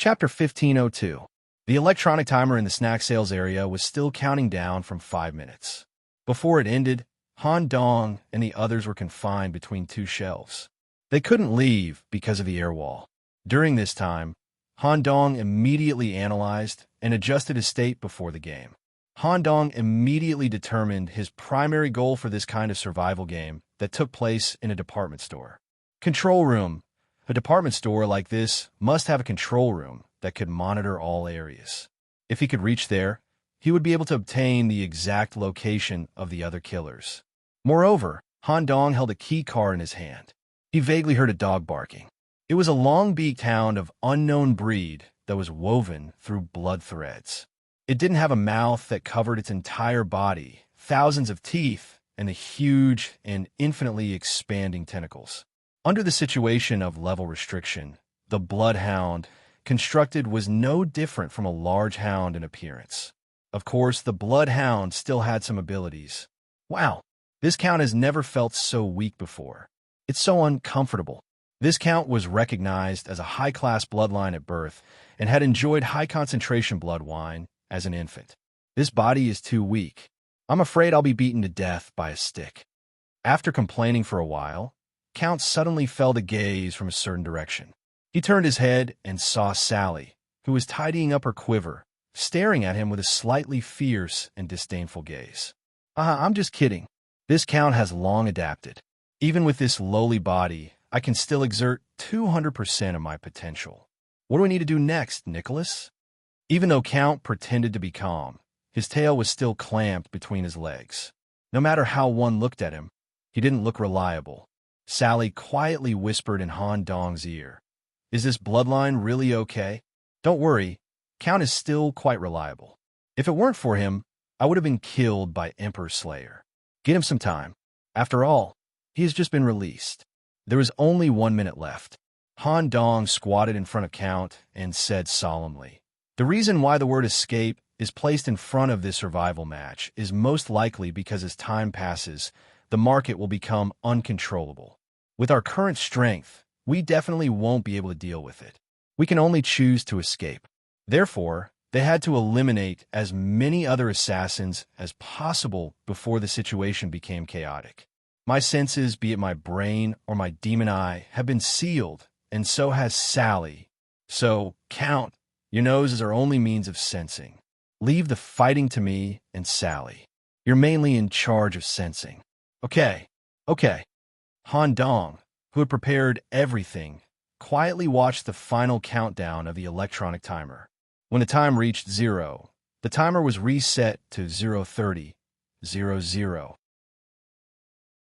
Chapter 1502. The electronic timer in the snack sales area was still counting down from 5 minutes. Before it ended, Han Dong and the others were confined between two shelves. They couldn't leave because of the air wall. During this time, Han Dong immediately analyzed and adjusted his state before the game. Han Dong immediately determined his primary goal for this kind of survival game that took place in a department store. Control room. A department store like this must have a control room that could monitor all areas. If he could reach there, he would be able to obtain the exact location of the other killers. Moreover, Han Dong held a key card in his hand. He vaguely heard a dog barking. It was a long-beaked hound of unknown breed that was woven through blood threads. It didn't have a mouth that covered its entire body, thousands of teeth, and the huge and infinitely expanding tentacles. Under the situation of level restriction, the bloodhound constructed was no different from a large hound in appearance. Of course, the bloodhound still had some abilities. Wow, this count has never felt so weak before. It's so uncomfortable. This count was recognized as a high-class bloodline at birth and had enjoyed high-concentration blood wine as an infant. This body is too weak. I'm afraid I'll be beaten to death by a stick. After complaining for a while, Count suddenly fell to gaze from a certain direction. He turned his head and saw Sally, who was tidying up her quiver, staring at him with a slightly fierce and disdainful gaze. I'm just kidding. This Count has long adapted. Even with this lowly body, I can still exert 200% of my potential. What do we need to do next, Nicholas? Even though Count pretended to be calm, his tail was still clamped between his legs. No matter how one looked at him, he didn't look reliable. Sally quietly whispered in Han Dong's ear, "Is this bloodline really okay? Don't worry, Count is still quite reliable. If it weren't for him, I would have been killed by Emperor Slayer. Get him some time. After all, he has just been released." There was only 1 minute left. Han Dong squatted in front of Count and said solemnly, "The reason why the word escape is placed in front of this survival match is most likely because as time passes, the market will become uncontrollable. With our current strength, we definitely won't be able to deal with it. We can only choose to escape. Therefore, they had to eliminate as many other assassins as possible before the situation became chaotic. My senses, be it my brain or my demon eye, have been sealed, and so has Sally. So, Count, your nose is our only means of sensing. Leave the fighting to me and Sally. You're mainly in charge of sensing." Okay. Han Dong, who had prepared everything, quietly watched the final countdown of the electronic timer. When the time reached 0, the timer was reset to 0:30:00.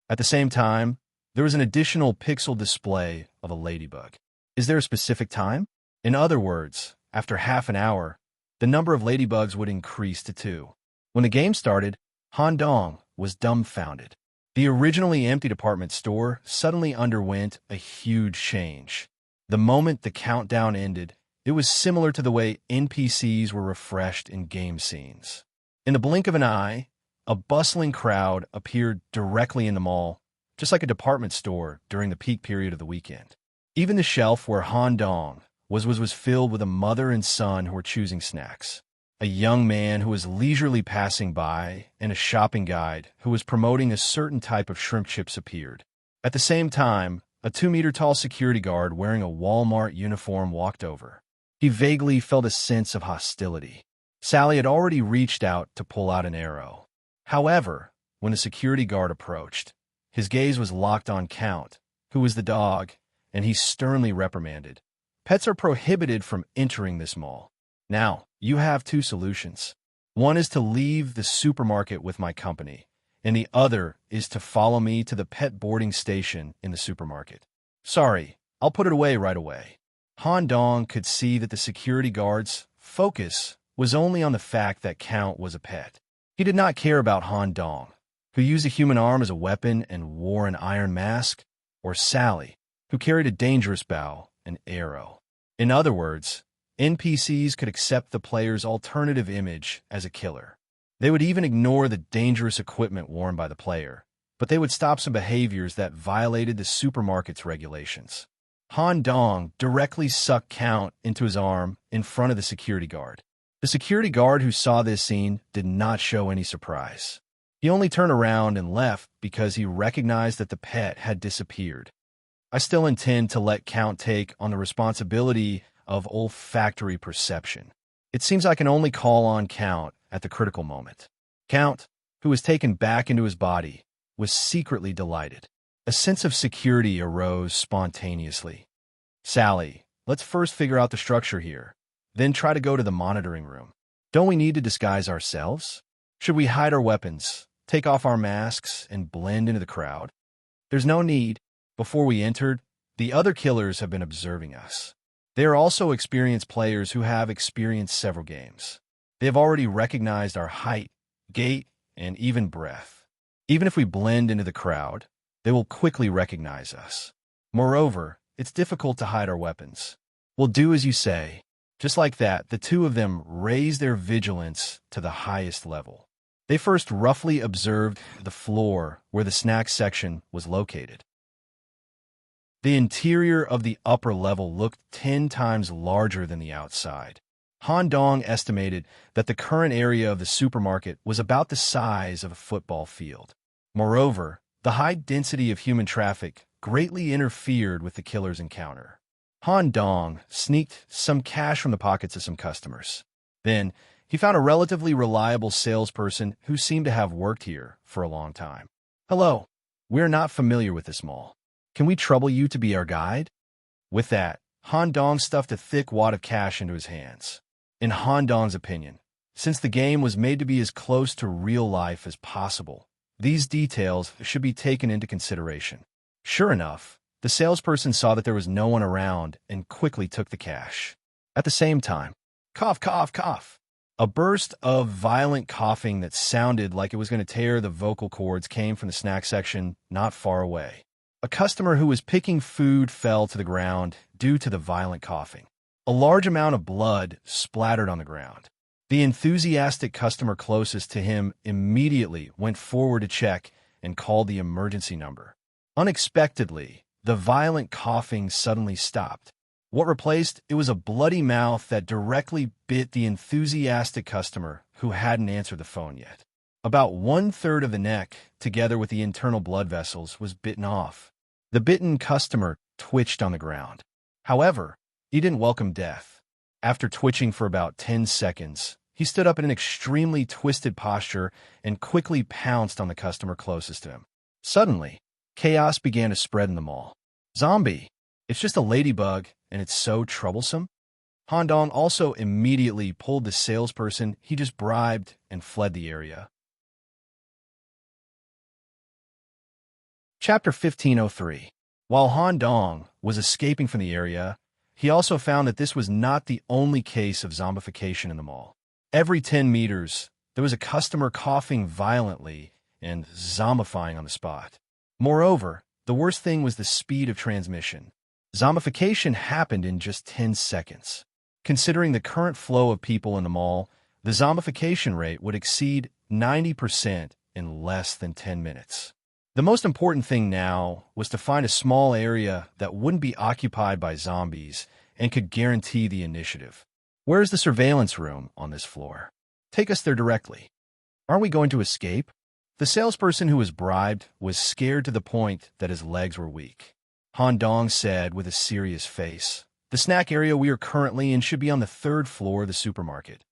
At the same time, there was an additional pixel display of a ladybug. Is there a specific time? In other words, after half an hour, the number of ladybugs would increase to 2. When the game started, Han Dong was dumbfounded. The originally empty department store suddenly underwent a huge change. The moment the countdown ended, it was similar to the way NPCs were refreshed in game scenes. In the blink of an eye, a bustling crowd appeared directly in the mall, just like a department store during the peak period of the weekend. Even the shelf where Han Dong was filled with a mother and son who were choosing snacks. A young man who was leisurely passing by, and a shopping guide who was promoting a certain type of shrimp chips appeared. At the same time, a 2-meter-tall security guard wearing a Walmart uniform walked over. He vaguely felt a sense of hostility. Sally had already reached out to pull out an arrow. However, when the security guard approached, his gaze was locked on Count, who was the dog, and he sternly reprimanded. "Pets are prohibited from entering this mall. Now, you have 2 solutions. One is to leave the supermarket with my company, and the other is to follow me to the pet boarding station in the supermarket." "Sorry, I'll put it away right away." Han Dong could see that the security guard's focus was only on the fact that Count was a pet. He did not care about Han Dong, who used a human arm as a weapon and wore an iron mask, or Sally, who carried a dangerous bow and arrow. In other words, NPCs could accept the player's alternative image as a killer. They would even ignore the dangerous equipment worn by the player, but they would stop some behaviors that violated the supermarket's regulations. Han Dong directly sucked Count into his arm in front of the security guard. The security guard who saw this scene did not show any surprise. He only turned around and left because he recognized that the pet had disappeared. I still intend to let Count take on the responsibility of olfactory perception. It seems I can only call on Count at the critical moment. Count, who was taken back into his body, was secretly delighted. A sense of security arose spontaneously. Sally, let's first figure out the structure here, then try to go to the monitoring room. Don't we need to disguise ourselves? Should we hide our weapons, take off our masks, and blend into the crowd? There's no need. Before we entered, the other killers have been observing us. They are also experienced players who have experienced several games. They have already recognized our height, gait, and even breath. Even if we blend into the crowd, they will quickly recognize us. Moreover, it's difficult to hide our weapons. We'll do as you say. Just like that, the two of them raised their vigilance to the highest level. They first roughly observed the floor where the snack section was located. The interior of the upper level looked 10 times larger than the outside. Han Dong estimated that the current area of the supermarket was about the size of a football field. Moreover, the high density of human traffic greatly interfered with the killer's encounter. Han Dong sneaked some cash from the pockets of some customers. Then, he found a relatively reliable salesperson who seemed to have worked here for a long time. Hello, we're not familiar with this mall. Can we trouble you to be our guide? With that, Han Dong stuffed a thick wad of cash into his hands. In Han Dong's opinion, since the game was made to be as close to real life as possible, these details should be taken into consideration. Sure enough, the salesperson saw that there was no one around and quickly took the cash. At the same time, cough, cough, cough. A burst of violent coughing that sounded like it was going to tear the vocal cords came from the snack section not far away. A customer who was picking food fell to the ground due to the violent coughing. A large amount of blood splattered on the ground. The enthusiastic customer closest to him immediately went forward to check and called the emergency number. Unexpectedly, the violent coughing suddenly stopped. What replaced it was a bloody mouth that directly bit the enthusiastic customer who hadn't answered the phone yet. About 1/3 of the neck, together with the internal blood vessels, was bitten off. The bitten customer twitched on the ground. However, he didn't welcome death. After twitching for about 10 seconds, he stood up in an extremely twisted posture and quickly pounced on the customer closest to him. Suddenly, chaos began to spread in the mall. Zombie! It's just a ladybug, and it's so troublesome. Han Dong also immediately pulled the salesperson he just bribed and fled the area. Chapter 1503. While Han Dong was escaping from the area, he also found that this was not the only case of zombification in the mall. Every 10 meters, there was a customer coughing violently and zombifying on the spot. Moreover, the worst thing was the speed of transmission. Zombification happened in just 10 seconds. Considering the current flow of people in the mall, the zombification rate would exceed 90% in less than 10 minutes. The most important thing now was to find a small area that wouldn't be occupied by zombies and could guarantee the initiative. Where's the surveillance room on this floor? Take us there directly. Aren't we going to escape? The salesperson who was bribed was scared to the point that his legs were weak. Han Dong said with a serious face, "The snack area we are currently in should be on the 3rd floor of the supermarket,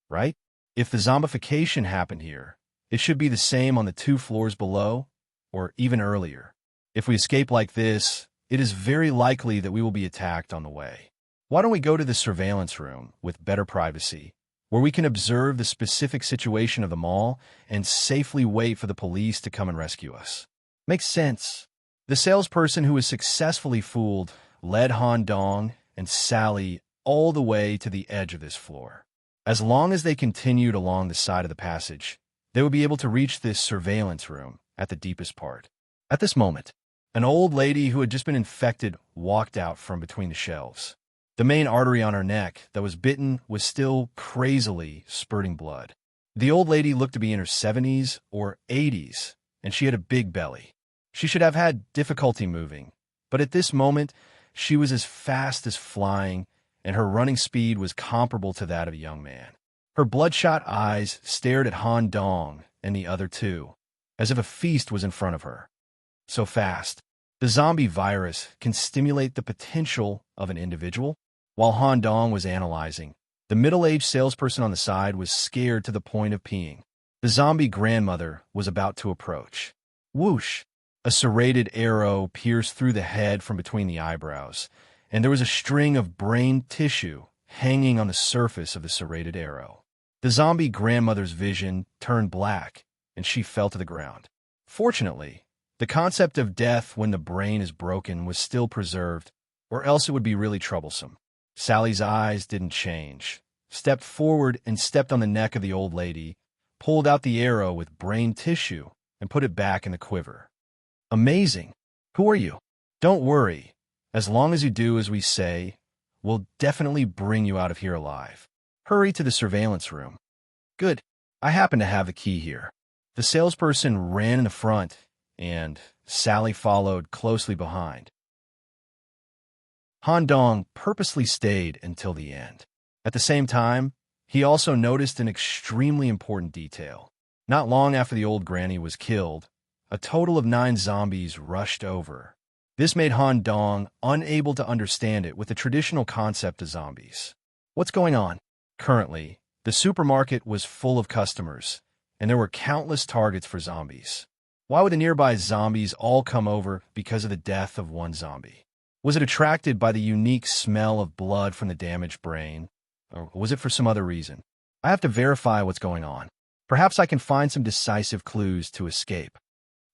right? If the zombification happened here, it should be the same on the 2 floors below, or even earlier. If we escape like this, it is very likely that we will be attacked on the way. Why don't we go to the surveillance room with better privacy, where we can observe the specific situation of the mall and safely wait for the police to come and rescue us?" Makes sense. The salesperson who was successfully fooled led Han Dong and Sally all the way to the edge of this floor. As long as they continued along the side of the passage, they would be able to reach this surveillance room at the deepest part. At this moment, an old lady who had just been infected walked out from between the shelves. The main artery on her neck that was bitten was still crazily spurting blood. The old lady looked to be in her 70s or 80s, and she had a big belly. She should have had difficulty moving, but at this moment, She was as fast as flying, and her running speed was comparable to that of a young man. Her bloodshot eyes stared at Han Dong and the other two, as if a feast was in front of her. So fast. The zombie virus can stimulate the potential of an individual. While Han Dong was analyzing, the middle-aged salesperson on the side was scared to the point of peeing. The zombie grandmother was about to approach. Whoosh! A serrated arrow pierced through the head from between the eyebrows, and there was a string of brain tissue hanging on the surface of the serrated arrow. The zombie grandmother's vision turned black, and she fell to the ground. Fortunately, the concept of death when the brain is broken was still preserved, or else it would be really troublesome. Sally's eyes didn't change, stepped forward and stepped on the neck of the old lady, pulled out the arrow with brain tissue, and put it back in the quiver. Amazing! Who are you? Don't worry. As long as you do as we say, we'll definitely bring you out of here alive. Hurry to the surveillance room. Good. I happen to have the key here. The salesperson ran in the front, and Sally followed closely behind. Han Dong purposely stayed until the end. At the same time, he also noticed an extremely important detail. Not long after the old granny was killed, a total of 9 zombies rushed over. This made Han Dong unable to understand it with the traditional concept of zombies. What's going on? Currently, the supermarket was full of customers, and there were countless targets for zombies. Why would the nearby zombies all come over because of the death of one zombie? Was it attracted by the unique smell of blood from the damaged brain, or was it for some other reason? I have to verify what's going on. Perhaps I can find some decisive clues to escape.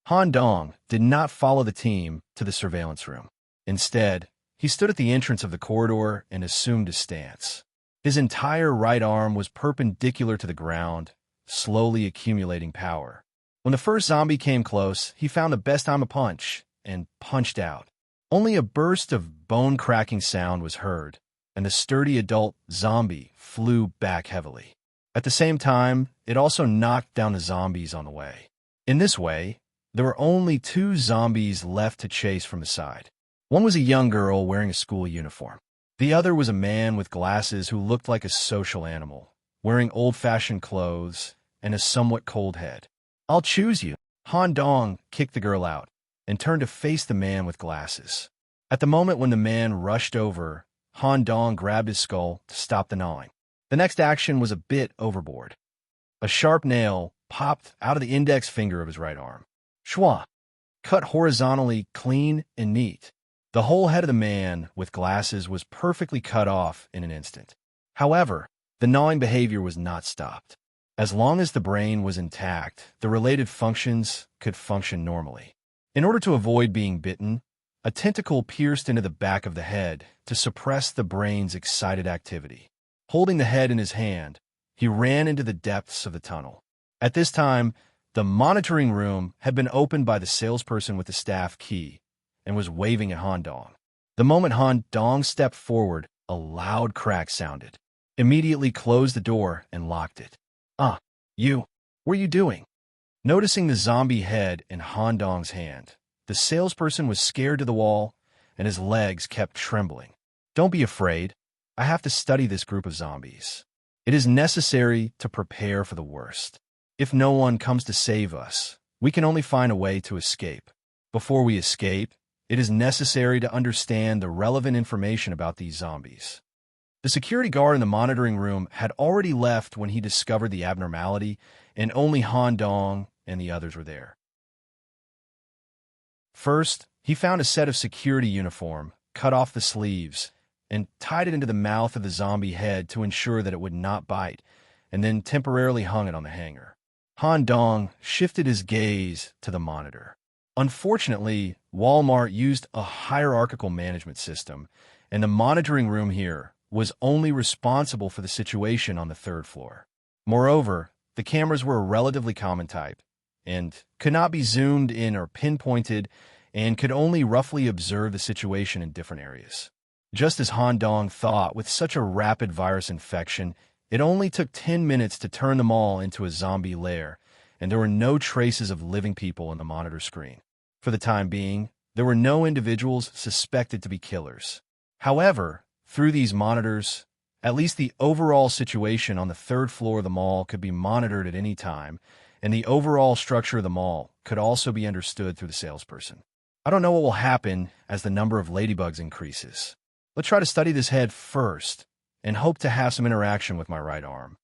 Han Dong did not follow the team to the surveillance room. Instead, he stood at the entrance of the corridor and assumed a stance. His entire right arm was perpendicular to the ground, slowly accumulating power. When the first zombie came close, he found the best time to punch, and punched out. Only a burst of bone-cracking sound was heard, and the sturdy adult zombie flew back heavily. At the same time, it also knocked down the zombies on the way. In this way, there were only 2 zombies left to chase from the side. One was a young girl wearing a school uniform. The other was a man with glasses who looked like a social animal, wearing old-fashioned clothes and a somewhat cold head. I'll choose you. Han Dong kicked the girl out and turned to face the man with glasses. At the moment when the man rushed over, Han Dong grabbed his skull to stop the gnawing. The next action was a bit overboard. A sharp nail popped out of the index finger of his right arm. Schwa! Cut horizontally, clean and neat. The whole head of the man with glasses was perfectly cut off in an instant. However, the gnawing behavior was not stopped. As long as the brain was intact, the related functions could function normally. In order to avoid being bitten, a tentacle pierced into the back of the head to suppress the brain's excited activity. Holding the head in his hand, he ran into the depths of the tunnel. At this time, the monitoring room had been opened by the salesperson with the staff key and was waving at Han Dong. The moment Han Dong stepped forward, a loud crack sounded. Immediately closed the door and locked it. You. What are you doing? Noticing the zombie head in Han Dong's hand, the salesperson was scared to the wall, and his legs kept trembling. Don't be afraid. I have to study this group of zombies. It is necessary to prepare for the worst. If no one comes to save us, we can only find a way to escape. Before we escape, it is necessary to understand the relevant information about these zombies. The security guard in the monitoring room had already left when he discovered the abnormality, and only Han Dong and the others were there. First, he found a set of security uniform, cut off the sleeves, and tied it into the mouth of the zombie head to ensure that it would not bite, and then temporarily hung it on the hanger. Han Dong shifted his gaze to the monitor. Unfortunately, Walmart used a hierarchical management system, and the monitoring room here was only responsible for the situation on the 3rd floor. Moreover, the cameras were a relatively common type, and could not be zoomed in or pinpointed, and could only roughly observe the situation in different areas. Just as Han Dong thought, with such a rapid virus infection, it only took 10 minutes to turn them all into a zombie lair, and there were no traces of living people on the monitor screen. For the time being, there were no individuals suspected to be killers. However, through these monitors, at least the overall situation on the third floor of the mall could be monitored at any time, and the overall structure of the mall could also be understood through the salesperson. I don't know what will happen as the number of ladybugs increases. Let's try to study this head first and hope to have some interaction with my right arm.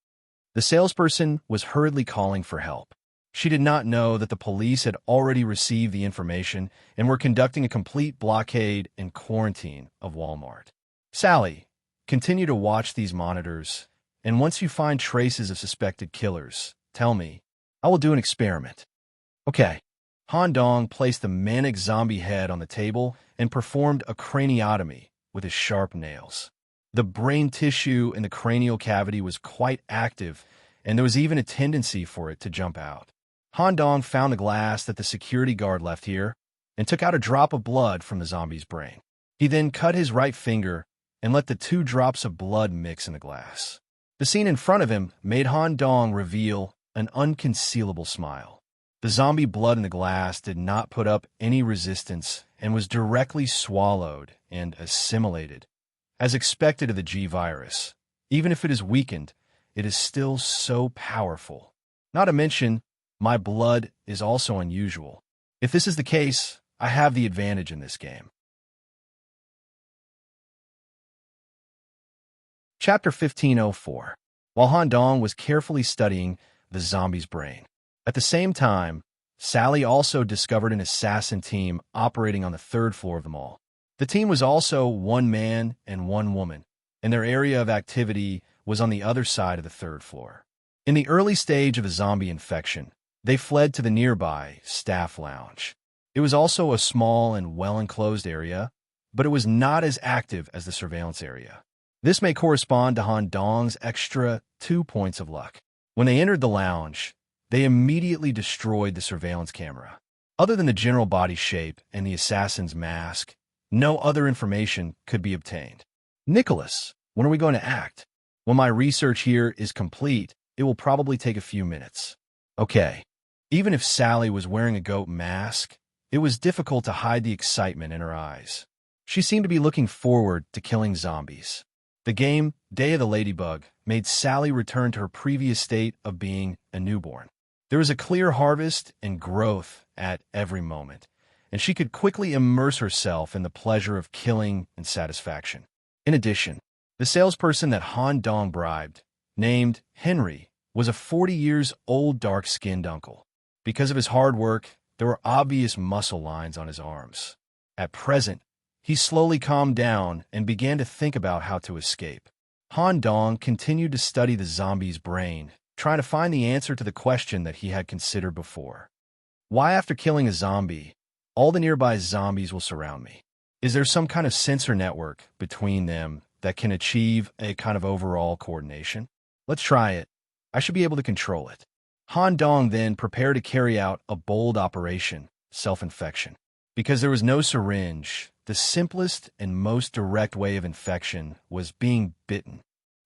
The salesperson was hurriedly calling for help. She did not know that the police had already received the information and were conducting a complete blockade and quarantine of Walmart. Sally, continue to watch these monitors, and once you find traces of suspected killers, tell me. I will do an experiment. Okay. Han Dong placed the manic zombie head on the table and performed a craniotomy with his sharp nails. The brain tissue in the cranial cavity was quite active, and there was even a tendency for it to jump out. Han Dong found the glass that the security guard left here and took out a drop of blood from the zombie's brain. He then cut his right finger and let the 2 drops of blood mix in the glass. The scene in front of him made Han Dong reveal an unconcealable smile. The zombie blood in the glass did not put up any resistance and was directly swallowed and assimilated. As expected of the G virus, even if it is weakened, it is still so powerful. Not to mention, my blood is also unusual. If this is the case, I have the advantage in this game. Chapter 1504. While Han Dong was carefully studying the zombie's brain. At the same time, Sally also discovered an assassin team operating on the 3rd floor of the mall. The team was also 1 man and 1 woman, and their area of activity was on the other side of the 3rd floor. In the early stage of a zombie infection, they fled to the nearby staff lounge. It was also a small and well-enclosed area, but it was not as active as the surveillance area. This may correspond to Han Dong's extra 2 points of luck. When they entered the lounge, they immediately destroyed the surveillance camera. Other than the general body shape and the assassin's mask, no other information could be obtained. Nicholas, when are we going to act? When my research here is complete, it will probably take a few minutes. Okay. Even if Sally was wearing a goat mask, it was difficult to hide the excitement in her eyes. She seemed to be looking forward to killing zombies. The game, Day of the Ladybug, made Sally return to her previous state of being a newborn. There was a clear harvest and growth at every moment, and she could quickly immerse herself in the pleasure of killing and satisfaction. In addition, the salesperson that Han Dong bribed, named Henry, was a 40-years-old dark-skinned uncle. Because of his hard work, there were obvious muscle lines on his arms. At present, he slowly calmed down and began to think about how to escape. Han Dong continued to study the zombie's brain, trying to find the answer to the question that he had considered before. Why, after killing a zombie, all the nearby zombies will surround me? Is there some kind of sensor network between them that can achieve a kind of overall coordination? Let's try it. I should be able to control it. Han Dong then prepared to carry out a bold operation, self-infection. Because there was no syringe, the simplest and most direct way of infection was being bitten.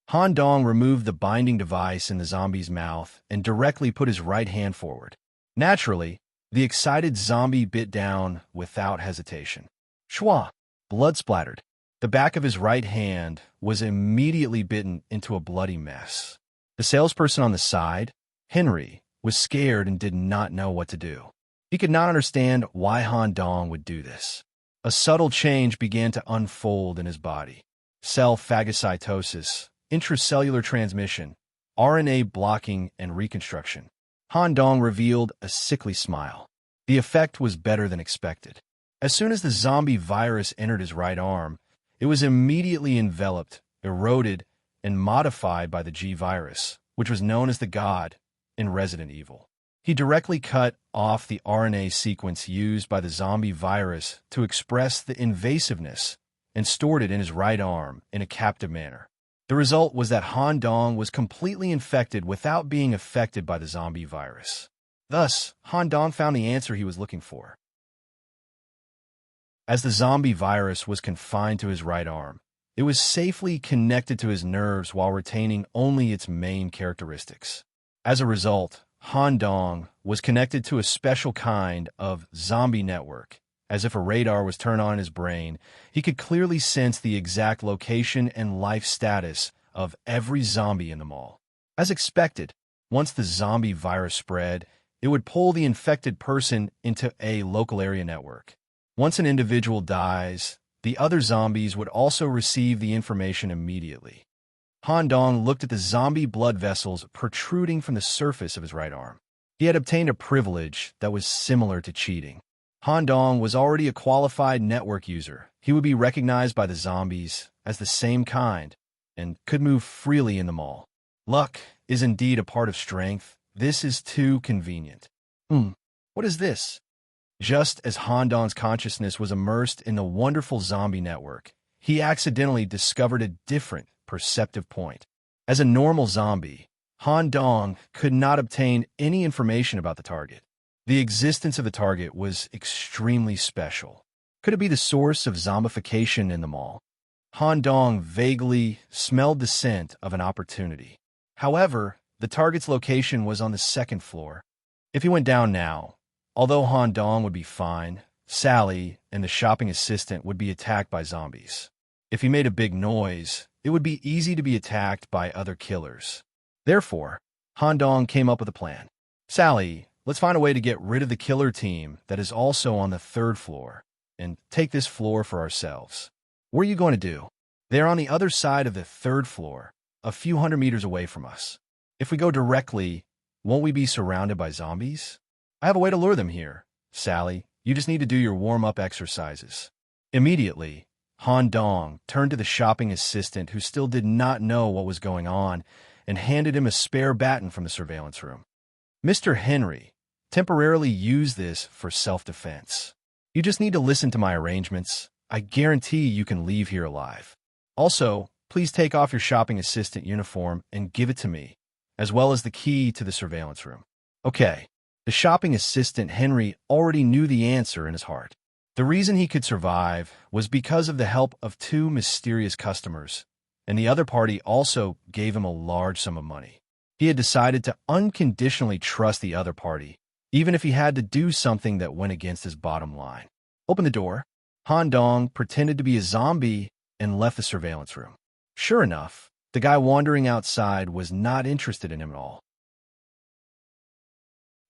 Han Dong removed the binding device in the zombie's mouth and directly put his right hand forward. Naturally, the excited zombie bit down without hesitation. Shwa! Blood splattered. The back of his right hand was immediately bitten into a bloody mess. The salesperson on the side, Henry, was scared and did not know what to do. He could not understand why Han Dong would do this. A subtle change began to unfold in his body. Cell phagocytosis, intracellular transmission, RNA blocking, and reconstruction. Han Dong revealed a sickly smile. The effect was better than expected. As soon as the zombie virus entered his right arm, it was immediately enveloped, eroded, and modified by the G virus, which was known as the God in Resident Evil. He directly cut off the RNA sequence used by the zombie virus to express the invasiveness and stored it in his right arm in a captive manner. The result was that Han Dong was completely infected without being affected by the zombie virus. Thus, Han Dong found the answer he was looking for. As the zombie virus was confined to his right arm, it was safely connected to his nerves while retaining only its main characteristics. As a result, Han Dong was connected to a special kind of zombie network As if a radar was turned on in his brain, he could clearly sense the exact location and life status of every zombie in the mall. As expected, once the zombie virus spread, it would pull the infected person into a local area network. Once an individual dies, the other zombies would also receive the information immediately. Han Dong looked at the zombie blood vessels protruding from the surface of his right arm. He had obtained a privilege that was similar to cheating. Han Dong was already a qualified network user. He would be recognized by the zombies as the same kind and could move freely in the mall. Luck is indeed a part of strength. This is too convenient. What is this? Just as Han Dong's consciousness was immersed in the wonderful zombie network, he accidentally discovered a different perceptive point. As a normal zombie, Han Dong could not obtain any information about the target. The existence of the target was extremely special. Could it be the source of zombification in the mall? Han Dong vaguely smelled the scent of an opportunity. However, the target's location was on the second floor. If he went down now, although Han Dong would be fine, Sally and the shopping assistant would be attacked by zombies. If he made a big noise, it would be easy to be attacked by other killers. Therefore, Han Dong came up with a plan. Sally, let's find a way to get rid of the killer team that is also on the third floor and take this floor for ourselves. What are you going to do? They're on the other side of the third floor, a few hundred meters away from us. If we go directly, won't we be surrounded by zombies? I have a way to lure them here. Sally, you just need to do your warm-up exercises. Immediately, Han Dong turned to the shopping assistant who still did not know what was going on and handed him a spare baton from the surveillance room. Mr. Henry, temporarily use this for self-defense. You just need to listen to my arrangements. I guarantee you can leave here alive. Also, please take off your shopping assistant uniform and give it to me, as well as the key to the surveillance room. Okay, the shopping assistant Henry already knew the answer in his heart. The reason he could survive was because of the help of two mysterious customers, and the other party also gave him a large sum of money. He had decided to unconditionally trust the other party, even if he had to do something that went against his bottom line. Open the door. Han Dong pretended to be a zombie and left the surveillance room. Sure enough, the guy wandering outside was not interested in him at all.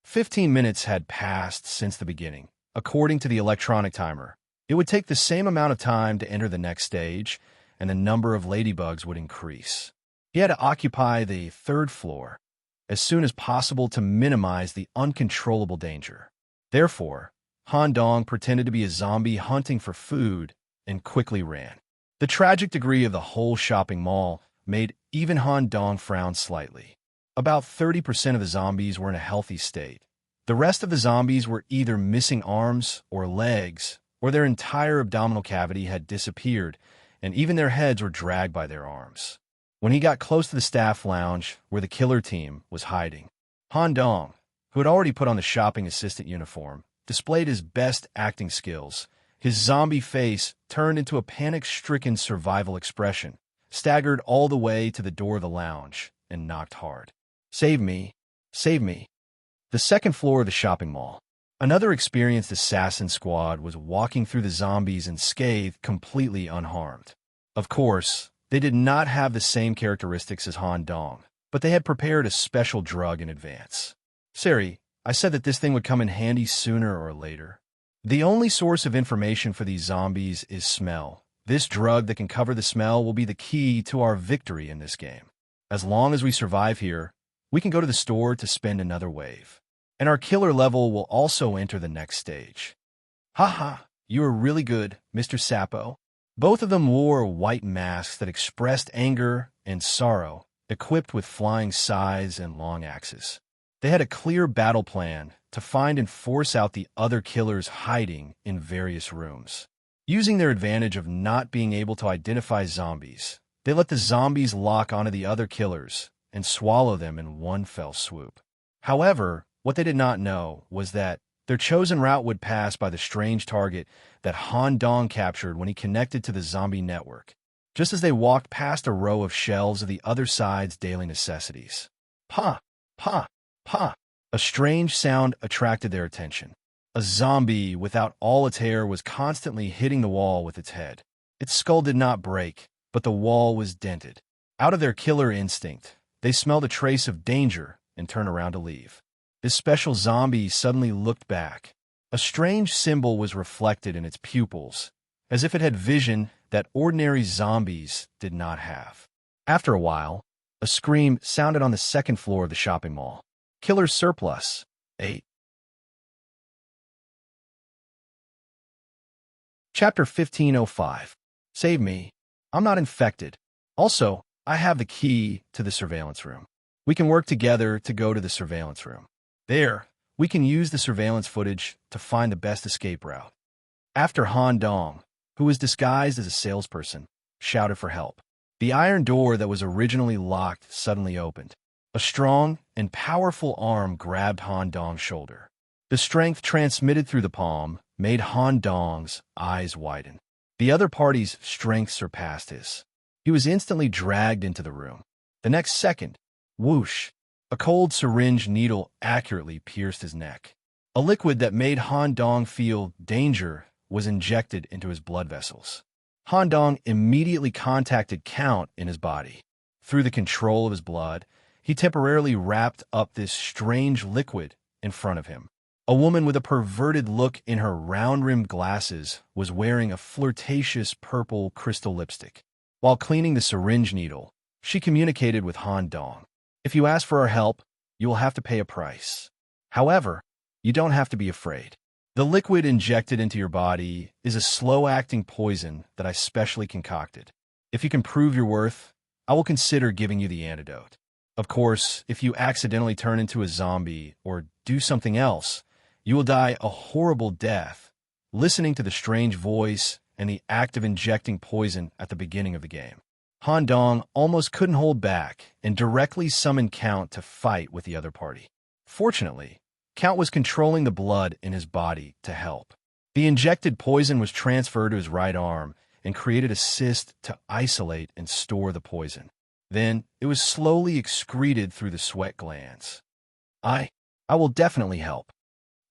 15 minutes had passed since the beginning. According to the electronic timer, it would take the same amount of time to enter the next stage, and the number of ladybugs would increase. He had to occupy the third floor as soon as possible to minimize the uncontrollable danger. Therefore, Han Dong pretended to be a zombie hunting for food and quickly ran. The tragic degree of the whole shopping mall made even Han Dong frown slightly. About 30% of the zombies were in a healthy state. The rest of the zombies were either missing arms or legs, or their entire abdominal cavity had disappeared, and even their heads were dragged by their arms. When he got close to the staff lounge where the killer team was hiding, Han Dong, who had already put on the shopping assistant uniform, displayed his best acting skills. His zombie face turned into a panic-stricken survival expression, staggered all the way to the door of the lounge, and knocked hard. Save me. Save me. The second floor of the shopping mall. Another experienced assassin squad was walking through the zombies unscathed, completely unharmed. Of course, they did not have the same characteristics as Han Dong, but they had prepared a special drug in advance. Sari, I said that this thing would come in handy sooner or later. The only source of information for these zombies is smell. This drug that can cover the smell will be the key to our victory in this game. As long as we survive here, we can go to the store to spend another wave. And our killer level will also enter the next stage. Haha, you are really good, Mr. Sapo. Both of them wore white masks that expressed anger and sorrow, equipped with flying scythes and long axes. They had a clear battle plan to find and force out the other killers hiding in various rooms. Using their advantage of not being able to identify zombies, they let the zombies lock onto the other killers and swallow them in one fell swoop. However, what they did not know was that their chosen route would pass by the strange target that Han Dong captured when he connected to the zombie network, just as they walked past a row of shelves of the other side's daily necessities. Pa! Pa! Pa! A strange sound attracted their attention. A zombie without all its hair was constantly hitting the wall with its head. Its skull did not break, but the wall was dented. Out of their killer instinct, they smelled a trace of danger and turned around to leave. This special zombie suddenly looked back. A strange symbol was reflected in its pupils, as if it had vision that ordinary zombies did not have. After a while, a scream sounded on the second floor of the shopping mall. Killer's surplus. 8. Chapter 1505. Save me. I'm not infected. Also, I have the key to the surveillance room. We can work together to go to the surveillance room. There, we can use the surveillance footage to find the best escape route. After Han Dong, who was disguised as a salesperson, shouted for help, the iron door that was originally locked suddenly opened. A strong and powerful arm grabbed Han Dong's shoulder. The strength transmitted through the palm made Han Dong's eyes widen. The other party's strength surpassed his. He was instantly dragged into the room. The next second, whoosh, a cold syringe needle accurately pierced his neck. A liquid that made Han Dong feel danger was injected into his blood vessels. Han Dong immediately contacted Count in his body. Through the control of his blood, he temporarily wrapped up this strange liquid in front of him. A woman with a perverted look in her round-rimmed glasses was wearing a flirtatious purple crystal lipstick. While cleaning the syringe needle, she communicated with Han Dong. If you ask for our help, you will have to pay a price. However, you don't have to be afraid. The liquid injected into your body is a slow-acting poison that I specially concocted. If you can prove your worth, I will consider giving you the antidote. Of course, if you accidentally turn into a zombie or do something else, you will die a horrible death, listening to the strange voice and the act of injecting poison at the beginning of the game. Han Dong almost couldn't hold back and directly summoned Count to fight with the other party. Fortunately, Count was controlling the blood in his body to help. The injected poison was transferred to his right arm and created a cyst to isolate and store the poison. Then it was slowly excreted through the sweat glands. I will definitely help.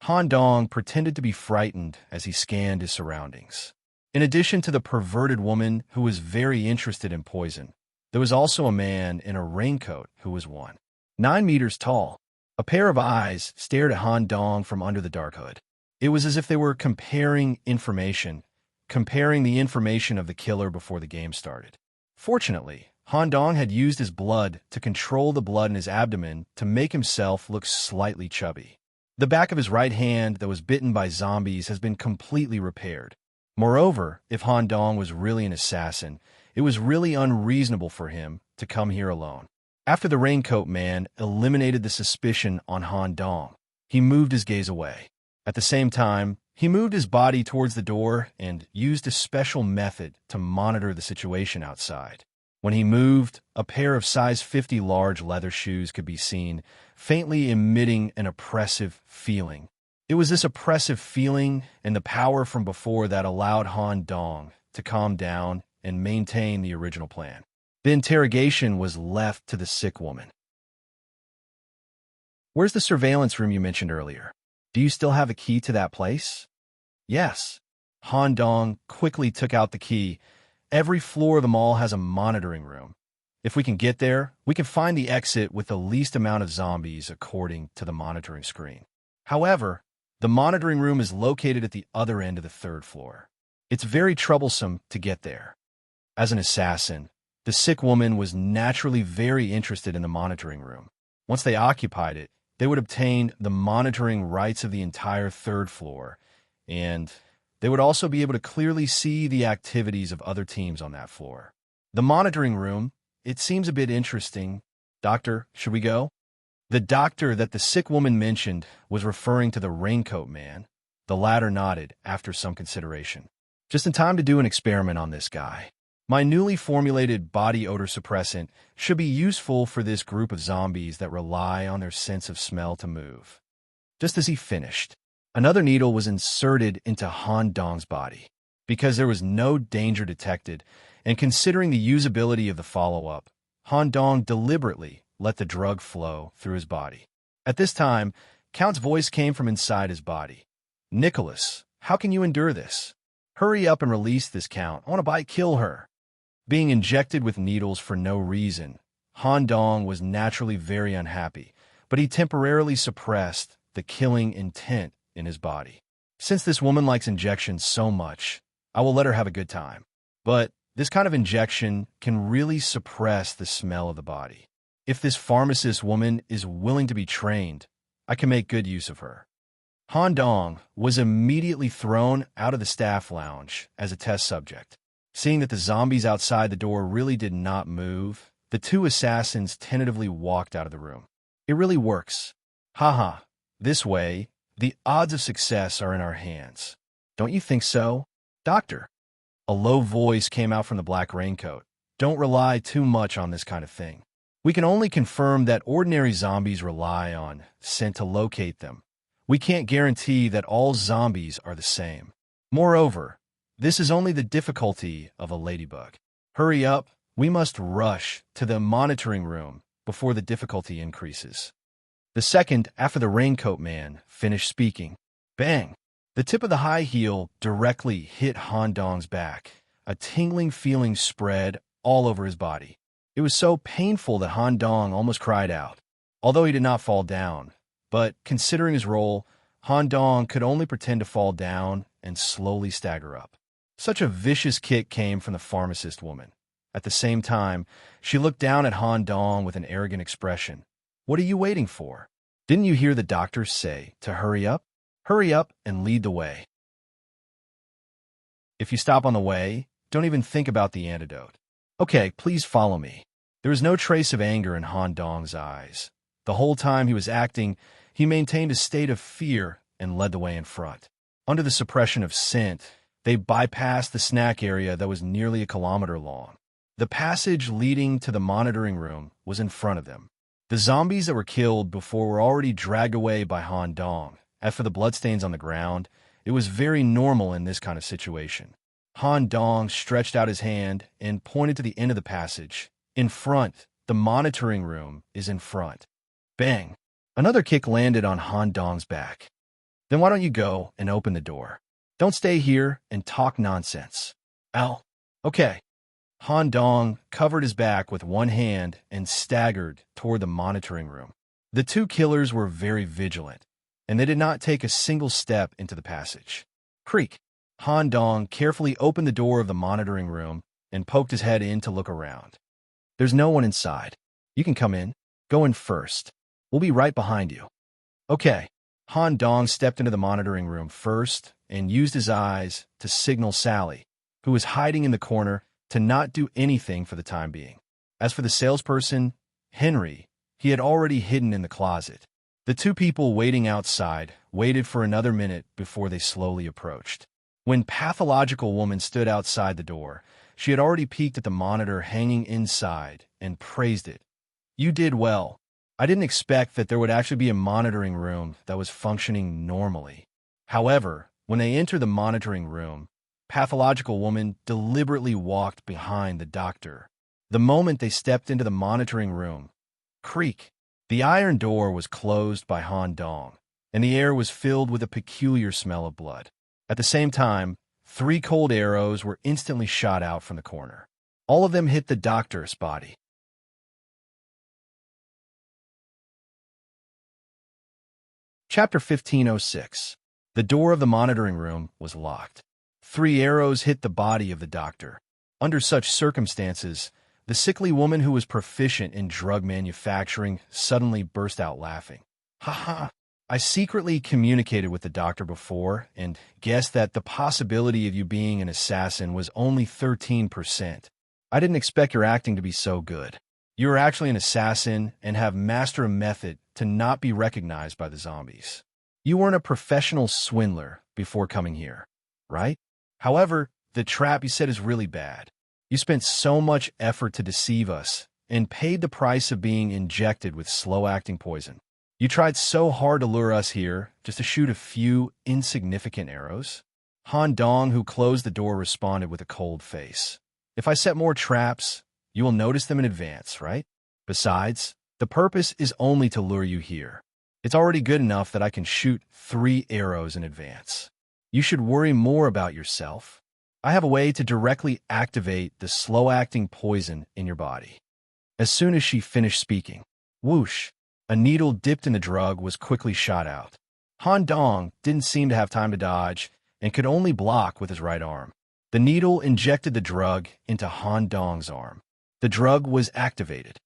Han Dong pretended to be frightened as he scanned his surroundings. In addition to the perverted woman who was very interested in poison, there was also a man in a raincoat who was 9 meters tall. A pair of eyes stared at Han Dong from under the dark hood. It was as if they were comparing the information of the killer before the game started. Fortunately, Han Dong had used his blood to control the blood in his abdomen to make himself look slightly chubby. The back of his right hand that was bitten by zombies has been completely repaired. Moreover, if Han Dong was really an assassin, it was really unreasonable for him to come here alone. After the raincoat man eliminated the suspicion on Han Dong, he moved his gaze away. At the same time, he moved his body towards the door and used a special method to monitor the situation outside. When he moved, a pair of size 50 large leather shoes could be seen, faintly emitting an oppressive feeling. It was this oppressive feeling and the power from before that allowed Han Dong to calm down and maintain the original plan. The interrogation was left to the sick woman. Where's the surveillance room you mentioned earlier? Do you still have a key to that place? Yes. Han Dong quickly took out the key. Every floor of the mall has a monitoring room. If we can get there, we can find the exit with the least amount of zombies according to the monitoring screen. However, the monitoring room is located at the other end of the 3rd floor. It's very troublesome to get there. As an assassin, the sick woman was naturally very interested in the monitoring room. Once they occupied it, they would obtain the monitoring rights of the entire 3rd floor, and they would also be able to clearly see the activities of other teams on that floor. The monitoring room, it seems a bit interesting. Doctor, should we go? The doctor that the sick woman mentioned was referring to the raincoat man. The latter nodded after some consideration. Just in time to do an experiment on this guy. My newly formulated body odor suppressant should be useful for this group of zombies that rely on their sense of smell to move. Just as he finished, another needle was inserted into Han Dong's body. Because there was no danger detected, and considering the usability of the follow-up, Han Dong deliberately let the drug flow through his body. At this time, Count's voice came from inside his body. Nicholas, how can you endure this? Hurry up and release this count. I want to kill her. Being injected with needles for no reason, Han Dong was naturally very unhappy, but he temporarily suppressed the killing intent in his body. Since this woman likes injections so much, I will let her have a good time. But this kind of injection can really suppress the smell of the body. If this pharmacist woman is willing to be trained, I can make good use of her. Han Dong was immediately thrown out of the staff lounge as a test subject. Seeing that the zombies outside the door really did not move, the two assassins tentatively walked out of the room. It really works. Haha, this way, the odds of success are in our hands. Don't you think so, Doctor? A low voice came out from the black raincoat. Don't rely too much on this kind of thing. We can only confirm that ordinary zombies rely on scent to locate them. We can't guarantee that all zombies are the same. Moreover, this is only the difficulty of a ladybug. Hurry up, we must rush to the monitoring room before the difficulty increases. The second after the raincoat man finished speaking. Bang! The tip of the high heel directly hit Han Dong's back. A tingling feeling spread all over his body. It was so painful that Han Dong almost cried out. Although he did not fall down, but considering his role, Han Dong could only pretend to fall down and slowly stagger up. Such a vicious kick came from the pharmacist woman. At the same time, she looked down at Han Dong with an arrogant expression. What are you waiting for? Didn't you hear the doctor say to hurry up? Hurry up and lead the way. If you stop on the way, don't even think about the antidote. Okay, please follow me. There was no trace of anger in Han Dong's eyes. The whole time he was acting, he maintained a state of fear and led the way in front. Under the suppression of scent, they bypassed the snack area that was nearly a kilometer long. The passage leading to the monitoring room was in front of them. The zombies that were killed before were already dragged away by Han Dong. As for the bloodstains on the ground, it was very normal in this kind of situation. Han Dong stretched out his hand and pointed to the end of the passage. In front, the monitoring room is in front. Bang! Another kick landed on Han Dong's back. Then why don't you go and open the door? Don't stay here and talk nonsense. Ow. Okay. Han Dong covered his back with one hand and staggered toward the monitoring room. The two killers were very vigilant, and they did not take a single step into the passage. Creak. Han Dong carefully opened the door of the monitoring room and poked his head in to look around. There's no one inside. You can come in. Go in first. We'll be right behind you. Okay. Han Dong stepped into the monitoring room first and used his eyes to signal Sally, who was hiding in the corner, to not do anything for the time being. As for the salesperson, Henry, he had already hidden in the closet. The two people waiting outside waited for another minute before they slowly approached. When pathological woman stood outside the door, she had already peeked at the monitor hanging inside and praised it. You did well. I didn't expect that there would actually be a monitoring room that was functioning normally. However, when they entered the monitoring room, pathological woman deliberately walked behind the doctor. The moment they stepped into the monitoring room, creak, the iron door was closed by Han Dong, and the air was filled with a peculiar smell of blood. At the same time, 3 cold arrows were instantly shot out from the corner. All of them hit the doctor's body. Chapter 1506. The door of the monitoring room was locked. 3 arrows hit the body of the doctor. Under such circumstances, the sickly woman who was proficient in drug manufacturing suddenly burst out laughing. Ha ha! I secretly communicated with the doctor before and guessed that the possibility of you being an assassin was only 13%. I didn't expect your acting to be so good. You are actually an assassin and have mastered a method to not be recognized by the zombies. You weren't a professional swindler before coming here, right? However, the trap you set is really bad. You spent so much effort to deceive us and paid the price of being injected with slow-acting poison. You tried so hard to lure us here just to shoot a few insignificant arrows. Han Dong, who closed the door, responded with a cold face. If I set more traps, you will notice them in advance, right? Besides, the purpose is only to lure you here. It's already good enough that I can shoot 3 arrows in advance. You should worry more about yourself. I have a way to directly activate the slow-acting poison in your body." As soon as she finished speaking, whoosh, a needle dipped in the drug was quickly shot out. Han Dong didn't seem to have time to dodge and could only block with his right arm. The needle injected the drug into Han Dong's arm. The drug was activated.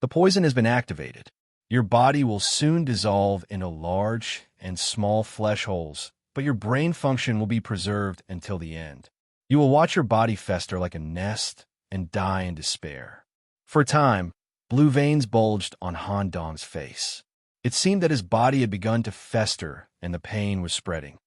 "The poison has been activated. Your body will soon dissolve into large and small flesh holes, but your brain function will be preserved until the end. You will watch your body fester like a nest and die in despair." For a time, blue veins bulged on Han Dong's face. It seemed that his body had begun to fester and the pain was spreading.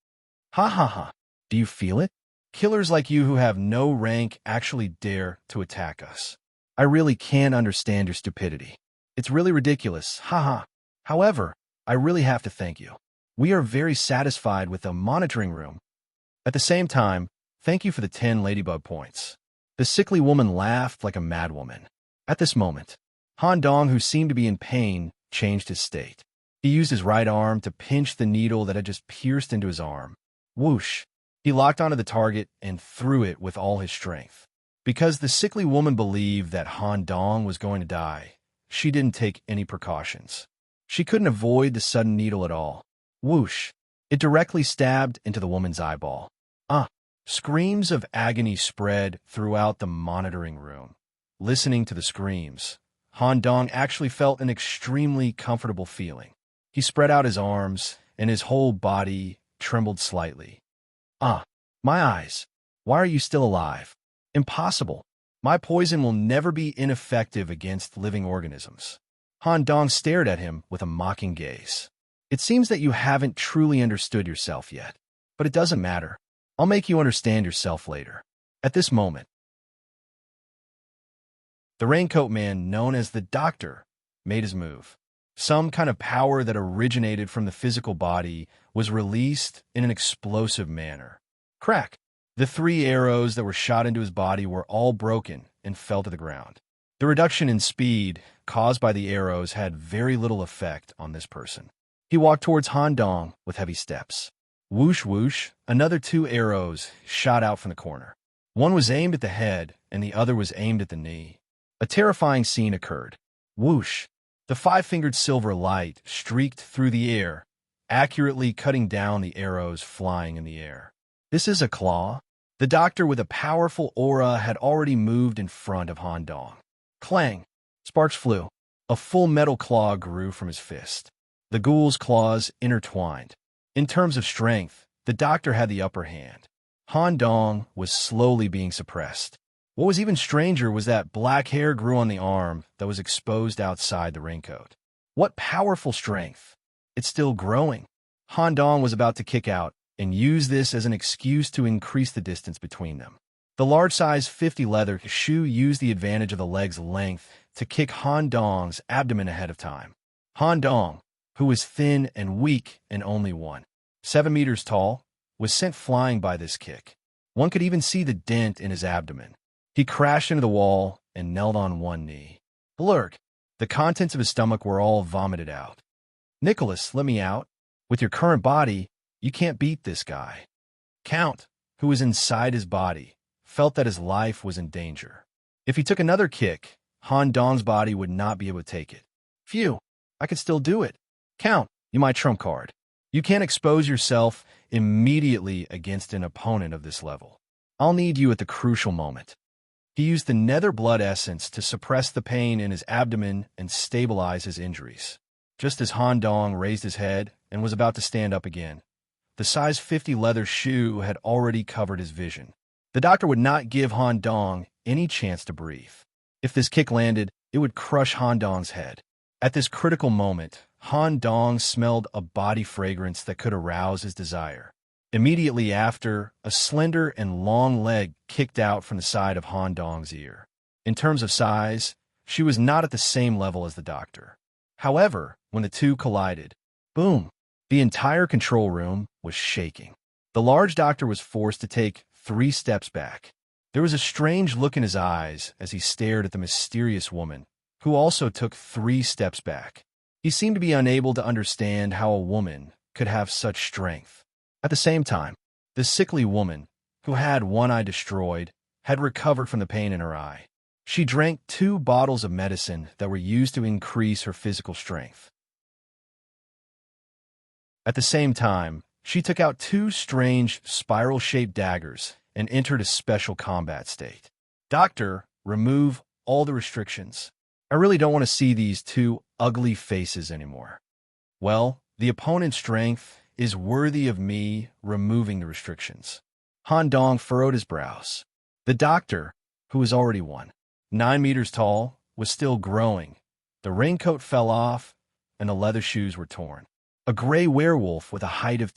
"Ha ha ha. Do you feel it? Killers like you who have no rank actually dare to attack us. I really can't understand your stupidity. It's really ridiculous. Ha ha. However, I really have to thank you. We are very satisfied with the monitoring room. At the same time, thank you for the 10 ladybug points." The sickly woman laughed like a madwoman. At this moment, Han Dong, who seemed to be in pain, changed his state. He used his right arm to pinch the needle that had just pierced into his arm. Whoosh! He locked onto the target and threw it with all his strength. Because the sickly woman believed that Han Dong was going to die, she didn't take any precautions. She couldn't avoid the sudden needle at all. Whoosh! It directly stabbed into the woman's eyeball. Ah! Screams of agony spread throughout the monitoring room. Listening to the screams, Han Dong actually felt an extremely comfortable feeling. He spread out his arms, and his whole body trembled slightly. "Ah, my eyes. Why are you still alive? Impossible. My poison will never be ineffective against living organisms." Han Dong stared at him with a mocking gaze. "It seems that you haven't truly understood yourself yet. But it doesn't matter. I'll make you understand yourself later." At this moment, the raincoat man, known as the Doctor, made his move. Some kind of power that originated from the physical body was released in an explosive manner. Crack! The 3 arrows that were shot into his body were all broken and fell to the ground. The reduction in speed caused by the arrows had very little effect on this person. He walked towards Han Dong with heavy steps. Whoosh whoosh, another 2 arrows shot out from the corner. One was aimed at the head, and the other was aimed at the knee. A terrifying scene occurred. Whoosh! The 5-fingered silver light streaked through the air, accurately cutting down the arrows flying in the air. "This is a claw?" The Doctor with a powerful aura had already moved in front of Han Dong. Clang! Sparks flew. A full metal claw grew from his fist. The ghoul's claws intertwined. In terms of strength, the Doctor had the upper hand. Han Dong was slowly being suppressed. What was even stranger was that black hair grew on the arm that was exposed outside the raincoat. What powerful strength! It's still growing. Han Dong was about to kick out and use this as an excuse to increase the distance between them. The large-size 50 leather shoe used the advantage of the leg's length to kick Han Dong's abdomen ahead of time. Han Dong, who was thin and weak and only 7 meters tall, was sent flying by this kick. One could even see the dent in his abdomen. He crashed into the wall and knelt on one knee. Blurk! The contents of his stomach were all vomited out. "Nicholas, let me out. With your current body, you can't beat this guy." Count, who was inside his body, felt that his life was in danger. If he took another kick, Han Dong's body would not be able to take it. "Phew, I could still do it. Count, you my trump card. You can't expose yourself immediately against an opponent of this level. I'll need you at the crucial moment." He used the nether blood essence to suppress the pain in his abdomen and stabilize his injuries. Just as Han Dong raised his head and was about to stand up again, the size 50 leather shoe had already covered his vision. The Doctor would not give Han Dong any chance to breathe. If this kick landed, it would crush Han Dong's head. At this critical moment, Han Dong smelled a body fragrance that could arouse his desire. Immediately after, a slender and long leg kicked out from the side of Han Dong's ear. In terms of size, she was not at the same level as the Doctor. However, when the two collided, boom, the entire control room was shaking. The large Doctor was forced to take 3 steps back. There was a strange look in his eyes as he stared at the mysterious woman, who also took 3 steps back. He seemed to be unable to understand how a woman could have such strength. At the same time, the sickly woman, who had one eye destroyed, had recovered from the pain in her eye. She drank 2 bottles of medicine that were used to increase her physical strength. At the same time, she took out 2 strange, spiral-shaped daggers and entered a special combat state. Doctor, remove all the restrictions. I really don't want to see these 2 ugly faces anymore. Well, the opponent's strength is worthy of me removing the restrictions. Han Dong furrowed his brows. The doctor, who was already 9 meters tall, was still growing. The raincoat fell off, and the leather shoes were torn. A gray werewolf with a height of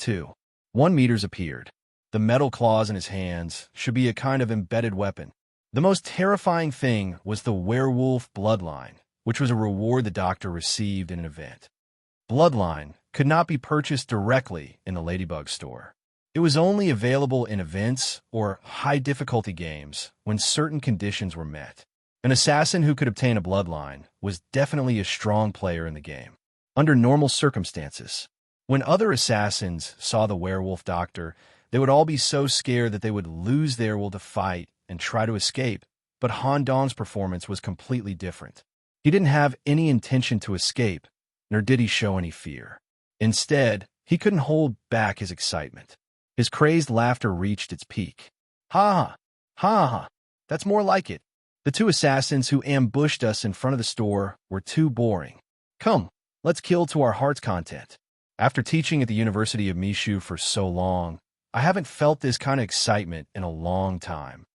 1 meters appeared. The metal claws in his hands should be a kind of embedded weapon. The most terrifying thing was the werewolf bloodline, which was a reward the doctor received in an event. Bloodline could not be purchased directly in the Ladybug store. It was only available in events or high-difficulty games when certain conditions were met. An assassin who could obtain a bloodline was definitely a strong player in the game. Under normal circumstances, when other assassins saw the werewolf doctor, they would all be so scared that they would lose their will to fight and try to escape, but Han Dong's performance was completely different. He didn't have any intention to escape, nor did he show any fear. Instead, he couldn't hold back his excitement. His crazed laughter reached its peak. Ha ha, ha, that's more like it. The 2 assassins who ambushed us in front of the store were too boring. Come, let's kill to our heart's content. After teaching at the University of Mishu for so long, I haven't felt this kind of excitement in a long time.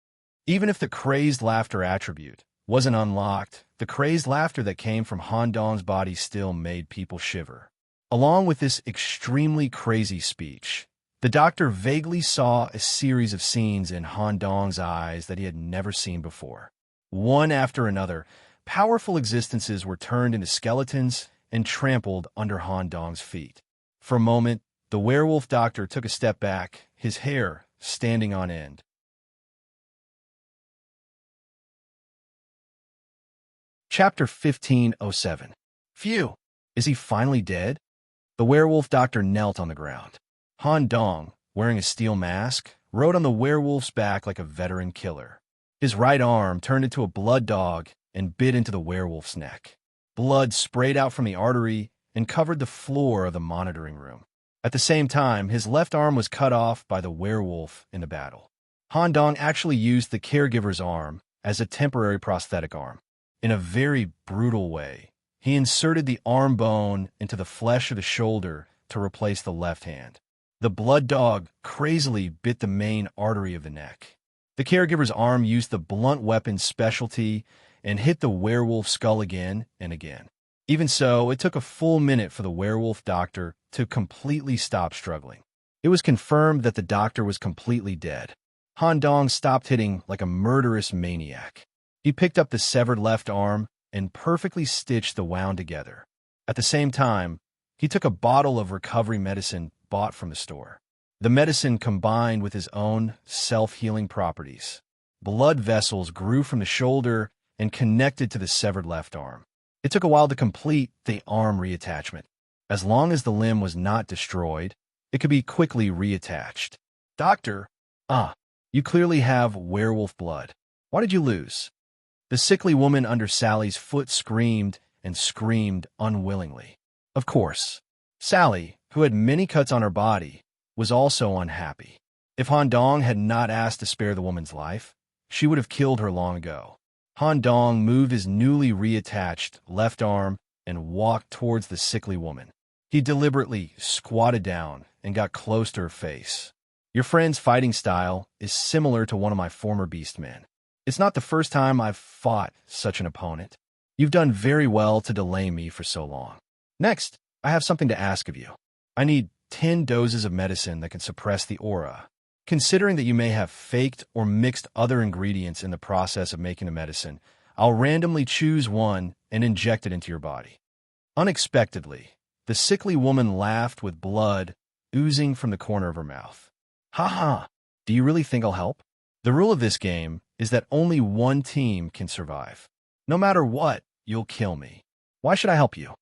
Even if the crazed laughter attribute wasn't unlocked, the crazed laughter that came from Han Dong's body still made people shiver. Along with this extremely crazy speech, the doctor vaguely saw a series of scenes in Han Dong's eyes that he had never seen before. One after another, powerful existences were turned into skeletons and trampled under Han Dong's feet. For a moment, the werewolf doctor took a step back, his hair standing on end. Chapter 1507. Phew! Is he finally dead? The werewolf doctor knelt on the ground. Han Dong, wearing a steel mask, rode on the werewolf's back like a veteran killer. His right arm turned into a blood dog and bit into the werewolf's neck. Blood sprayed out from the artery and covered the floor of the monitoring room. At the same time, his left arm was cut off by the werewolf in the battle. Han Dong actually used the caregiver's arm as a temporary prosthetic arm. In a very brutal way, he inserted the arm bone into the flesh of the shoulder to replace the left hand. The blood dog crazily bit the main artery of the neck. The caregiver's arm used the blunt weapon specialty and hit the werewolf's skull again and again. Even so, it took a full minute for the werewolf doctor to completely stop struggling. It was confirmed that the doctor was completely dead. Han Dong stopped hitting like a murderous maniac. He picked up the severed left arm and perfectly stitched the wound together. At the same time, he took a bottle of recovery medicine bought from the store. The medicine combined with his own self-healing properties. Blood vessels grew from the shoulder and connected to the severed left arm. It took a while to complete the arm reattachment. As long as the limb was not destroyed, it could be quickly reattached. Doctor, you clearly have werewolf blood. Why did you lose? The sickly woman under Sally's foot screamed and screamed unwillingly. Of course, Sally, who had many cuts on her body, was also unhappy. If Han Dong had not asked to spare the woman's life, she would have killed her long ago. Han Dong moved his newly reattached left arm and walked towards the sickly woman. He deliberately squatted down and got close to her face. Your friend's fighting style is similar to one of my former beastmen. It's not the first time I've fought such an opponent. You've done very well to delay me for so long. Next, I have something to ask of you. I need 10 doses of medicine that can suppress the aura. Considering that you may have faked or mixed other ingredients in the process of making the medicine, I'll randomly choose one and inject it into your body. Unexpectedly, the sickly woman laughed with blood oozing from the corner of her mouth. Ha ha! Do you really think I'll help? The rule of this game is that only one team can survive. No matter what, you'll kill me. Why should I help you?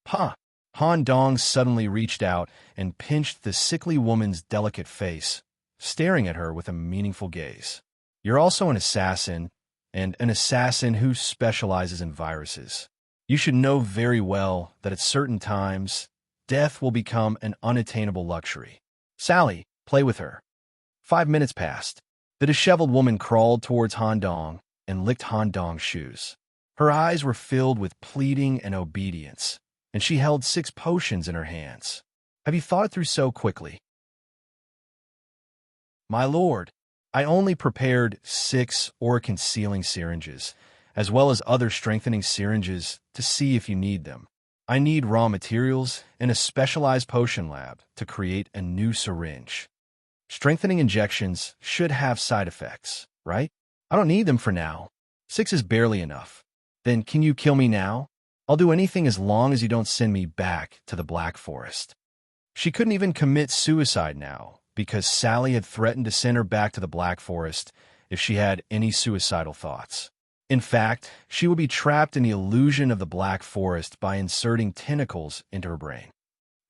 Pa! Han Dong suddenly reached out and pinched the sickly woman's delicate face, staring at her with a meaningful gaze. You're also an assassin, and an assassin who specializes in viruses. You should know very well that at certain times, death will become an unattainable luxury. Sally, play with her. 5 minutes passed. The disheveled woman crawled towards Han Dong and licked Han Dong's shoes. Her eyes were filled with pleading and obedience, and she held 6 potions in her hands. Have you thought it through so quickly? My lord, I only prepared 6 aura-concealing syringes, as well as other strengthening syringes to see if you need them. I need raw materials and a specialized potion lab to create a new syringe. Strengthening injections should have side effects, right? I don't need them for now. 6 is barely enough. Then can you kill me now? I'll do anything as long as you don't send me back to the Black Forest. She couldn't even commit suicide now, because Sally had threatened to send her back to the Black Forest if she had any suicidal thoughts. In fact, she would be trapped in the illusion of the Black Forest by inserting tentacles into her brain.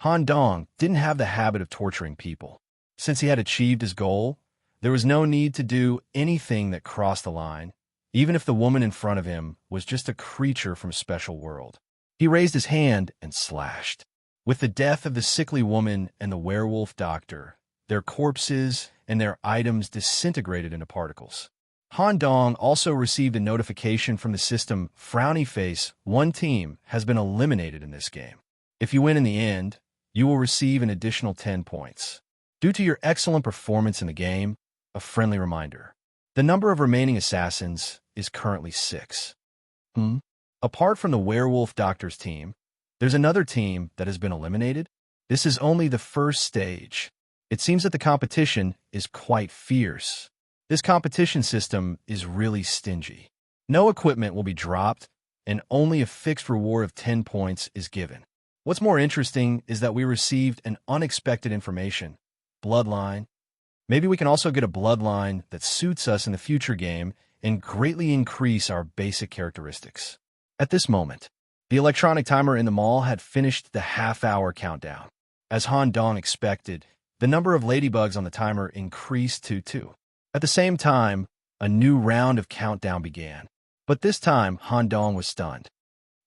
Han Dong didn't have the habit of torturing people. Since he had achieved his goal, there was no need to do anything that crossed the line, even if the woman in front of him was just a creature from a special world. He raised his hand and slashed. With the death of the sickly woman and the werewolf doctor, their corpses and their items disintegrated into particles. Han Dong also received a notification from the system, Frowny Face, one team has been eliminated in this game. If you win in the end, you will receive an additional 10 points. Due to your excellent performance in the game, a friendly reminder. The number of remaining assassins is currently 6. Apart from the werewolf doctor's team, there's another team that has been eliminated. This is only the first stage. It seems that the competition is quite fierce. This competition system is really stingy. No equipment will be dropped, and only a fixed reward of 10 points is given. What's more interesting is that we received an unexpected information. Bloodline. Maybe we can also get a bloodline that suits us in the future game and greatly increase our basic characteristics. At this moment, the electronic timer in the mall had finished the half-hour countdown. As Han Dong expected, the number of ladybugs on the timer increased to 2. At the same time, a new round of countdown began. But this time, Han Dong was stunned.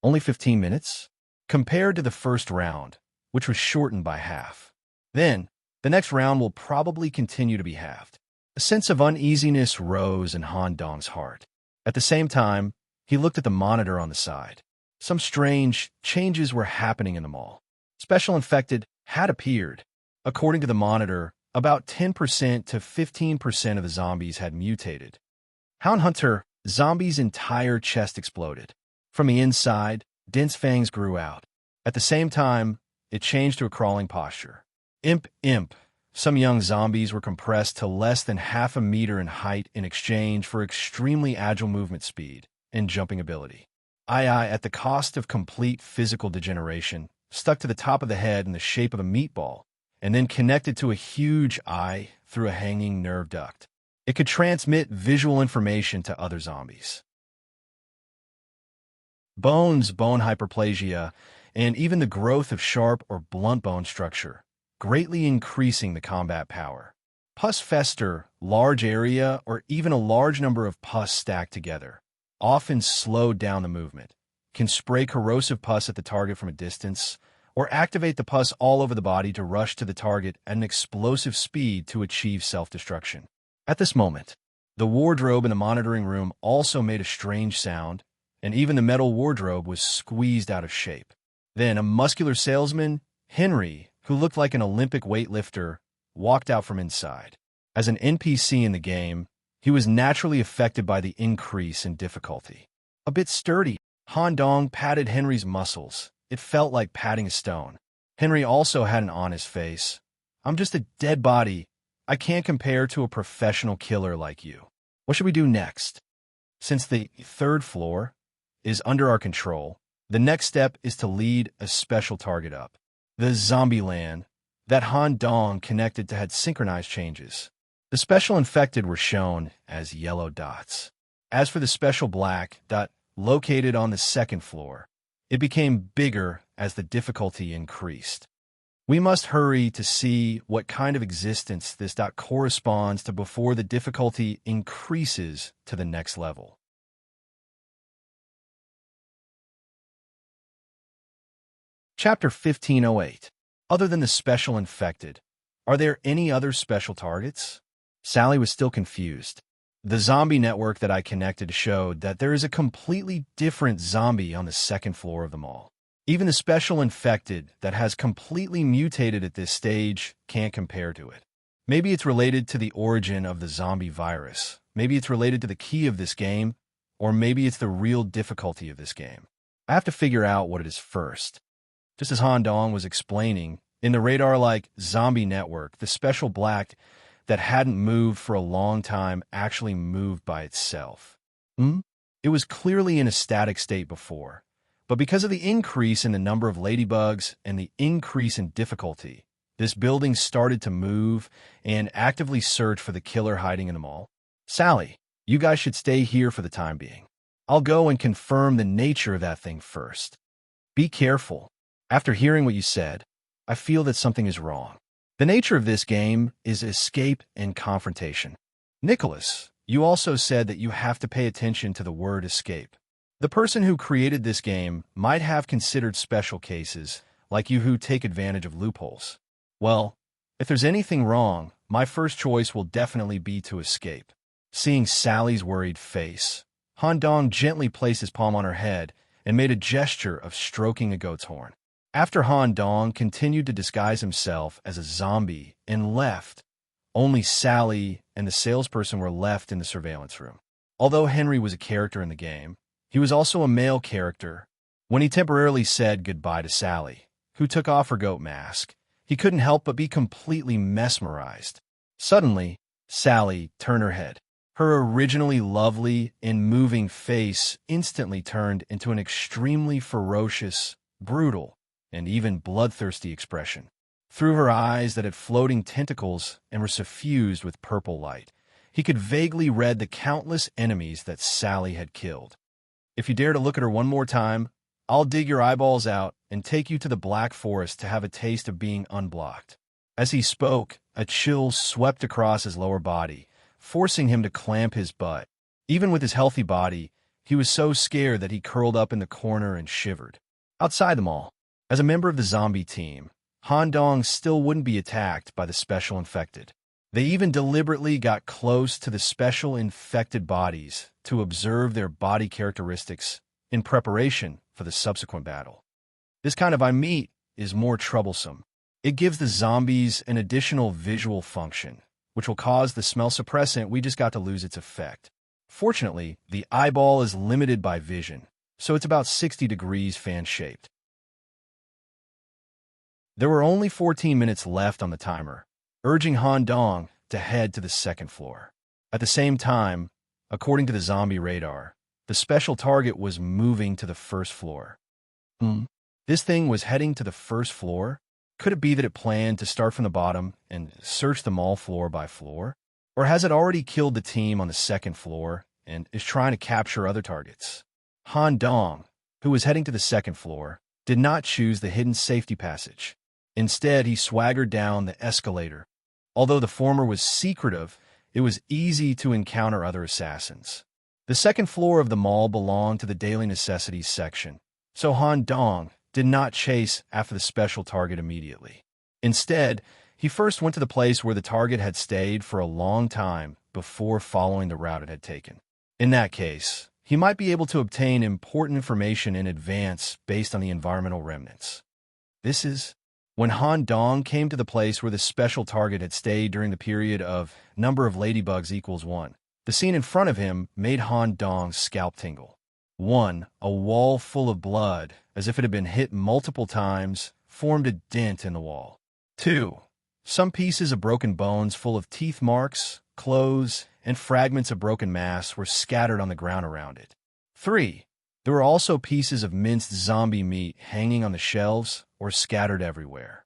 Only 15 minutes? Compared to the first round, which was shortened by half. Then, the next round will probably continue to be halved. A sense of uneasiness rose in Han Dong's heart. At the same time, he looked at the monitor on the side. Some strange changes were happening in the mall. Special infected had appeared. According to the monitor, about 10% to 15% of the zombies had mutated. Hound Hunter, Zombie's entire chest exploded. From the inside, dense fangs grew out. At the same time, it changed to a crawling posture. Imp. Some young zombies were compressed to less than half a meter in height in exchange for extremely agile movement speed and jumping ability. At the cost of complete physical degeneration, stuck to the top of the head in the shape of a meatball, and then connected to a huge eye through a hanging nerve duct. It could transmit visual information to other zombies. Bones, bone hyperplasia, and even the growth of sharp or blunt bone structure, greatly increasing the combat power. Pus fester, large area, or even a large number of pus stacked together, often slowed down the movement, can spray corrosive pus at the target from a distance, or activate the pus all over the body to rush to the target at an explosive speed to achieve self-destruction. At this moment, the wardrobe in the monitoring room also made a strange sound, and even the metal wardrobe was squeezed out of shape. Then a muscular salesman, Henry, who looked like an Olympic weightlifter, walked out from inside. As an NPC in the game, he was naturally affected by the increase in difficulty. A bit sturdy, Han Dong patted Henry's muscles. It felt like patting a stone. Henry also had an honest face. I'm just a dead body. I can't compare to a professional killer like you. What should we do next? Since the 3rd floor is under our control, the next step is to lead a special target up. The zombie land that Han Dong connected to had synchronized changes. The special infected were shown as yellow dots. As for the special black dot located on the 2nd floor, it became bigger as the difficulty increased. We must hurry to see what kind of existence this corresponds to before the difficulty increases to the next level. Chapter 1508. Other than the special infected, are there any other special targets? Sally was still confused. The zombie network that I connected showed that there is a completely different zombie on the second floor of the mall. Even the special infected that has completely mutated at this stage can't compare to it. Maybe it's related to the origin of the zombie virus. Maybe it's related to the key of this game, or maybe it's the real difficulty of this game. I have to figure out what it is first. Just as Han Dong was explaining, in the radar-like zombie network, the special black that hadn't moved for a long time actually moved by itself. It was clearly in a static state before, but because of the increase in the number of ladybugs and the increase in difficulty, this building started to move and actively search for the killer hiding in the mall. Sally, you guys should stay here for the time being. I'll go and confirm the nature of that thing first. Be careful. After hearing what you said, I feel that something is wrong. The nature of this game is escape and confrontation. Nicholas, you also said that you have to pay attention to the word escape. The person who created this game might have considered special cases, like you who take advantage of loopholes. Well, if there's anything wrong, my first choice will definitely be to escape. Seeing Sally's worried face, Han Dong gently placed his palm on her head and made a gesture of stroking a goat's horn. After Han Dong continued to disguise himself as a zombie and left, only Sally and the salesperson were left in the surveillance room. Although Henry was a character in the game, he was also a male character. When he temporarily said goodbye to Sally, who took off her goat mask, he couldn't help but be completely mesmerized. Suddenly, Sally turned her head. Her originally lovely and moving face instantly turned into an extremely ferocious, brutal, and even bloodthirsty expression. Through her eyes that had floating tentacles and were suffused with purple light, he could vaguely read the countless enemies that Sally had killed. If you dare to look at her one more time, I'll dig your eyeballs out and take you to the Black Forest to have a taste of being unblocked. As he spoke, a chill swept across his lower body, forcing him to clamp his butt. Even with his healthy body, he was so scared that he curled up in the corner and shivered. Outside the mall, as a member of the zombie team, Han Dong still wouldn't be attacked by the special infected. They even deliberately got close to the special infected bodies to observe their body characteristics in preparation for the subsequent battle. This kind of meat is more troublesome. It gives the zombies an additional visual function, which will cause the smell suppressant we just got to lose its effect. Fortunately, the eyeball is limited by vision, so it's about 60 degrees fan-shaped. There were only 14 minutes left on the timer, urging Han Dong to head to the second floor. At the same time, according to the zombie radar, the special target was moving to the first floor. This thing was heading to the first floor? Could it be that it planned to start from the bottom and search the mall floor by floor? Or has it already killed the team on the second floor and is trying to capture other targets? Han Dong, who was heading to the second floor, did not choose the hidden safety passage. Instead, he swaggered down the escalator. Although the former was secretive, it was easy to encounter other assassins. The second floor of the mall belonged to the daily necessities section, so Han Dong did not chase after the special target immediately. Instead, he first went to the place where the target had stayed for a long time before following the route it had taken. In that case, he might be able to obtain important information in advance based on the environmental remnants. This is when Han Dong came to the place where the special target had stayed during the period of number of ladybugs equals 1. The scene in front of him made Han Dong's scalp tingle. 1. A wall full of blood, as if it had been hit multiple times, formed a dent in the wall. 2. Some pieces of broken bones full of teeth marks, clothes, and fragments of broken mass were scattered on the ground around it. 3. There were also pieces of minced zombie meat hanging on the shelves or scattered everywhere.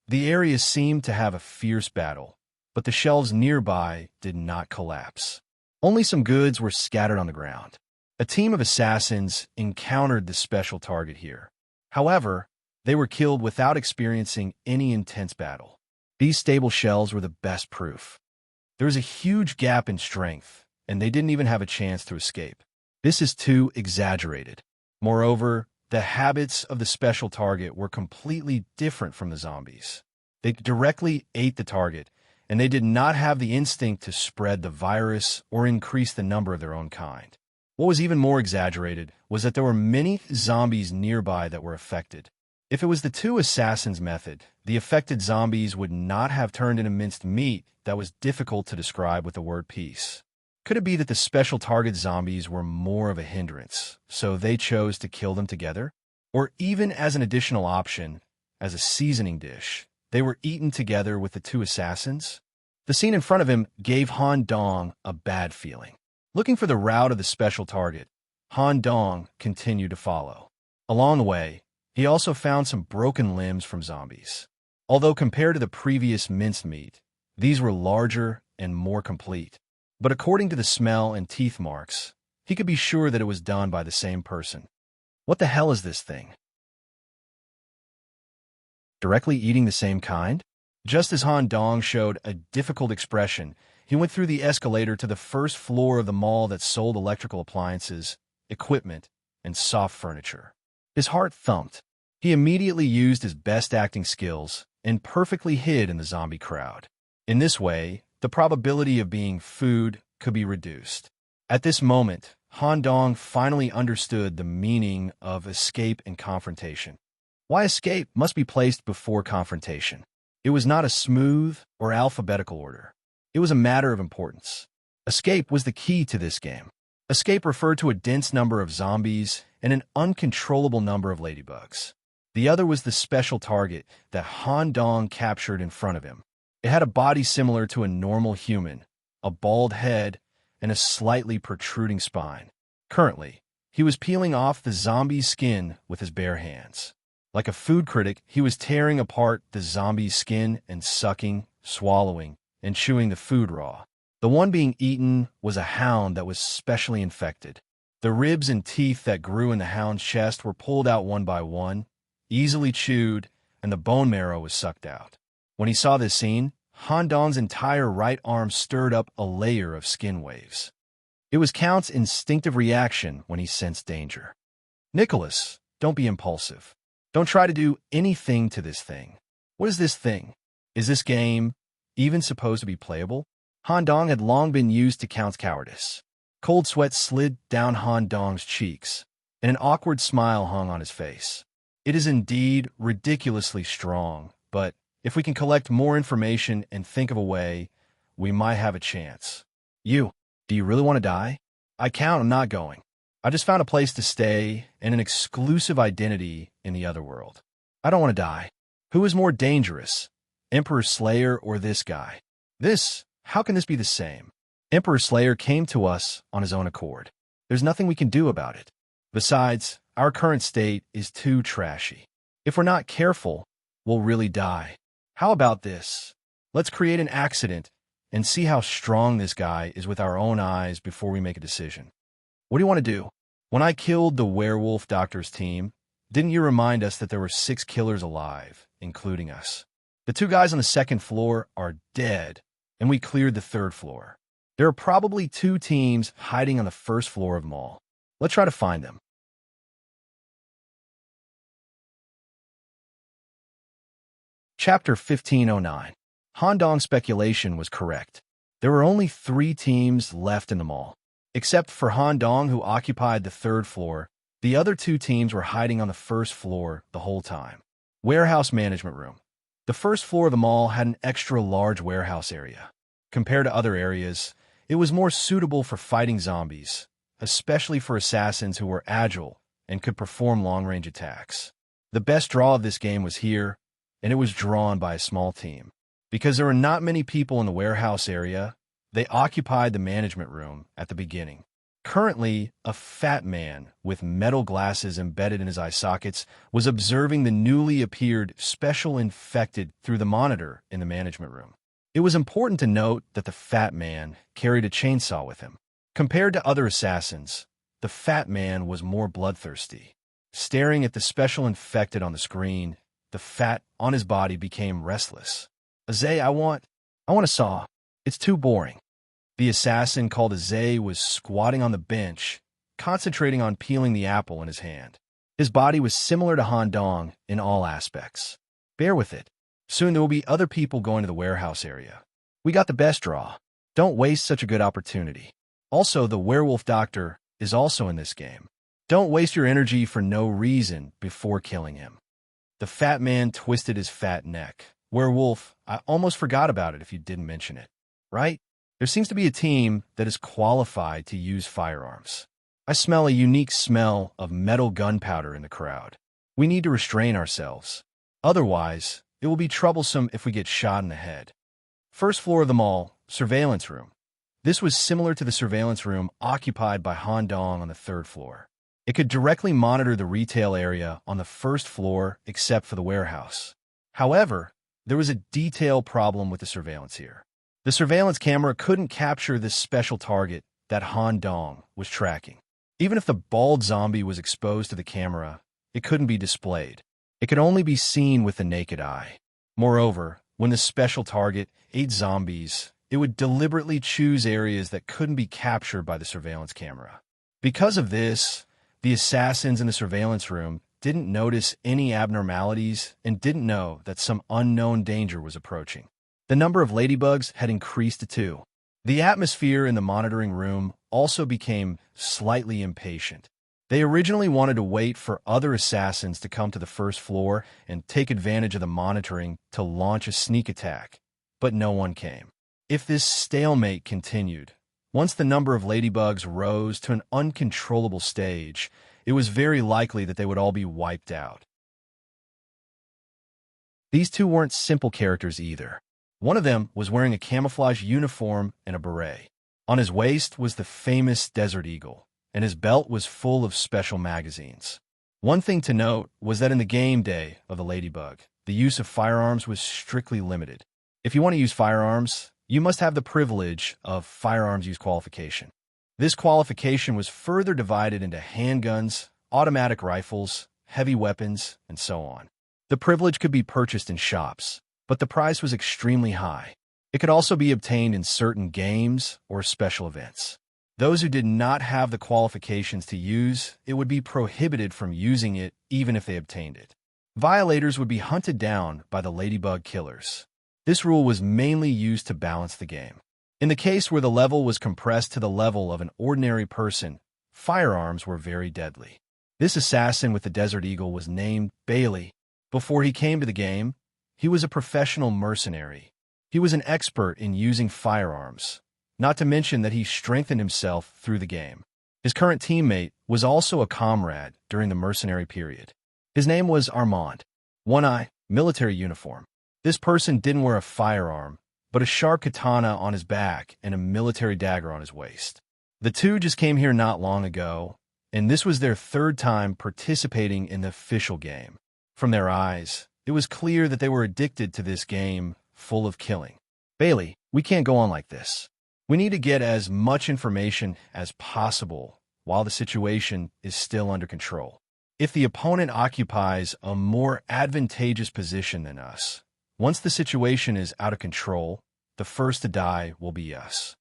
The area seemed to have a fierce battle, but the shelves nearby did not collapse. Only some goods were scattered on the ground. A team of assassins encountered the special target here. However, they were killed without experiencing any intense battle. These stable shells were the best proof. There was a huge gap in strength, and they didn't even have a chance to escape. This is too exaggerated. Moreover, the habits of the special target were completely different from the zombies. They directly ate the target, and they did not have the instinct to spread the virus or increase the number of their own kind. What was even more exaggerated was that there were many zombies nearby that were affected. If it was the two assassins method, the affected zombies would not have turned into minced meat that was difficult to describe with the word peace. Could it be that the special target zombies were more of a hindrance, so they chose to kill them together? Or even as an additional option, as a seasoning dish, they were eaten together with the two assassins? The scene in front of him gave Han Dong a bad feeling. Looking for the route of the special target, Han Dong continued to follow. Along the way, he also found some broken limbs from zombies. Although compared to the previous minced meat, these were larger and more complete. But according to the smell and teeth marks, he could be sure that it was done by the same person. What the hell is this thing? Directly eating the same kind? Just as Han Dong showed a difficult expression, he went through the escalator to the first floor of the mall that sold electrical appliances, equipment, and soft furniture. His heart thumped. He immediately used his best acting skills and perfectly hid in the zombie crowd. In this way, the probability of being food could be reduced. At this moment, Han Dong finally understood the meaning of escape and confrontation. Why escape must be placed before confrontation. It was not a smooth or alphabetical order. It was a matter of importance. Escape was the key to this game. Escape referred to a dense number of zombies and an uncontrollable number of ladybugs. The other was the special target that Han Dong captured in front of him. It had a body similar to a normal human, a bald head, and a slightly protruding spine. Currently, he was peeling off the zombie's skin with his bare hands. Like a food critic, he was tearing apart the zombie's skin and sucking, swallowing, and chewing the food raw. The one being eaten was a hound that was specially infected. The ribs and teeth that grew in the hound's chest were pulled out one by one, easily chewed, and the bone marrow was sucked out. When he saw this scene, Han Dong's entire right arm stirred up a layer of skin waves. It was Count's instinctive reaction when he sensed danger. Nicholas, don't be impulsive. Don't try to do anything to this thing. What is this thing? Is this game even supposed to be playable? Han Dong had long been used to Count's cowardice. Cold sweat slid down Han Dong's cheeks, and an awkward smile hung on his face. It is indeed ridiculously strong, but if we can collect more information and think of a way, we might have a chance. Do you really want to die? I count on not going. I just found a place to stay and an exclusive identity in the other world. I don't want to die. Who is more dangerous, Emperor Slayer or this guy? How can this be the same? Emperor Slayer came to us on his own accord. There's nothing we can do about it. Besides, our current state is too trashy. If we're not careful, we'll really die. How about this? Let's create an accident and see how strong this guy is with our own eyes before we make a decision. What do you want to do? When I killed the werewolf doctor's team, didn't you remind us that there were 6 killers alive, including us? The 2 guys on the second floor are dead, and we cleared the 3rd floor. There are probably 2 teams hiding on the 1st floor of the mall. Let's try to find them. Chapter 1509. Han Dong's speculation was correct. There were only 3 teams left in the mall. Except for Han Dong, who occupied the 3rd floor, the other 2 teams were hiding on the 1st floor the whole time. Warehouse management room. The 1st floor of the mall had an extra large warehouse area. Compared to other areas, it was more suitable for fighting zombies, especially for assassins who were agile and could perform long-range attacks. The best draw of this game was here, and it was drawn by a small team. Because there were not many people in the warehouse area, they occupied the management room at the beginning. Currently, a fat man with metal glasses embedded in his eye sockets was observing the newly appeared special infected through the monitor in the management room. It was important to note that the fat man carried a chainsaw with him. Compared to other assassins, the fat man was more bloodthirsty. Staring at the special infected on the screen, the fat on his body became restless. Azay, I want a saw. It's too boring. The assassin called Azay was squatting on the bench, concentrating on peeling the apple in his hand. His body was similar to Han Dong in all aspects. Bear with it. Soon there will be other people going to the warehouse area. We got the best draw. Don't waste such a good opportunity. Also, the werewolf doctor is also in this game. Don't waste your energy for no reason before killing him. The fat man twisted his fat neck. Werewolf, I almost forgot about it if you didn't mention it. Right? There seems to be a team that is qualified to use firearms. I smell a unique smell of metal gunpowder in the crowd. We need to restrain ourselves. Otherwise, it will be troublesome if we get shot in the head. First floor of the mall, surveillance room. This was similar to the surveillance room occupied by Han Dong on the third floor. It could directly monitor the retail area on the first floor except for the warehouse. However, there was a detail problem with the surveillance here. The surveillance camera couldn't capture this special target that Han Dong was tracking. Even if the bald zombie was exposed to the camera, it couldn't be displayed. It could only be seen with the naked eye. Moreover, when the special target ate zombies, it would deliberately choose areas that couldn't be captured by the surveillance camera. Because of this, the assassins in the surveillance room didn't notice any abnormalities and didn't know that some unknown danger was approaching. The number of ladybugs had increased to 2. The atmosphere in the monitoring room also became slightly impatient. They originally wanted to wait for other assassins to come to the first floor and take advantage of the monitoring to launch a sneak attack, but no one came. If this stalemate continued, once the number of ladybugs rose to an uncontrollable stage, it was very likely that they would all be wiped out. These two weren't simple characters either. One of them was wearing a camouflage uniform and a beret. On his waist was the famous Desert Eagle, and his belt was full of special magazines. One thing to note was that in the game day of the Ladybug, the use of firearms was strictly limited. If you want to use firearms, you must have the privilege of firearms use qualification. This qualification was further divided into handguns, automatic rifles, heavy weapons, and so on. The privilege could be purchased in shops, but the price was extremely high. It could also be obtained in certain games or special events. Those who did not have the qualifications to use it would be prohibited from using it even if they obtained it. Violators would be hunted down by the Ladybug killers. This rule was mainly used to balance the game. In the case where the level was compressed to the level of an ordinary person, firearms were very deadly. This assassin with the Desert Eagle was named Bailey. Before he came to the game, he was a professional mercenary. He was an expert in using firearms, not to mention that he strengthened himself through the game. His current teammate was also a comrade during the mercenary period. His name was Armand. One eye, military uniform. This person didn't wear a firearm, but a sharp katana on his back and a military dagger on his waist. The two just came here not long ago, and this was their third time participating in the official game. From their eyes, it was clear that they were addicted to this game full of killing. Bailey, we can't go on like this. We need to get as much information as possible while the situation is still under control. If the opponent occupies a more advantageous position than us, once the situation is out of control, the first to die will be us.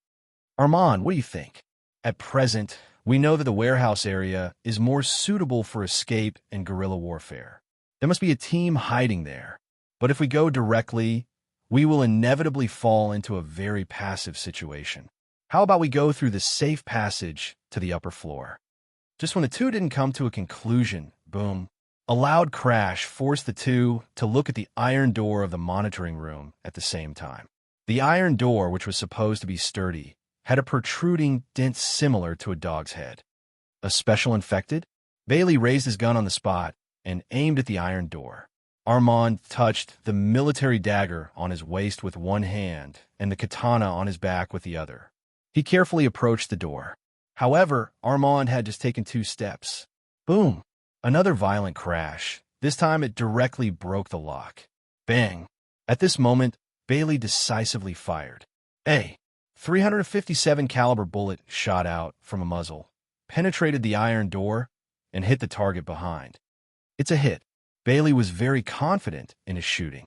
Armand, what do you think? At present, we know that the warehouse area is more suitable for escape and guerrilla warfare. There must be a team hiding there. But if we go directly, we will inevitably fall into a very passive situation. How about we go through the safe passage to the upper floor? Just when the two didn't come to a conclusion, boom, a loud crash forced the two to look at the iron door of the monitoring room at the same time. The iron door, which was supposed to be sturdy, had a protruding dent similar to a dog's head. A special infected? Bailey raised his gun on the spot and aimed at the iron door. Armand touched the military dagger on his waist with one hand and the katana on his back with the other. He carefully approached the door. However, Armand had just taken 2 steps. Boom! Another violent crash. This time it directly broke the lock. Bang! At this moment, Bailey decisively fired. A 357 caliber bullet shot out from a muzzle, penetrated the iron door, and hit the target behind. It's a hit. Bailey was very confident in his shooting.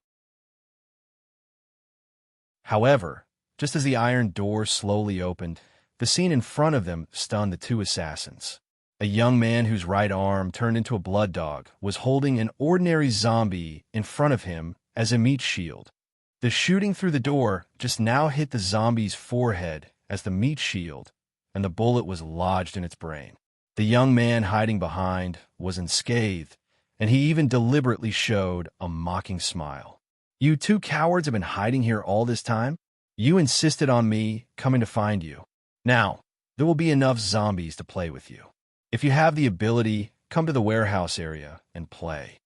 However, just as the iron door slowly opened, the scene in front of them stunned the two assassins. A young man whose right arm turned into a blood dog was holding an ordinary zombie in front of him as a meat shield. The shooting through the door just now hit the zombie's forehead as the meat shield, and the bullet was lodged in its brain. The young man hiding behind was unscathed, and he even deliberately showed a mocking smile. "You two cowards have been hiding here all this time? You insisted on me coming to find you. Now, there will be enough zombies to play with you. If you have the ability, come to the warehouse area and play."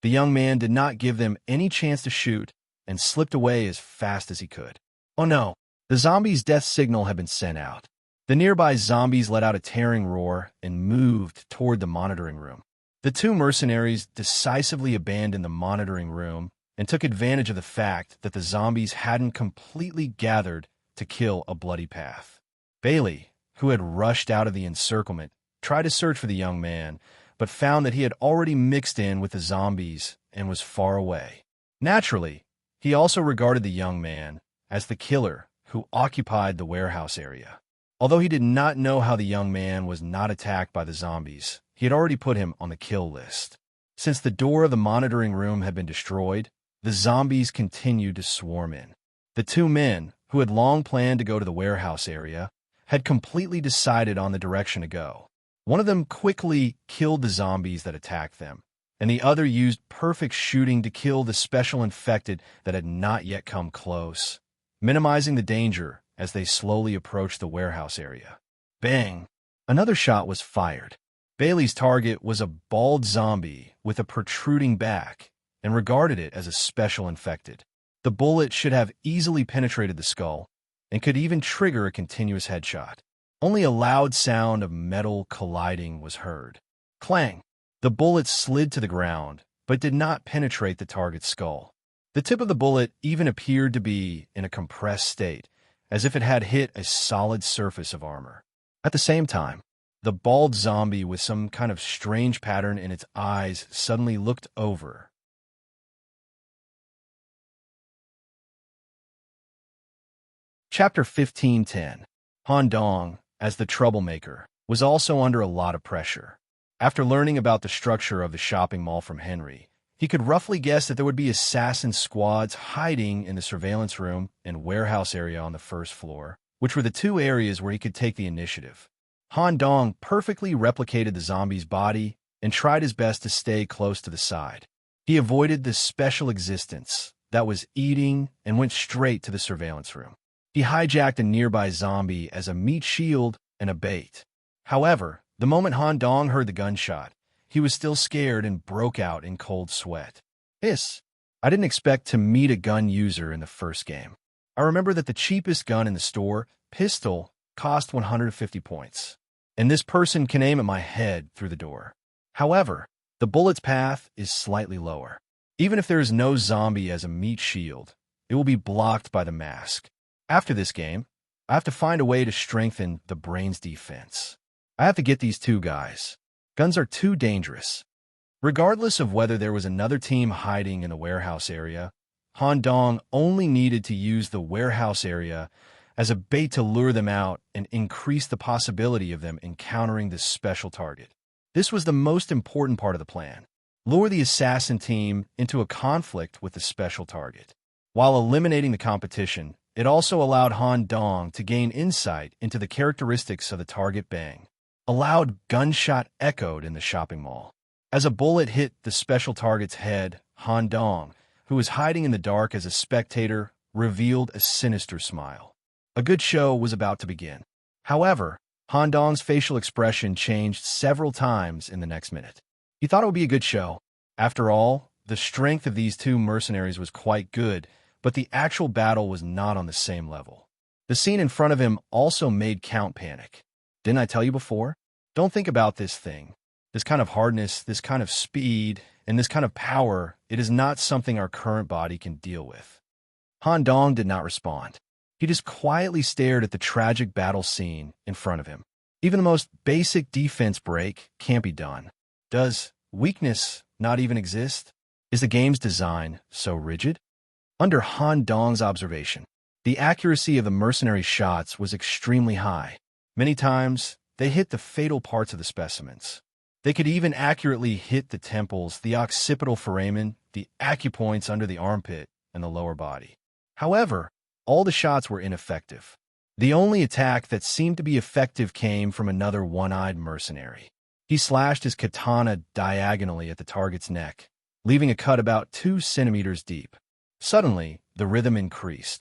The young man did not give them any chance to shoot and slipped away as fast as he could. Oh no, the zombies' death signal had been sent out. The nearby zombies let out a tearing roar and moved toward the monitoring room. The two mercenaries decisively abandoned the monitoring room and took advantage of the fact that the zombies hadn't completely gathered to kill a bloody path. Bailey, who had rushed out of the encirclement, tried to search for the young man, but found that he had already mixed in with the zombies and was far away. Naturally, he also regarded the young man as the killer who occupied the warehouse area. Although he did not know how the young man was not attacked by the zombies, he had already put him on the kill list. Since the door of the monitoring room had been destroyed, the zombies continued to swarm in. The two men, who had long planned to go to the warehouse area, had completely decided on the direction to go. One of them quickly killed the zombies that attacked them, and the other used perfect shooting to kill the special infected that had not yet come close, minimizing the danger as they slowly approached the warehouse area. Bang! Another shot was fired. Bailey's target was a bald zombie with a protruding back and regarded it as a special infected. The bullet should have easily penetrated the skull and could even trigger a continuous headshot. Only a loud sound of metal colliding was heard. Clang! The bullet slid to the ground, but did not penetrate the target's skull. The tip of the bullet even appeared to be in a compressed state, as if it had hit a solid surface of armor. At the same time, the bald zombie with some kind of strange pattern in its eyes suddenly looked over. Chapter 15:10. Han Dong, as the troublemaker, was also under a lot of pressure. After learning about the structure of the shopping mall from Henry, he could roughly guess that there would be assassin squads hiding in the surveillance room and warehouse area on the first floor, which were the two areas where he could take the initiative. Han Dong perfectly replicated the zombie's body and tried his best to stay close to the side. He avoided the special existence that was eating and went straight to the surveillance room. He hijacked a nearby zombie as a meat shield and a bait. However, the moment Han Dong heard the gunshot, he was still scared and broke out in cold sweat. I didn't expect to meet a gun user in the first game. I remember that the cheapest gun in the store, pistol, cost 150 points, and this person can aim at my head through the door. However, the bullet's path is slightly lower. Even if there is no zombie as a meat shield, it will be blocked by the mask. After this game, I have to find a way to strengthen the brain's defense. I have to get these two guys. Guns are too dangerous. Regardless of whether there was another team hiding in the warehouse area, Han Dong only needed to use the warehouse area as a bait to lure them out and increase the possibility of them encountering this special target. This was the most important part of the plan. Lure the assassin team into a conflict with the special target. While eliminating the competition, it also allowed Han Dong to gain insight into the characteristics of the target. Bang! A loud gunshot echoed in the shopping mall. As a bullet hit the special target's head, Han Dong, who was hiding in the dark as a spectator, revealed a sinister smile. A good show was about to begin. However, Han Dong's facial expression changed several times in the next minute. He thought it would be a good show. After all, the strength of these two mercenaries was quite good, but the actual battle was not on the same level. The scene in front of him also made Count panic. Didn't I tell you before? Don't think about this thing. This kind of hardness, this kind of speed, and this kind of power, it is not something our current body can deal with. Han Dong did not respond. He just quietly stared at the tragic battle scene in front of him. Even the most basic defense break can't be done. Does weakness not even exist? Is the game's design so rigid? Under Han Dong's observation, the accuracy of the mercenary shots was extremely high. Many times, they hit the fatal parts of the specimens. They could even accurately hit the temples, the occipital foramen, the acupoints under the armpit, and the lower body. However, all the shots were ineffective. The only attack that seemed to be effective came from another one-eyed mercenary. He slashed his katana diagonally at the target's neck, leaving a cut about 2 centimeters deep. Suddenly, the rhythm increased.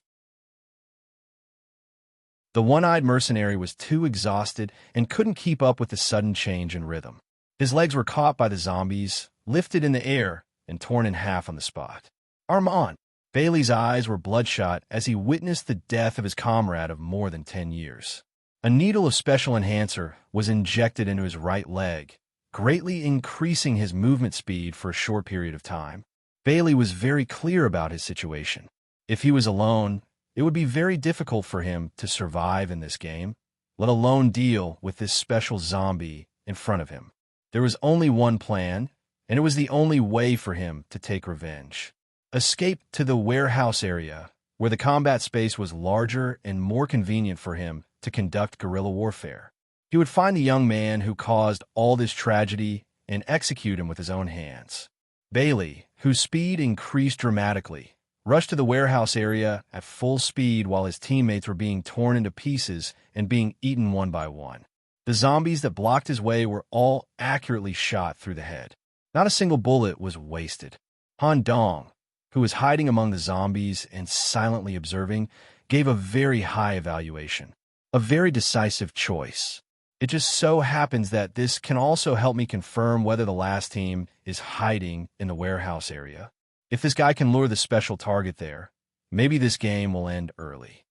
The one-eyed mercenary was too exhausted and couldn't keep up with the sudden change in rhythm. His legs were caught by the zombies, lifted in the air, and torn in half on the spot. Armand! Bailey's eyes were bloodshot as he witnessed the death of his comrade of more than 10 years. A needle of special enhancer was injected into his right leg, greatly increasing his movement speed for a short period of time. Bailey was very clear about his situation. If he was alone, it would be very difficult for him to survive in this game, let alone deal with this special zombie in front of him. There was only one plan, and it was the only way for him to take revenge. Escape to the warehouse area, where the combat space was larger and more convenient for him to conduct guerrilla warfare. He would find the young man who caused all this tragedy and execute him with his own hands. Bailey, whose speed increased dramatically, rushed to the warehouse area at full speed while his teammates were being torn into pieces and being eaten one by one. The zombies that blocked his way were all accurately shot through the head. Not a single bullet was wasted. Han Dong, who was hiding among the zombies and silently observing, gave a very high evaluation. A very decisive choice. It just so happens that this can also help me confirm whether the last team is hiding in the warehouse area. If this guy can lure the special target there, maybe this game will end early.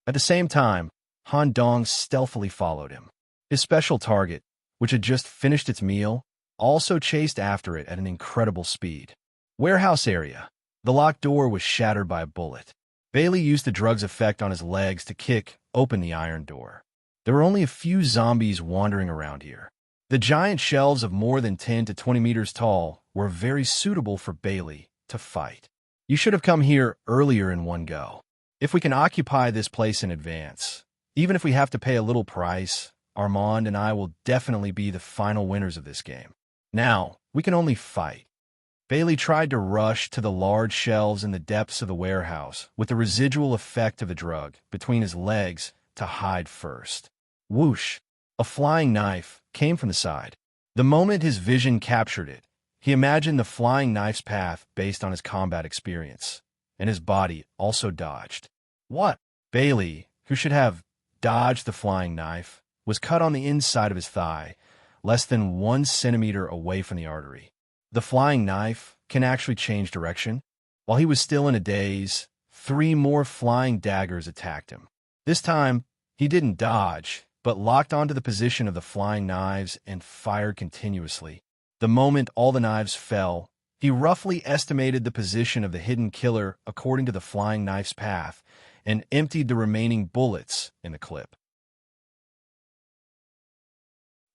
At the same time, Han Dong stealthily followed him. His special target, which had just finished its meal, also chased after it at an incredible speed. Warehouse area. The locked door was shattered by a bullet. Bailey used the drug's effect on his legs to kick open the iron door. There were only a few zombies wandering around here. The giant shelves of more than 10 to 20 meters tall were very suitable for Bailey to fight. You should have come here earlier in one go. If we can occupy this place in advance, even if we have to pay a little price, Armand and I will definitely be the final winners of this game. Now, we can only fight. Bailey tried to rush to the large shelves in the depths of the warehouse with the residual effect of the drug between his legs to hide first. Whoosh! A flying knife came from the side. The moment his vision captured it, he imagined the flying knife's path based on his combat experience, and his body also dodged. What? Bailey, who should have dodged the flying knife, was cut on the inside of his thigh, less than 1 centimeter away from the artery. The flying knife can actually change direction. While he was still in a daze, 3 more flying daggers attacked him. This time, he didn't dodge, but locked onto the position of the flying knives and fired continuously. The moment all the knives fell, he roughly estimated the position of the hidden killer according to the flying knife's path and emptied the remaining bullets in the clip.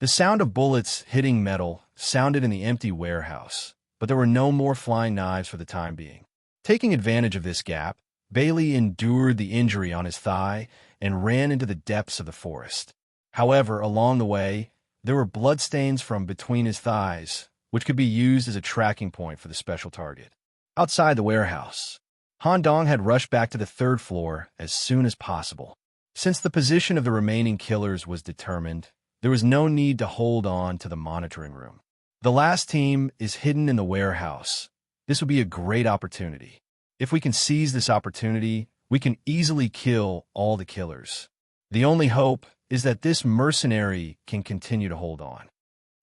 The sound of bullets hitting metal sounded in the empty warehouse, but there were no more flying knives for the time being. Taking advantage of this gap, Bailey endured the injury on his thigh and ran into the depths of the forest. However, along the way, there were bloodstains from between his thighs, which could be used as a tracking point for the special target. Outside the warehouse, Han Dong had rushed back to the 3rd floor as soon as possible. Since the position of the remaining killers was determined, there was no need to hold on to the monitoring room. The last team is hidden in the warehouse. This would be a great opportunity. If we can seize this opportunity, we can easily kill all the killers. The only hope is that this mercenary can continue to hold on.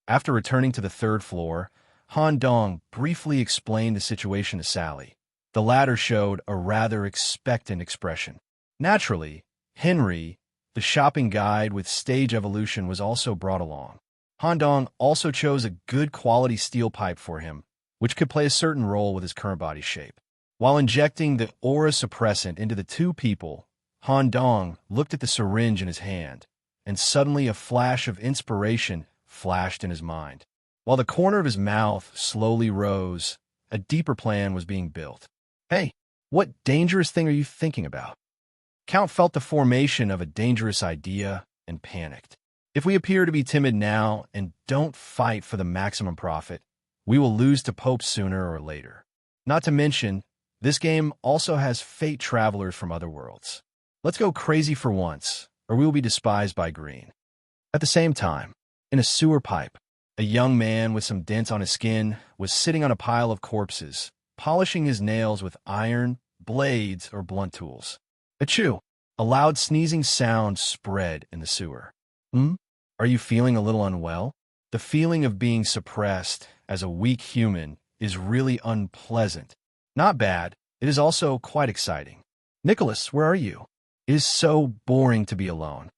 After returning to the 3rd floor, Han Dong briefly explained the situation to Sally. The latter showed a rather expectant expression. Naturally, Henry, the shopping guide with stage evolution, was also brought along. Han Dong also chose a good quality steel pipe for him, which could play a certain role with his current body shape. While injecting the aura suppressant into the 2 people, Han Dong looked at the syringe in his hand, and suddenly a flash of inspiration flashed in his mind. While the corner of his mouth slowly rose, a deeper plan was being built. Hey, what dangerous thing are you thinking about? Count felt the formation of a dangerous idea and panicked. If we appear to be timid now and don't fight for the maximum profit, we will lose to Pope sooner or later. Not to mention, this game also has fate travelers from other worlds. Let's go crazy for once, or we will be despised by Green. At the same time, in a sewer pipe, a young man with some dents on his skin was sitting on a pile of corpses, polishing his nails with iron, blades, or blunt tools. Achoo! A loud sneezing sound spread in the sewer. Are you feeling a little unwell? The feeling of being suppressed as a weak human is really unpleasant. Not bad, it is also quite exciting. Nicholas, where are you? It is so boring to be alone.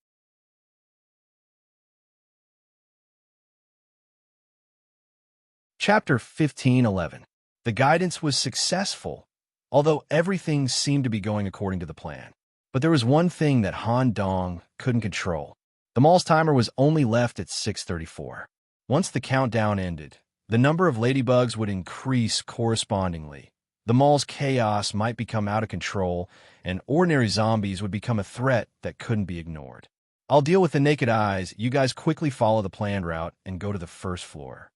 Chapter 15:11. The guidance was successful, although everything seemed to be going according to the plan. But there was one thing that Han Dong couldn't control. The mall's timer was only left at 6:34. Once the countdown ended, the number of ladybugs would increase correspondingly. The mall's chaos might become out of control, and ordinary zombies would become a threat that couldn't be ignored. I'll deal with the naked eyes. You guys quickly follow the planned route and go to the first floor.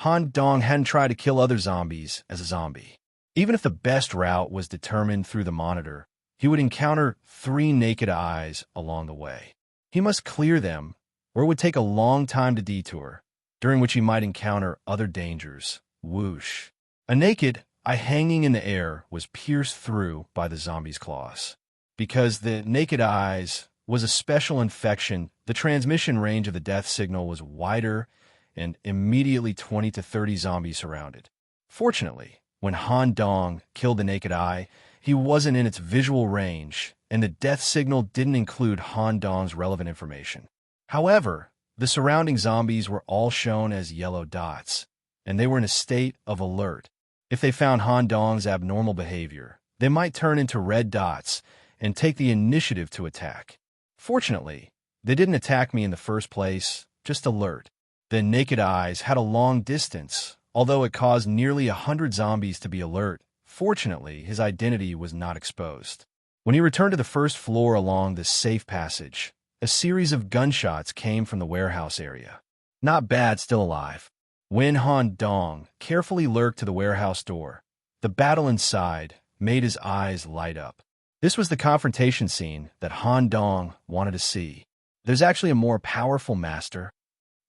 Han Dong hadn't tried to kill other zombies as a zombie. Even if the best route was determined through the monitor, he would encounter 3 naked eyes along the way. He must clear them, or it would take a long time to detour, during which he might encounter other dangers. Whoosh. A naked eye hanging in the air was pierced through by the zombie's claws. Because the naked eyes was a special infection, the transmission range of the death signal was wider, and immediately 20 to 30 zombies surrounded. Fortunately, when Han Dong killed the naked eye, he wasn't in its visual range, and the death signal didn't include Han Dong's relevant information. However, the surrounding zombies were all shown as yellow dots, and they were in a state of alert. If they found Han Dong's abnormal behavior, they might turn into red dots and take the initiative to attack. Fortunately, they didn't attack me in the first place, just alert. The naked eyes had a long distance, although it caused nearly 100 zombies to be alert. Fortunately, his identity was not exposed. When he returned to the first floor along the safe passage, a series of gunshots came from the warehouse area. Not bad, still alive. When Han Dong carefully lurked to the warehouse door, the battle inside made his eyes light up. This was the confrontation scene that Han Dong wanted to see. There's actually a more powerful master.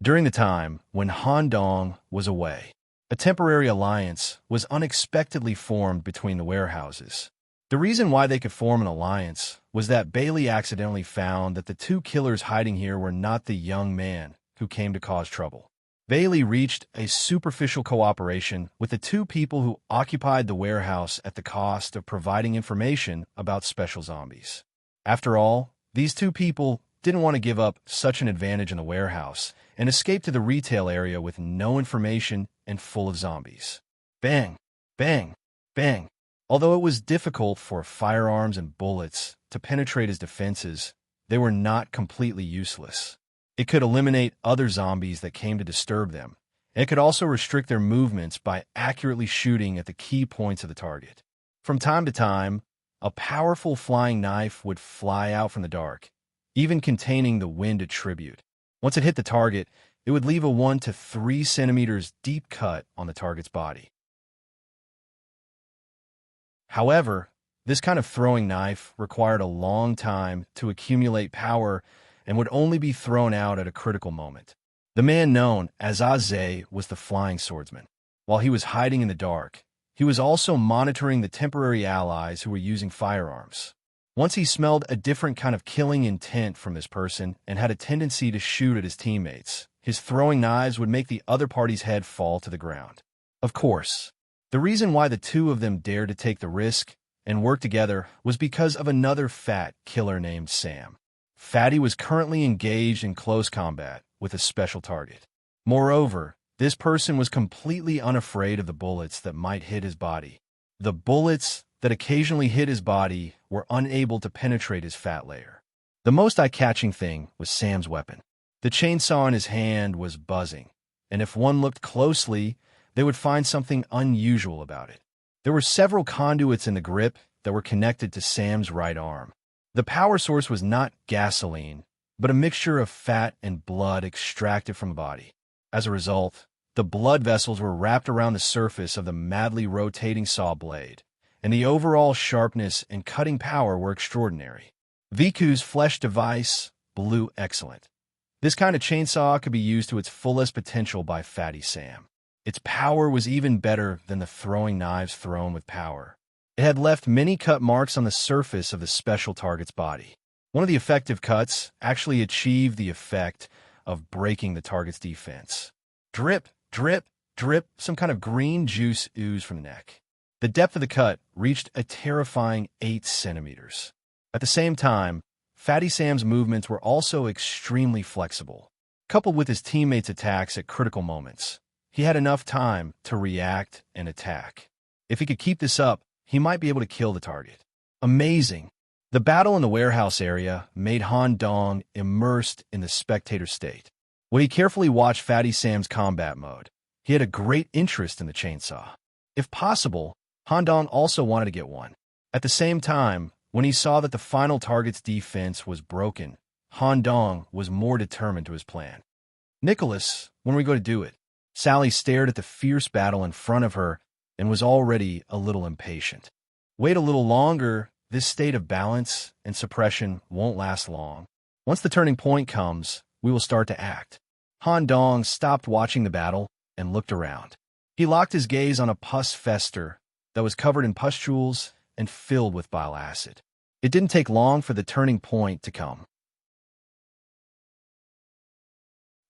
During the time when Han Dong was away, a temporary alliance was unexpectedly formed between the warehouses. The reason why they could form an alliance was that Bailey accidentally found that the 2 killers hiding here were not the young man who came to cause trouble. Bailey reached a superficial cooperation with the 2 people who occupied the warehouse at the cost of providing information about special zombies. After all, these 2 people didn't want to give up such an advantage in the warehouse and escape to the retail area with no information and full of zombies. Bang, bang, bang. Although it was difficult for firearms and bullets to penetrate his defenses, they were not completely useless. It could eliminate other zombies that came to disturb them, and it could also restrict their movements by accurately shooting at the key points of the target. From time to time, a powerful flying knife would fly out from the dark, even containing the wind attribute. Once it hit the target, it would leave a 1 to 3 centimeters deep cut on the target's body. However, this kind of throwing knife required a long time to accumulate power and would only be thrown out at a critical moment. The man known as Aze was the flying swordsman. While he was hiding in the dark, he was also monitoring the temporary allies who were using firearms. Once he smelled a different kind of killing intent from this person and had a tendency to shoot at his teammates, his throwing knives would make the other party's head fall to the ground. Of course, the reason why the 2 of them dared to take the risk and work together was because of another fat killer named Sam. Fatty was currently engaged in close combat with a special target. Moreover, this person was completely unafraid of the bullets that might hit his body. The bullets that occasionally hit his body were unable to penetrate his fat layer. The most eye-catching thing was Sam's weapon. The chainsaw in his hand was buzzing, and if one looked closely, they would find something unusual about it. There were several conduits in the grip that were connected to Sam's right arm. The power source was not gasoline, but a mixture of fat and blood extracted from the body. As a result, the blood vessels were wrapped around the surface of the madly rotating saw blade, and the overall sharpness and cutting power were extraordinary. Viku's flesh device blew excellent. This kind of chainsaw could be used to its fullest potential by Fatty Sam. Its power was even better than the throwing knives thrown with power. It had left many cut marks on the surface of the special target's body. One of the effective cuts actually achieved the effect of breaking the target's defense. Drip, drip, drip, some kind of green juice oozed from the neck. The depth of the cut reached a terrifying 8 centimeters. At the same time, Fatty Sam's movements were also extremely flexible. Coupled with his teammates' attacks at critical moments, he had enough time to react and attack. If he could keep this up, he might be able to kill the target. Amazing! The battle in the warehouse area made Han Dong immersed in the spectator state. While he carefully watched Fatty Sam's combat mode, he had a great interest in the chainsaw. If possible, Han Dong also wanted to get one. At the same time, when he saw that the final target's defense was broken, Han Dong was more determined to his plan. "Nicholas, when are we going to do it?" Sally stared at the fierce battle in front of her and was already a little impatient. "Wait a little longer. This state of balance and suppression won't last long. Once the turning point comes, we will start to act." Han Dong stopped watching the battle and looked around. He locked his gaze on a pus fester that was covered in pustules and filled with bile acid. It didn't take long for the turning point to come.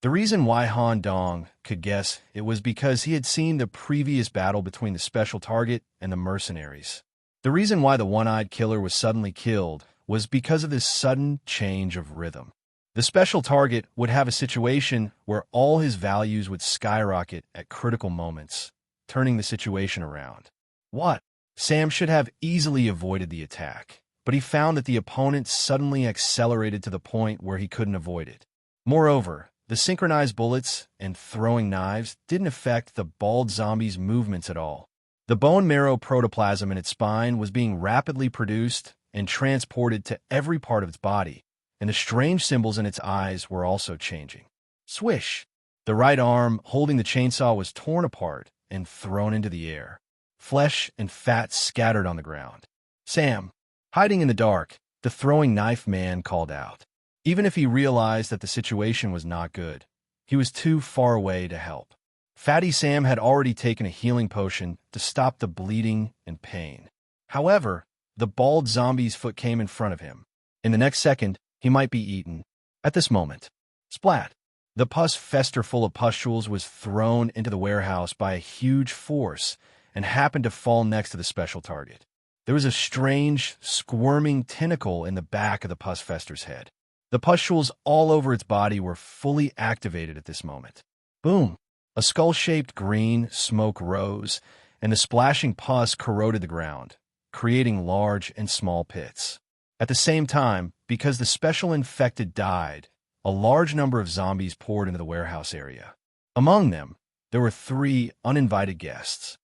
The reason why Han Dong could guess it was because he had seen the previous battle between the special target and the mercenaries. The reason why the one-eyed killer was suddenly killed was because of this sudden change of rhythm. The special target would have a situation where all his values would skyrocket at critical moments, turning the situation around. What? Sam should have easily avoided the attack, but he found that the opponent suddenly accelerated to the point where he couldn't avoid it. Moreover, the synchronized bullets and throwing knives didn't affect the bald zombie's movements at all. The bone marrow protoplasm in its spine was being rapidly produced and transported to every part of its body, and the strange symbols in its eyes were also changing. Swish! The right arm holding the chainsaw was torn apart and thrown into the air. Flesh and fat scattered on the ground. "Sam!" Hiding in the dark, the throwing knife man called out. Even if he realized that the situation was not good, he was too far away to help. Fatty Sam had already taken a healing potion to stop the bleeding and pain. However, the bald zombie's foot came in front of him. In the next second, he might be eaten. At this moment, splat! The pus fester full of pustules was thrown into the warehouse by a huge force and happened to fall next to the special target. There was a strange, squirming tentacle in the back of the pus fester's head. The pustules all over its body were fully activated at this moment. Boom! A skull-shaped green smoke rose, and the splashing pus corroded the ground, creating large and small pits. At the same time, because the special infected died, a large number of zombies poured into the warehouse area. Among them, there were 3 uninvited guests.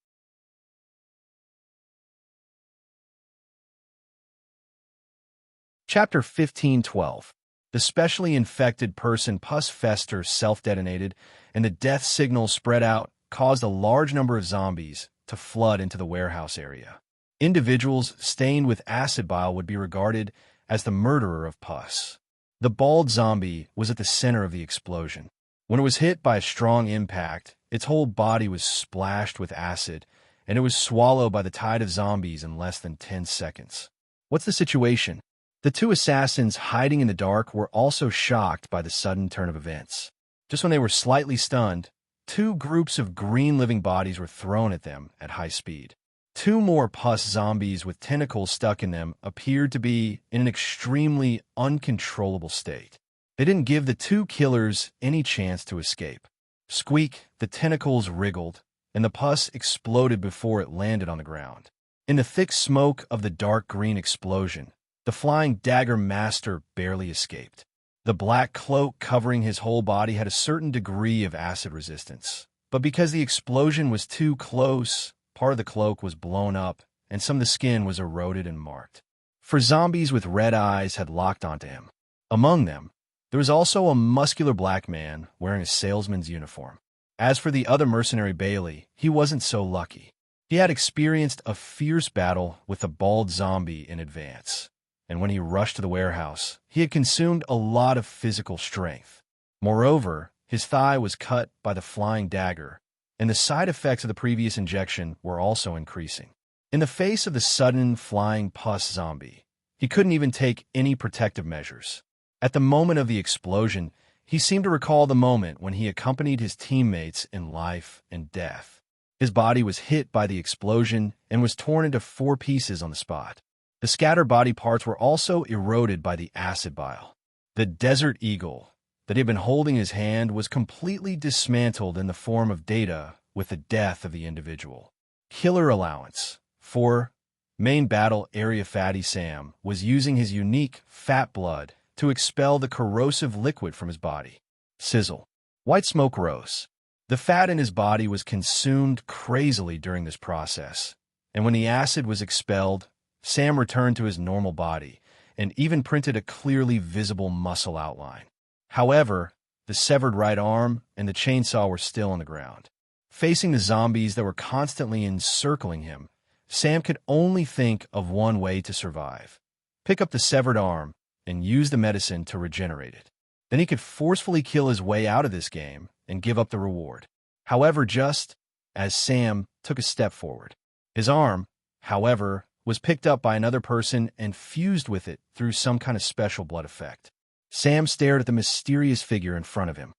Chapter 15:12. The specially infected person pus fester self-detonated, and the death signal spread out caused a large number of zombies to flood into the warehouse area. Individuals stained with acid bile would be regarded as the murderer of pus. The bald zombie was at the center of the explosion. When it was hit by a strong impact, its whole body was splashed with acid, and it was swallowed by the tide of zombies in less than 10 seconds. What's the situation? The 2 assassins hiding in the dark were also shocked by the sudden turn of events. Just when they were slightly stunned, 2 groups of green living bodies were thrown at them at high speed. 2 more pus zombies with tentacles stuck in them appeared to be in an extremely uncontrollable state. They didn't give the 2 killers any chance to escape. Squeak, the tentacles wriggled, and the pus exploded before it landed on the ground. In the thick smoke of the dark green explosion, the flying dagger master barely escaped. The black cloak covering his whole body had a certain degree of acid resistance. But because the explosion was too close, part of the cloak was blown up, and some of the skin was eroded and marked. For zombies with red eyes had locked onto him. Among them, there was also a muscular black man wearing a salesman's uniform. As for the other mercenary Bailey, he wasn't so lucky. He had experienced a fierce battle with a bald zombie in advance, and when he rushed to the warehouse, he had consumed a lot of physical strength. Moreover, his thigh was cut by the flying dagger, and the side effects of the previous injection were also increasing. In the face of the sudden flying pus zombie, he couldn't even take any protective measures. At the moment of the explosion, he seemed to recall the moment when he accompanied his teammates in life and death. His body was hit by the explosion and was torn into 4 pieces on the spot. The scattered body parts were also eroded by the acid bile. The desert eagle that he had been holding in his hand was completely dismantled in the form of data with the death of the individual. Killer allowance. 4. Main battle area Fatty Sam was using his unique fat blood to expel the corrosive liquid from his body. Sizzle. White smoke rose. The fat in his body was consumed crazily during this process, and when the acid was expelled, Sam returned to his normal body and even printed a clearly visible muscle outline. However, the severed right arm and the chainsaw were still on the ground. Facing the zombies that were constantly encircling him, Sam could only think of one way to survive: pick up the severed arm and use the medicine to regenerate it. Then he could forcefully kill his way out of this game and give up the reward. However, just as Sam took a step forward, his arm, however, was picked up by another person and fused with it through some kind of special blood effect. Sam stared at the mysterious figure in front of him.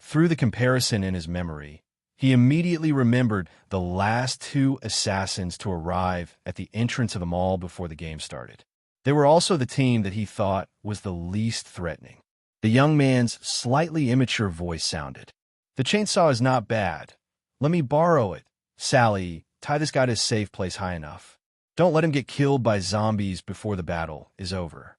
Through the comparison in his memory, he immediately remembered the last 2 assassins to arrive at the entrance of the mall before the game started. They were also the team that he thought was the least threatening. The young man's slightly immature voice sounded. "The chainsaw is not bad. Let me borrow it. Sally, tie this guy to a safe place high enough. Don't let him get killed by zombies before the battle is over."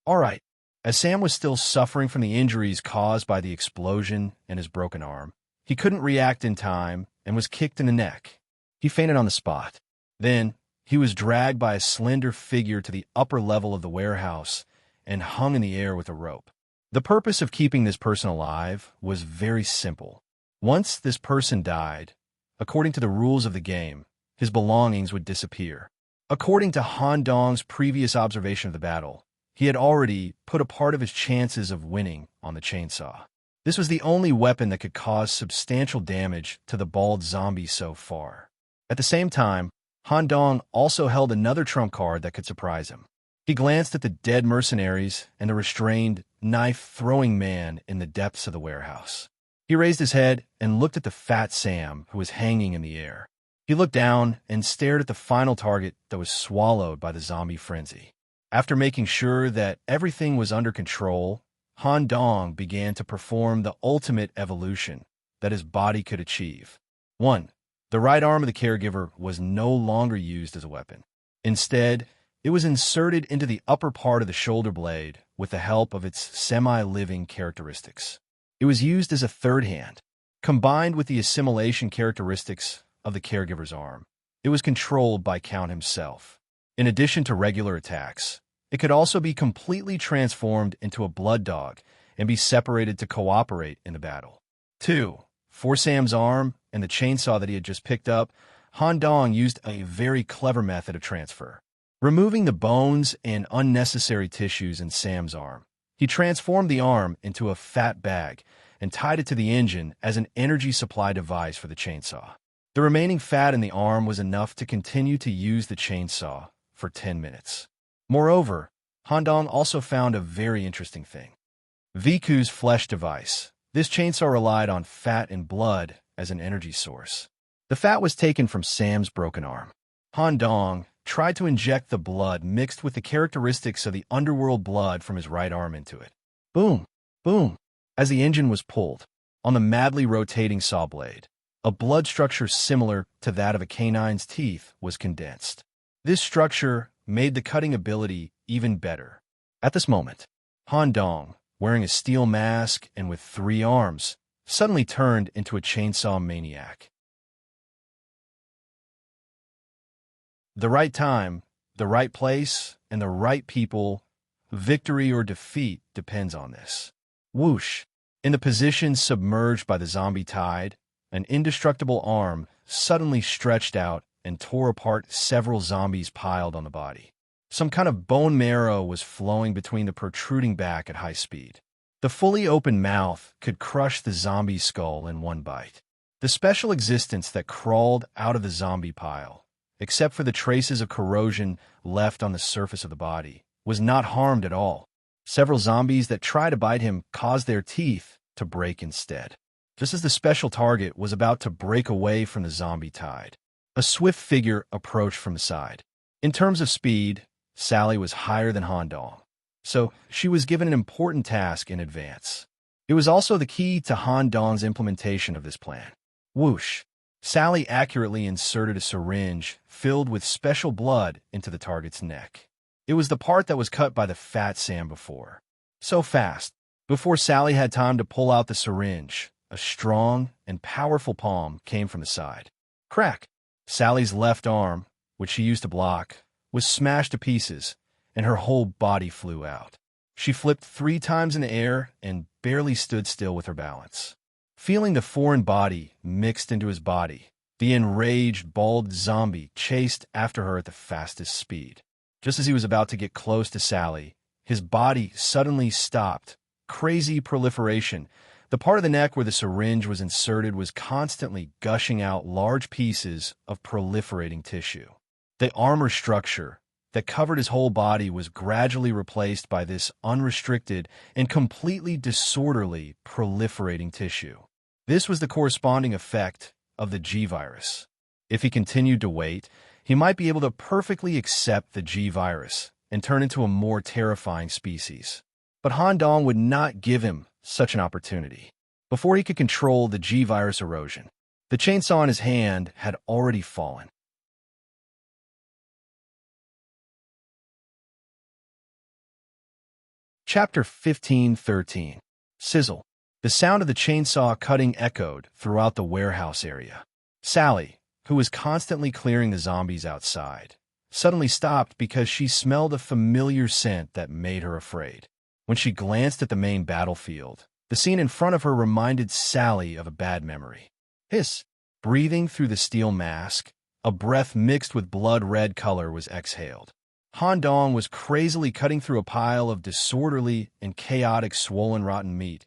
"All right." As Sam was still suffering from the injuries caused by the explosion and his broken arm, he couldn't react in time and was kicked in the neck. He fainted on the spot. Then, he was dragged by a slender figure to the upper level of the warehouse and hung in the air with a rope. The purpose of keeping this person alive was very simple. Once this person died, according to the rules of the game, his belongings would disappear. According to Han Dong's previous observation of the battle, he had already put a part of his chances of winning on the chainsaw. This was the only weapon that could cause substantial damage to the bald zombie so far. At the same time, Han Dong also held another trump card that could surprise him. He glanced at the dead mercenaries and the restrained, knife-throwing man in the depths of the warehouse. He raised his head and looked at the fat Sam, who was hanging in the air. He looked down and stared at the final target that was swallowed by the zombie frenzy. After making sure that everything was under control, Han Dong began to perform the ultimate evolution that his body could achieve. 1. The right arm of the caregiver was no longer used as a weapon. Instead, it was inserted into the upper part of the shoulder blade with the help of its semi-living characteristics. It was used as a third hand. Combined with the assimilation characteristics of the caregiver's arm, it was controlled by Count himself. In addition to regular attacks, it could also be completely transformed into a blood dog and be separated to cooperate in the battle. 2. For Sam's arm and the chainsaw that he had just picked up, Han Dong used a very clever method of transfer. Removing the bones and unnecessary tissues in Sam's arm, he transformed the arm into a fat bag and tied it to the engine as an energy supply device for the chainsaw. The remaining fat in the arm was enough to continue to use the chainsaw for 10 minutes. Moreover, Han Dong also found a very interesting thing. Viku's flesh device. This chainsaw relied on fat and blood as an energy source. The fat was taken from Sam's broken arm. Han Dong tried to inject the blood mixed with the characteristics of the underworld blood from his right arm into it. Boom, boom. As the engine was pulled, on the madly rotating saw blade, a blood structure similar to that of a canine's teeth was condensed. This structure made the cutting ability even better. At this moment, Han Dong, wearing a steel mask and with 3 arms, suddenly turned into a chainsaw maniac. The right time, the right place, and the right people, victory or defeat depends on this. Whoosh! In the position submerged by the zombie tide, an indestructible arm suddenly stretched out and tore apart several zombies piled on the body. Some kind of bone marrow was flowing between the protruding back at high speed. The fully open mouth could crush the zombie's skull in one bite. The special existence that crawled out of the zombie pile, except for the traces of corrosion left on the surface of the body, was not harmed at all. Several zombies that tried to bite him caused their teeth to break instead. Just as the special target was about to break away from the zombie tide, a swift figure approached from the side. In terms of speed, Sally was higher than Han Dong, so she was given an important task in advance. It was also the key to Han Dong's implementation of this plan. Whoosh! Sally accurately inserted a syringe filled with special blood into the target's neck. It was the part that was cut by the fat Sam before. So fast, before Sally had time to pull out the syringe, a strong and powerful palm came from the side. Crack! Sally's left arm, which she used to block, was smashed to pieces, and her whole body flew out. She flipped 3 times in the air and barely stood still with her balance. Feeling the foreign body mixed into his body, the enraged, bald zombie chased after her at the fastest speed. Just as he was about to get close to Sally, his body suddenly stopped. Crazy proliferation. The part of the neck where the syringe was inserted was constantly gushing out large pieces of proliferating tissue. The armor structure that covered his whole body was gradually replaced by this unrestricted and completely disorderly proliferating tissue. This was the corresponding effect of the G-virus. If he continued to wait, he might be able to perfectly accept the G-virus and turn into a more terrifying species. But Han Dong would not give him such an opportunity. Before he could control the G-virus erosion, the chainsaw in his hand had already fallen. Chapter 15:13. Sizzle. The sound of the chainsaw cutting echoed throughout the warehouse area. Sally, who was constantly clearing the zombies outside, suddenly stopped because she smelled a familiar scent that made her afraid. When she glanced at the main battlefield, the scene in front of her reminded Sally of a bad memory. Hiss! Breathing through the steel mask, a breath mixed with blood-red color was exhaled. Han Dong was crazily cutting through a pile of disorderly and chaotic swollen rotten meat,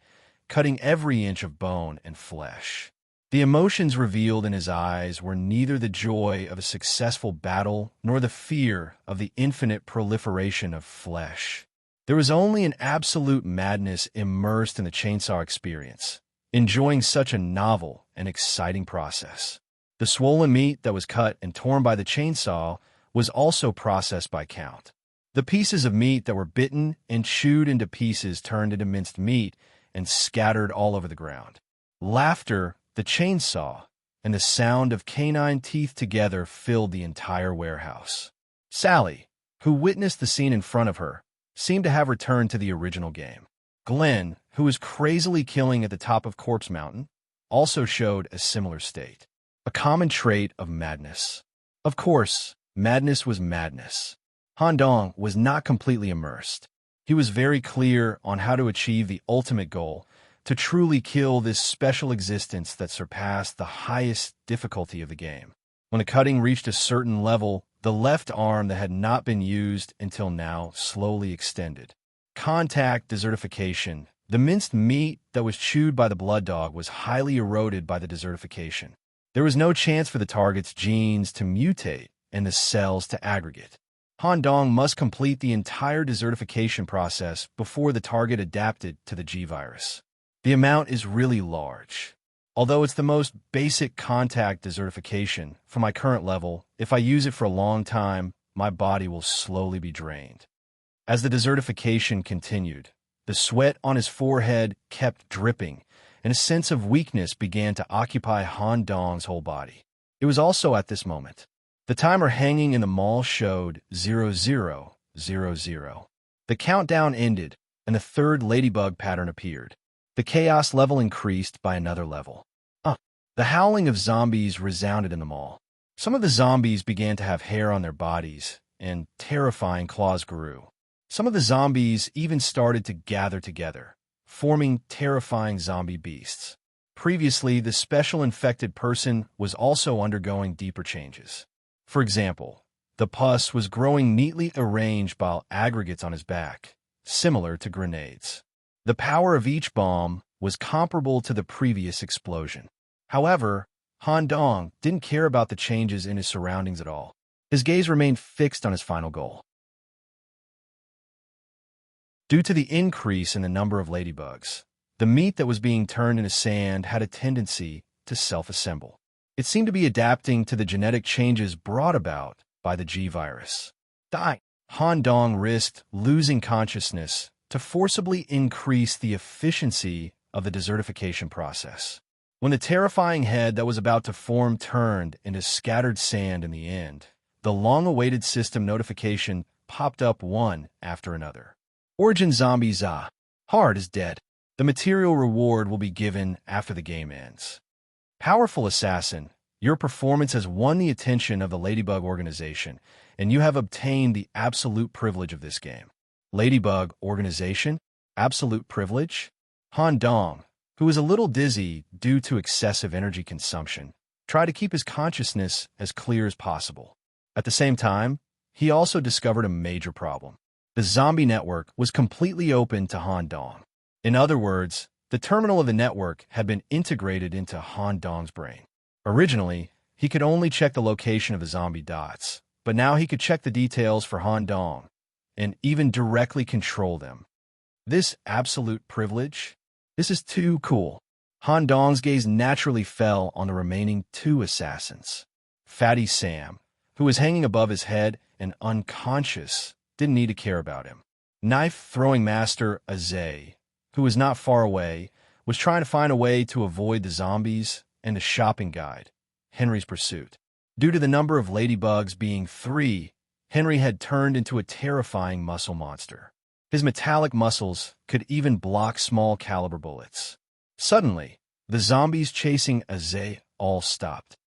cutting every inch of bone and flesh. The emotions revealed in his eyes were neither the joy of a successful battle nor the fear of the infinite proliferation of flesh. There was only an absolute madness immersed in the chainsaw experience, enjoying such a novel and exciting process. The swollen meat that was cut and torn by the chainsaw was also processed by count. The pieces of meat that were bitten and chewed into pieces turned into minced meat and scattered all over the ground. Laughter, the chainsaw, and the sound of canine teeth together filled the entire warehouse. Sally, who witnessed the scene in front of her, seemed to have returned to the original game. Glenn, who was crazily killing at the top of Corpse Mountain, also showed a similar state. A common trait of madness. Of course, madness was madness. Han Dong was not completely immersed. He was very clear on how to achieve the ultimate goal, to truly kill this special existence that surpassed the highest difficulty of the game. When the cutting reached a certain level, the left arm that had not been used until now slowly extended. Contact desertification. The minced meat that was chewed by the blood dog was highly eroded by the desertification. There was no chance for the target's genes to mutate and the cells to aggregate. Han Dong must complete the entire desertification process before the target adapted to the G-virus. The amount is really large. Although it's the most basic contact desertification, for my current level, if I use it for a long time, my body will slowly be drained. As the desertification continued, the sweat on his forehead kept dripping, and a sense of weakness began to occupy Han Dong's whole body. It was also at this moment. The timer hanging in the mall showed 0000. The countdown ended, and the third ladybug pattern appeared. The chaos level increased by another level. The howling of zombies resounded in the mall. Some of the zombies began to have hair on their bodies, and terrifying claws grew. Some of the zombies even started to gather together, forming terrifying zombie beasts. Previously, the special infected person was also undergoing deeper changes. For example, the pus was growing neatly arranged by aggregates on his back, similar to grenades. The power of each bomb was comparable to the previous explosion. However, Han Dong didn't care about the changes in his surroundings at all. His gaze remained fixed on his final goal. Due to the increase in the number of ladybugs, the meat that was being turned into sand had a tendency to self-assemble. It seemed to be adapting to the genetic changes brought about by the G virus. Han Dong risked losing consciousness to forcibly increase the efficiency of the desertification process. When the terrifying head that was about to form turned into scattered sand in the end, the long-awaited system notification popped up one after another. Origin Zombie Za. Hard is dead. The material reward will be given after the game ends. Powerful Assassin, your performance has won the attention of the Ladybug organization, and you have obtained the absolute privilege of this game. Ladybug organization? Absolute privilege? Han Dong, who was a little dizzy due to excessive energy consumption, tried to keep his consciousness as clear as possible. At the same time, he also discovered a major problem. The zombie network was completely open to Han Dong. In other words, the terminal of the network had been integrated into Han Dong's brain. Originally, he could only check the location of the zombie dots, but now he could check the details for Han Dong and even directly control them. This absolute privilege? This is too cool. Han Dong's gaze naturally fell on the remaining two assassins. Fatty Sam, who was hanging above his head and unconscious, didn't need to care about him. Knife-throwing master Azay, who was not far away, was trying to find a way to avoid the zombies and the shopping guide, Henry's pursuit. Due to the number of ladybugs being 3, Henry had turned into a terrifying muscle monster. His metallic muscles could even block small-caliber bullets. Suddenly, the zombies chasing Azay all stopped.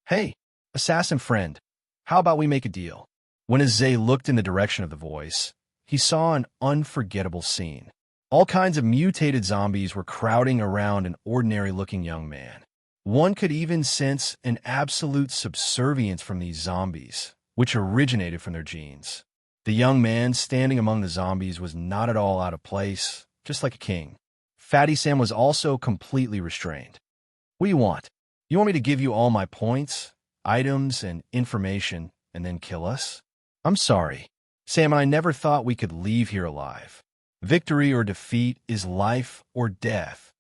"Hey, assassin friend, how about we make a deal?" When Azay looked in the direction of the voice, he saw an unforgettable scene. All kinds of mutated zombies were crowding around an ordinary-looking young man. One could even sense an absolute subservience from these zombies, which originated from their genes. The young man standing among the zombies was not at all out of place, just like a king. Fatty Sam was also completely restrained. "What do you want? You want me to give you all my points, items, and information, and then kill us?" "I'm sorry. Sam and I never thought we could leave here alive. Victory or defeat is life or death.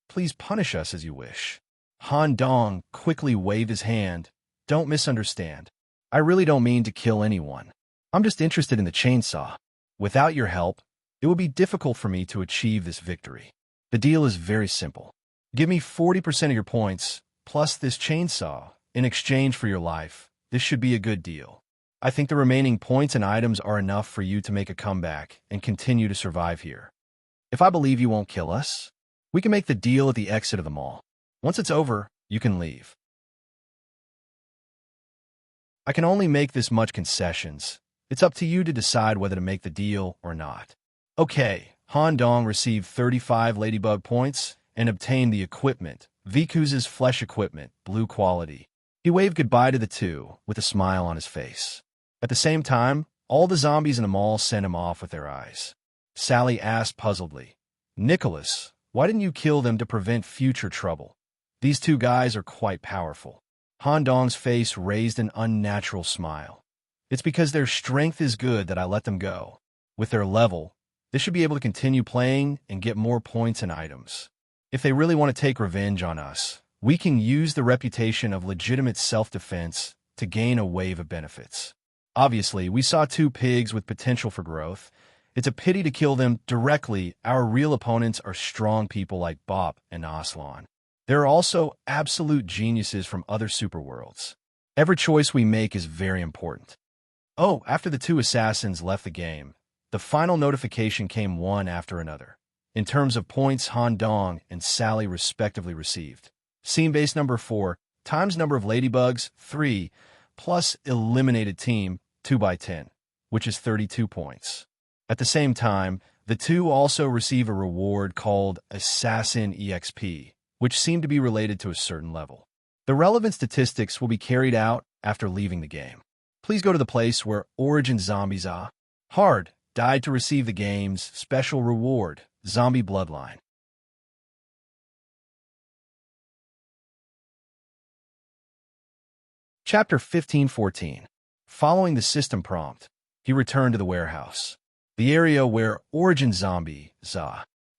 Please punish us as you wish." Han Dong quickly waved his hand. "Don't misunderstand. I really don't mean to kill anyone. I'm just interested in the chainsaw. Without your help, it would be difficult for me to achieve this victory. The deal is very simple. Give me 40% of your points, plus this chainsaw, in exchange for your life. This should be a good deal. I think the remaining points and items are enough for you to make a comeback and continue to survive here. If I believe you won't kill us, we can make the deal at the exit of the mall. Once it's over, you can leave. I can only make this much concessions. It's up to you to decide whether to make the deal or not." Okay, Han Dong received 35 ladybug points and obtained the equipment, Vikuz's flesh equipment, blue quality. He waved goodbye to the two with a smile on his face. At the same time, all the zombies in the mall sent him off with their eyes. Sally asked puzzledly, "Nicholas, why didn't you kill them to prevent future trouble? These two guys are quite powerful." Han Dong's face raised an unnatural smile. "It's because their strength is good that I let them go. With their level, they should be able to continue playing and get more points and items. If they really want to take revenge on us, we can use the reputation of legitimate self-defense to gain a wave of benefits. Obviously, we saw two pigs with potential for growth. It's a pity to kill them directly. Our real opponents are strong people like Bop and Aslan. There are also absolute geniuses from other superworlds. Every choice we make is very important." Oh, after the two assassins left the game, The final notification came one after another. In terms of points, Han Dong and Sally respectively received. Scene base number 4 times number of ladybugs, 3, plus eliminated team, 2 by 10, which is 32 points. At the same time, the two also receive a reward called Assassin EXP, which seemed to be related to a certain level. The relevant statistics will be carried out after leaving the game. Please go to the place where Origin Zombies are. Hard died to receive the game's special reward, Zombie Bloodline. Chapter 15:14. Following the system prompt, he returned to the warehouse. The area where Origin Zombie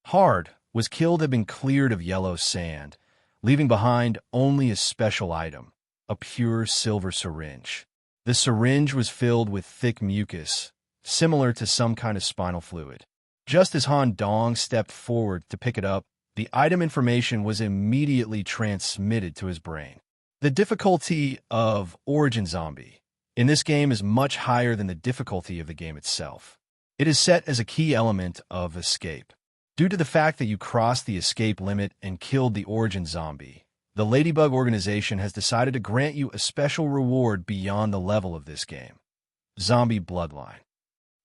Hard was killed had been cleared of yellow sand, leaving behind only a special item, a pure silver syringe. The syringe was filled with thick mucus, similar to some kind of spinal fluid. Just as Han Dong stepped forward to pick it up, the item information was immediately transmitted to his brain. The difficulty of Origin Zombie in this game is much higher than the difficulty of the game itself. It is set as a key element of escape. Due to the fact that you crossed the escape limit and killed the Origin Zombie, the Ladybug organization has decided to grant you a special reward beyond the level of this game, Zombie Bloodline.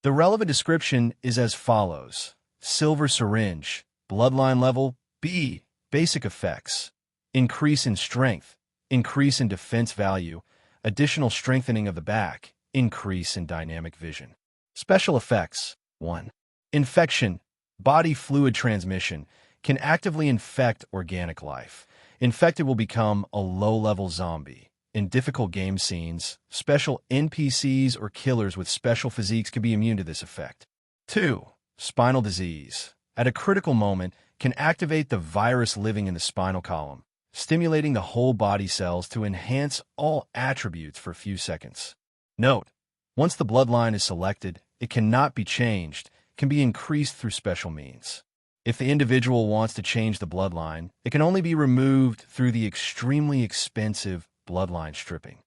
The relevant description is as follows: Silver Syringe, Bloodline Level B, Basic Effects, Increase in Strength, Increase in Defense Value, Additional Strengthening of the Back, Increase in Dynamic Vision. Special Effects 1. Infection, Body Fluid Transmission, can actively infect organic life. Infected will become a low-level zombie. In difficult game scenes, special NPCs or killers with special physiques can be immune to this effect. 2. Spinal Disease, at a critical moment, can activate the virus living in the spinal column, stimulating the whole body cells to enhance all attributes for a few seconds. Note, once the bloodline is selected, it cannot be changed, can be increased through special means. If the individual wants to change the bloodline, it can only be removed through the extremely expensive bloodline stripping.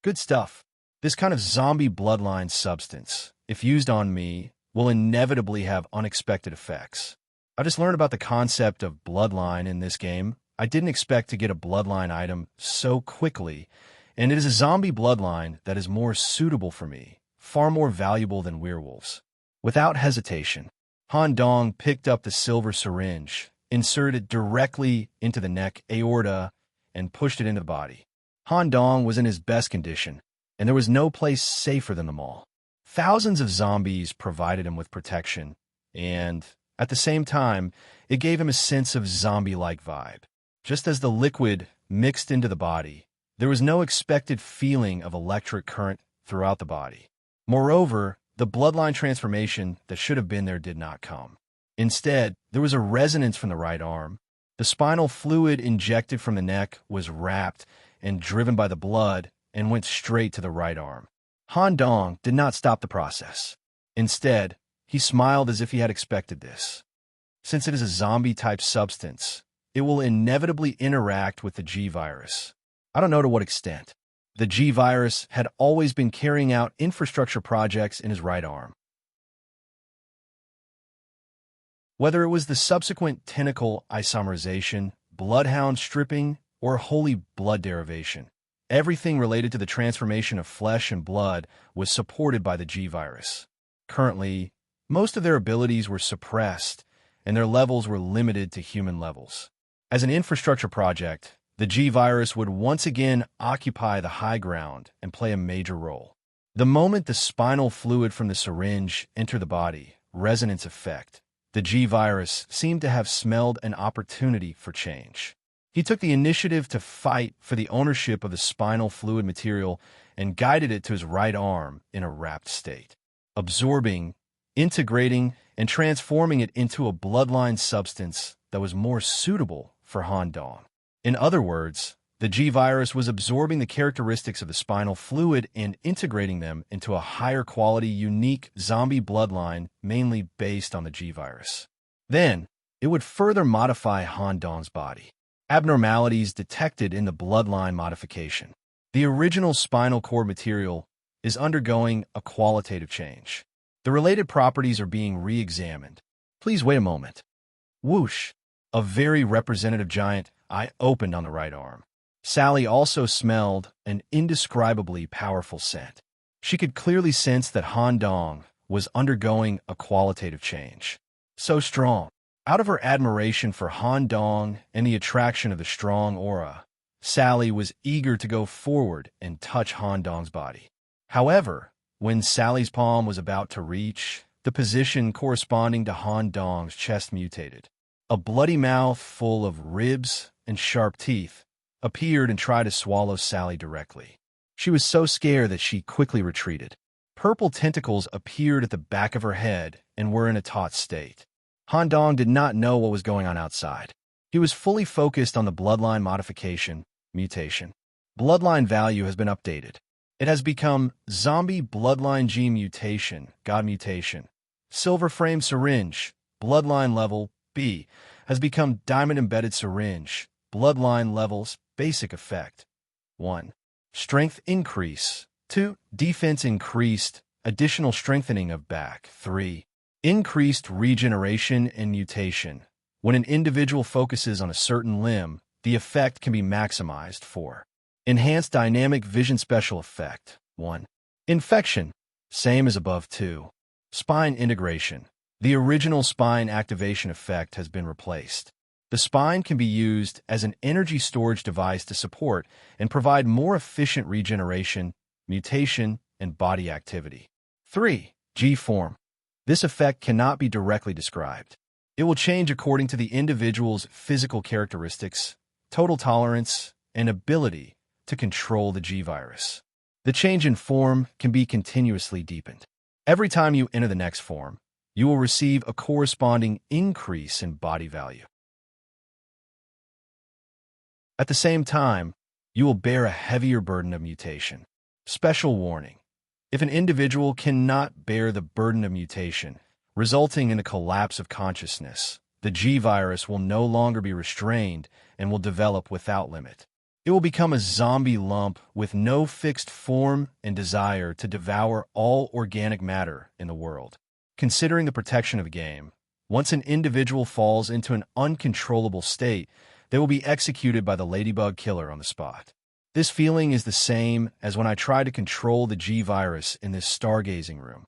Good stuff. This kind of zombie bloodline substance, if used on me, will inevitably have unexpected effects. I just learned about the concept of bloodline in this game. I didn't expect to get a bloodline item so quickly, and it is a zombie bloodline that is more suitable for me, far more valuable than werewolves. Without hesitation, Han Dong picked up the silver syringe, inserted it directly into the neck aorta, and pushed it into the body. Han Dong was in his best condition, and there was no place safer than the mall. Thousands of zombies provided him with protection, and, at the same time, it gave him a sense of zombie-like vibe. Just as the liquid mixed into the body, there was no expected feeling of electric current throughout the body. Moreover, the bloodline transformation that should have been there did not come. Instead, there was a resonance from the right arm. The spinal fluid injected from the neck was wrapped and driven by the blood and went straight to the right arm. Han Dong did not stop the process. Instead, he smiled as if he had expected this. Since it is a zombie-type substance, it will inevitably interact with the G-virus. I don't know to what extent. The G-virus had always been carrying out infrastructure projects in his right arm. Whether it was the subsequent tentacle isomerization, bloodhound stripping, or holy blood derivation, everything related to the transformation of flesh and blood was supported by the G-virus. Currently, most of their abilities were suppressed, and their levels were limited to human levels. As an infrastructure project, the G-virus would once again occupy the high ground and play a major role. The moment the spinal fluid from the syringe entered the body, resonance effect, the G-virus seemed to have smelled an opportunity for change. He took the initiative to fight for the ownership of the spinal fluid material and guided it to his right arm in a wrapped state, absorbing, integrating, and transforming it into a bloodline substance that was more suitable for Han Dong. In other words, the G-virus was absorbing the characteristics of the spinal fluid and integrating them into a higher quality, unique zombie bloodline mainly based on the G-virus. Then, it would further modify Han Dong's body. Abnormalities detected in the bloodline modification. The original spinal cord material is undergoing a qualitative change. The related properties are being re-examined. Please wait a moment. Whoosh! A very representative giant eye opened on the right arm. Sally also smelled an indescribably powerful scent. She could clearly sense that Han Dong was undergoing a qualitative change. So strong. Out of her admiration for Han Dong and the attraction of the strong aura, Sally was eager to go forward and touch Han Dong's body. However, when Sally's palm was about to reach, the position corresponding to Han Dong's chest mutated. A bloody mouth full of ribs and sharp teeth appeared and tried to swallow Sally directly. She was so scared that she quickly retreated. Purple tentacles appeared at the back of her head and were in a taut state. Han Dong did not know what was going on outside. He was fully focused on the bloodline mutation. Bloodline value has been updated. It has become Zombie Bloodline G Mutation, God Mutation. Silver Frame Syringe, Bloodline Level B, has become Diamond Embedded Syringe, Bloodline Levels, Basic Effect. 1. Strength Increase. 2. Defense Increased, Additional Strengthening of Back. 3. Increased Regeneration and Mutation. When an individual focuses on a certain limb, the effect can be maximized. 4. Enhanced Dynamic Vision Special Effect. 1. Infection. Same as above. 2. Spine Integration. The original spine activation effect has been replaced. The spine can be used as an energy storage device to support and provide more efficient regeneration, mutation, and body activity. 3. G-form. This effect cannot be directly described. It will change according to the individual's physical characteristics, total tolerance, and ability to control the G-virus. The change in form can be continuously deepened. Every time you enter the next form, you will receive a corresponding increase in body value. At the same time, you will bear a heavier burden of mutation. Special warning. If an individual cannot bear the burden of mutation, resulting in a collapse of consciousness, the G-virus will no longer be restrained and will develop without limit. It will become a zombie lump with no fixed form and desire to devour all organic matter in the world. Considering the protection of the game, once an individual falls into an uncontrollable state, they will be executed by the ladybug killer on the spot. This feeling is the same as when I tried to control the G-virus in this stargazing room.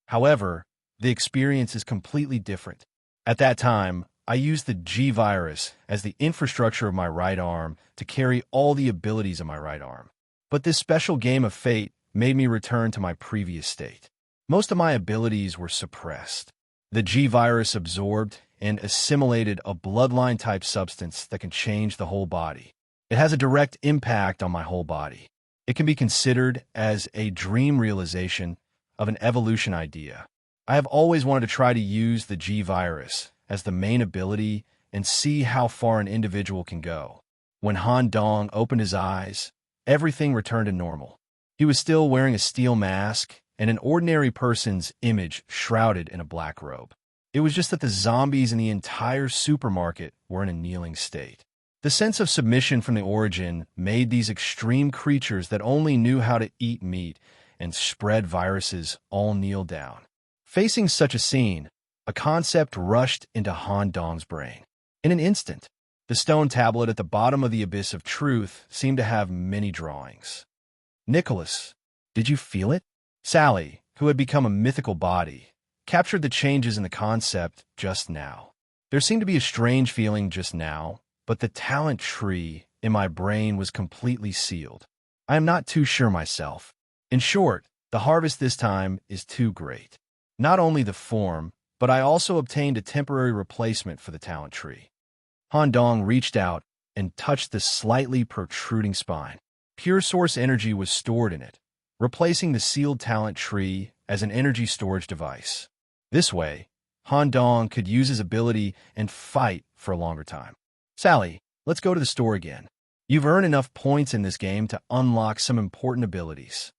However, the experience is completely different. At that time, I used the G-virus as the infrastructure of my right arm to carry all the abilities of my right arm. But this special game of fate made me return to my previous state. Most of my abilities were suppressed. The G-virus absorbed and assimilated a bloodline-type substance that can change the whole body. It has a direct impact on my whole body. It can be considered as a dream realization of an evolution idea. I have always wanted to try to use the G-virus as the main ability and see how far an individual can go. When Han Dong opened his eyes, everything returned to normal. He was still wearing a steel mask and an ordinary person's image shrouded in a black robe. It was just that the zombies in the entire supermarket were in a kneeling state. The sense of submission from the origin made these extreme creatures that only knew how to eat meat and spread viruses all kneel down. Facing such a scene, a concept rushed into Han Dong's brain. In an instant, the stone tablet at the bottom of the abyss of truth seemed to have many drawings. Nicholas, did you feel it? Sally, who had become a mythical body, captured the changes in the concept just now. There seemed to be a strange feeling just now, but the talent tree in my brain was completely sealed. I am not too sure myself. In short, the harvest this time is too great. Not only the form, but I also obtained a temporary replacement for the talent tree. Han Dong reached out and touched the slightly protruding spine. Pure source energy was stored in it, replacing the sealed talent tree as an energy storage device. This way, Han Dong could use his ability and fight for a longer time. Sally, let's go to the store again. You've earned enough points in this game to unlock some important abilities.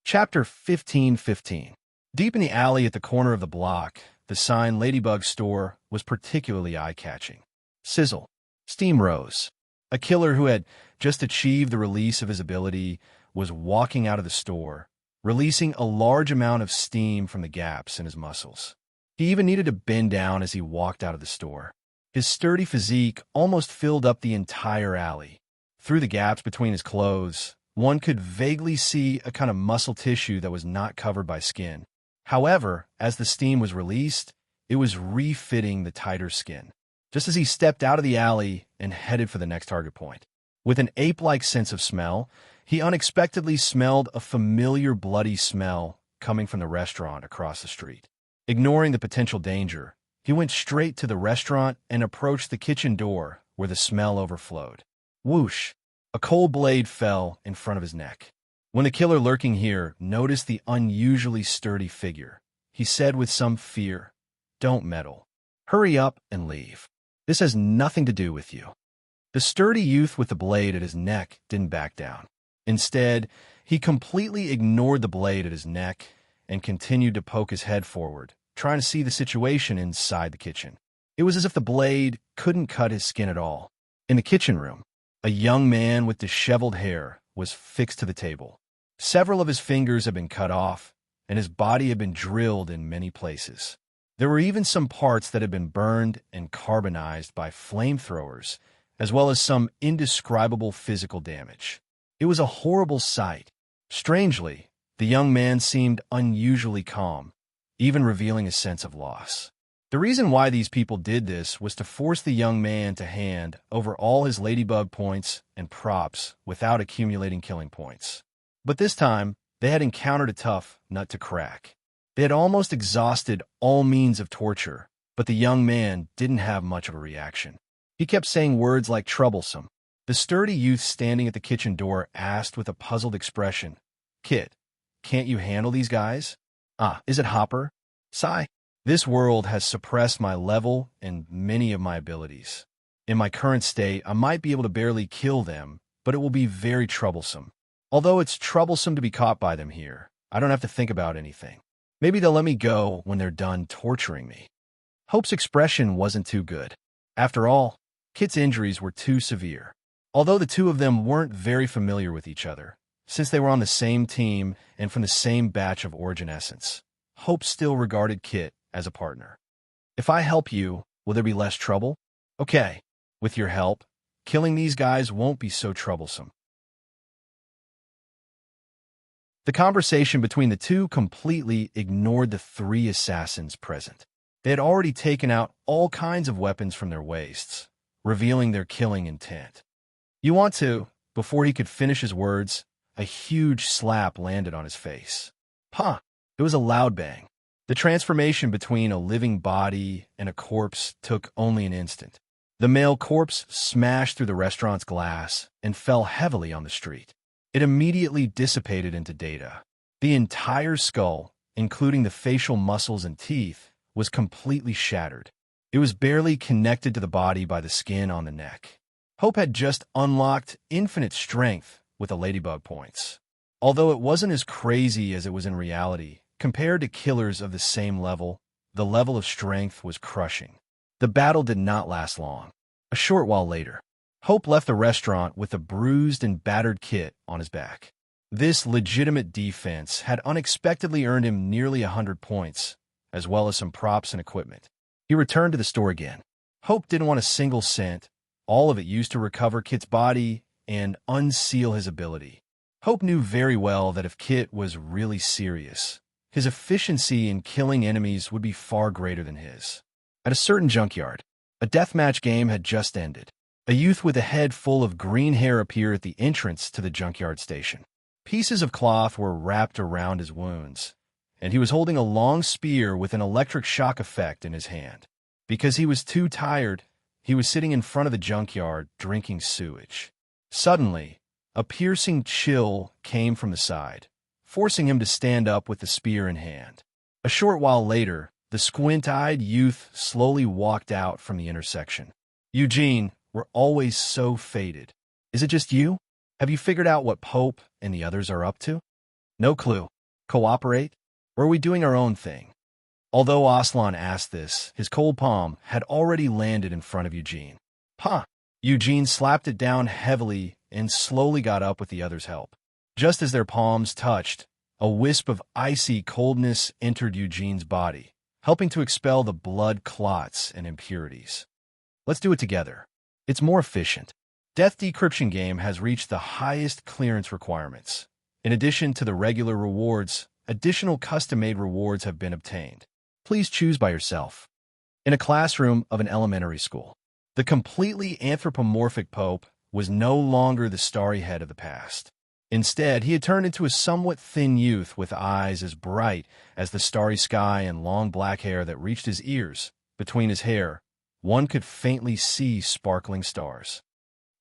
Chapter 15:15. Deep in the alley at the corner of the block, the sign Ladybug Store was particularly eye-catching. Sizzle. Steam rose. A killer who had just achieved the release of his ability was walking out of the store, releasing a large amount of steam from the gaps in his muscles. He even needed to bend down as he walked out of the store. His sturdy physique almost filled up the entire alley. Through the gaps between his clothes, one could vaguely see a kind of muscle tissue that was not covered by skin. However, as the steam was released, it was refitting the tighter skin. Just as he stepped out of the alley and headed for the next target point. With an ape-like sense of smell, he unexpectedly smelled a familiar bloody smell coming from the restaurant across the street. Ignoring the potential danger, he went straight to the restaurant and approached the kitchen door where the smell overflowed. Whoosh! A cold blade fell in front of his neck. When the killer lurking here noticed the unusually sturdy figure, he said with some fear, "Don't meddle. Hurry up and leave. This has nothing to do with you." The sturdy youth with the blade at his neck didn't back down. Instead, he completely ignored the blade at his neck and continued to poke his head forward, trying to see the situation inside the kitchen. It was as if the blade couldn't cut his skin at all. In the kitchen room, a young man with disheveled hair was fixed to the table. Several of his fingers had been cut off, and his body had been drilled in many places. There were even some parts that had been burned and carbonized by flamethrowers, as well as some indescribable physical damage. It was a horrible sight. Strangely, the young man seemed unusually calm, even revealing a sense of loss. The reason why these people did this was to force the young man to hand over all his ladybug points and props without accumulating killing points. But this time, they had encountered a tough nut to crack. They had almost exhausted all means of torture, but the young man didn't have much of a reaction. He kept saying words like troublesome. The sturdy youth standing at the kitchen door asked with a puzzled expression, "Kid, can't you handle these guys? Is it Hopper? Sigh. This world has suppressed my level and many of my abilities. In my current state, I might be able to barely kill them, but it will be very troublesome. Although it's troublesome to be caught by them here, I don't have to think about anything. Maybe they'll let me go when they're done torturing me." Hope's expression wasn't too good. After all, Kit's injuries were too severe. Although the two of them weren't very familiar with each other, since they were on the same team and from the same batch of Origin Essence, Hope still regarded Kit as a partner. "If I help you, will there be less trouble? Okay, with your help, killing these guys won't be so troublesome." The conversation between the two completely ignored the three assassins present. They had already taken out all kinds of weapons from their waists, revealing their killing intent. "You want to?" Before he could finish his words, a huge slap landed on his face. Huh! It was a loud bang. The transformation between a living body and a corpse took only an instant. The male corpse smashed through the restaurant's glass and fell heavily on the street. It immediately dissipated into data. The entire skull, including the facial muscles and teeth, was completely shattered. It was barely connected to the body by the skin on the neck. Hope had just unlocked infinite strength with the ladybug points. Although it wasn't as crazy as it was in reality, compared to killers of the same level, the level of strength was crushing. The battle did not last long. A short while later, Hope left the restaurant with a bruised and battered Kit on his back. This legitimate defense had unexpectedly earned him nearly 100 points, as well as some props and equipment. He returned to the store again. Hope didn't want a single cent, all of it used to recover Kit's body and unseal his ability. Hope knew very well that if Kit was really serious, his efficiency in killing enemies would be far greater than his. At a certain junkyard, a deathmatch game had just ended. A youth with a head full of green hair appeared at the entrance to the junkyard station. Pieces of cloth were wrapped around his wounds, and he was holding a long spear with an electric shock effect in his hand. Because he was too tired, he was sitting in front of the junkyard drinking sewage. Suddenly, a piercing chill came from the side, forcing him to stand up with the spear in hand. A short while later, the squint-eyed youth slowly walked out from the intersection. "Eugene, we're always so faded. Is it just you? Have you figured out what Pope and the others are up to?" "No clue. Cooperate? Or are we doing our own thing?" Although Aslan asked this, his cold palm had already landed in front of Eugene. "Huh, Eugene slapped it down heavily and slowly got up with the other's help. Just as their palms touched, a wisp of icy coldness entered Eugene's body, helping to expel the blood clots and impurities. Let's do it together. It's more efficient. Death Decryption Game has reached the highest clearance requirements. In addition to the regular rewards, additional custom-made rewards have been obtained. Please choose by yourself. In a classroom of an elementary school, the completely anthropomorphic Pope was no longer the starry head of the past. Instead, he had turned into a somewhat thin youth with eyes as bright as the starry sky and long black hair that reached his ears. Between his hair, one could faintly see sparkling stars.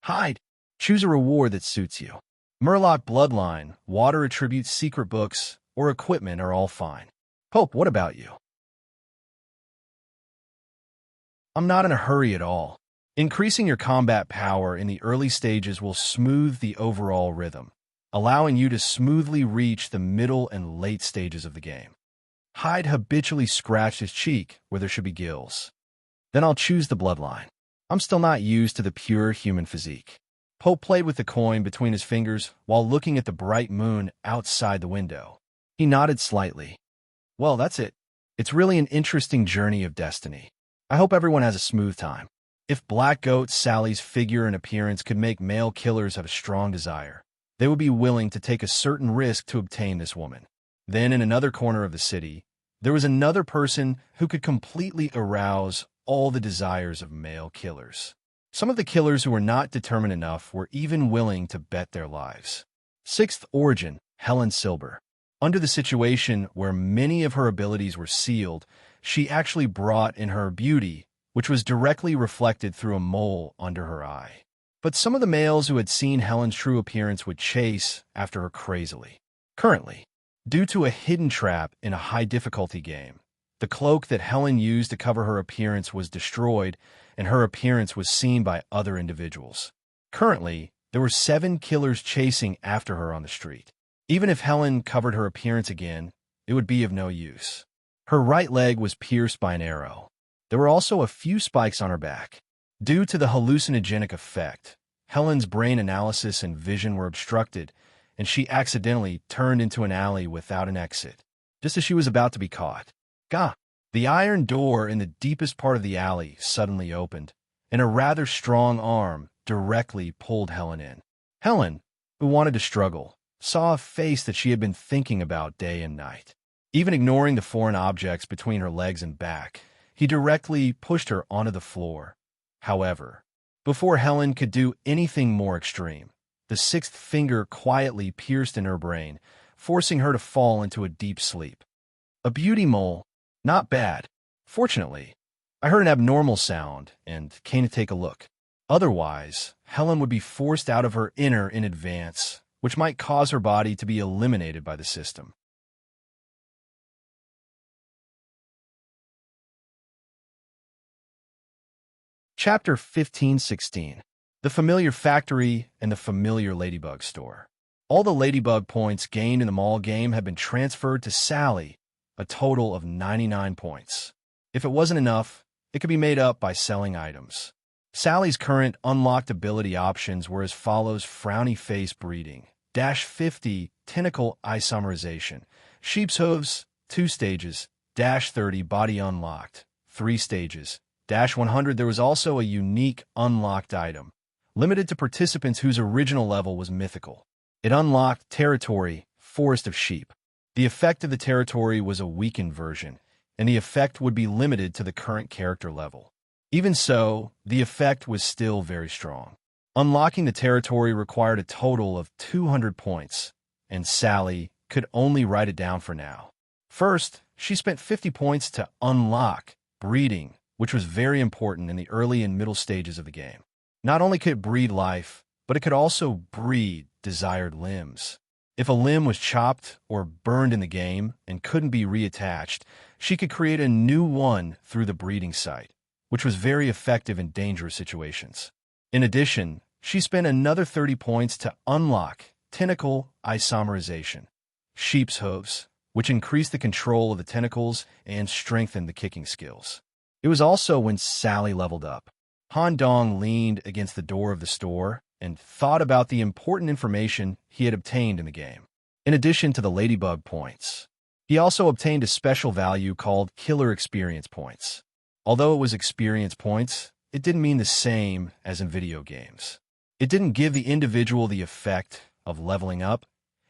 Hide. Choose a reward that suits you. Murloc Bloodline, Water Attributes, Secret Books, or Equipment are all fine. Pope, what about you? I'm not in a hurry at all. Increasing your combat power in the early stages will smooth the overall rhythm, allowing you to smoothly reach the middle and late stages of the game. Hyde habitually scratched his cheek where there should be gills. Then I'll choose the Bloodline. I'm still not used to the pure human physique. Pope played with the coin between his fingers while looking at the bright moon outside the window. He nodded slightly. Well, that's it. It's really an interesting journey of destiny. I hope everyone has a smooth time. If Black Goat Sally's figure and appearance could make male killers have a strong desire, they would be willing to take a certain risk to obtain this woman. Then in another corner of the city, there was another person who could completely arouse all the desires of male killers. Some of the killers who were not determined enough were even willing to bet their lives. Sixth origin, Helen Silber. Under the situation where many of her abilities were sealed, she actually brought in her beauty, which was directly reflected through a mole under her eye. But some of the males who had seen Helen's true appearance would chase after her crazily. Currently, due to a hidden trap in a high-difficulty game, the cloak that Helen used to cover her appearance was destroyed, and her appearance was seen by other individuals. Currently, there were 7 killers chasing after her on the street. Even if Helen covered her appearance again, it would be of no use. Her right leg was pierced by an arrow. There were also a few spikes on her back. Due to the hallucinogenic effect, Helen's brain analysis and vision were obstructed, and she accidentally turned into an alley without an exit, just as she was about to be caught. Gah! The iron door in the deepest part of the alley suddenly opened, and a rather strong arm directly pulled Helen in. Helen, who wanted to struggle, saw a face that she had been thinking about day and night. Even ignoring the foreign objects between her legs and back, he directly pushed her onto the floor. However, before Helen could do anything more extreme, the 6th finger quietly pierced in her brain, forcing her to fall into a deep sleep. A beauty mole. Not bad. Fortunately, I heard an abnormal sound and came to take a look. Otherwise, Helen would be forced out of her inner in advance, which might cause her body to be eliminated by the system. Chapter 15-16. The Familiar Factory and the Familiar Ladybug Store. All the Ladybug points gained in the mall game had been transferred to Sally, a total of 99 points. If it wasn't enough, it could be made up by selling items. Sally's current unlocked ability options were as follows: Frowny Face Breeding, -50, Tentacle Isomerization, Sheep's Hooves, 2 stages, -30, Body Unlocked, 3 stages, -100. There was also a unique unlocked item, limited to participants whose original level was mythical. It unlocked Territory, Forest of Sheep. The effect of the territory was a weakened version, and the effect would be limited to the current character level. Even so, the effect was still very strong. Unlocking the territory required a total of 200 points, and Sally could only write it down for now. First, she spent 50 points to unlock breeding, which was very important in the early and middle stages of the game. Not only could it breed life, but it could also breed desired limbs. If a limb was chopped or burned in the game and couldn't be reattached, she could create a new one through the breeding site, which was very effective in dangerous situations. In addition, she spent another 30 points to unlock Tentacle Isomerization, Sheep's Hooves, which increased the control of the tentacles and strengthened the kicking skills. It was also when Sally leveled up. Han Dong leaned against the door of the store and thought about the important information he had obtained in the game. In addition to the Ladybug points, he also obtained a special value called Killer Experience Points. Although it was experience points, it didn't mean the same as in video games. It didn't give the individual the effect of leveling up,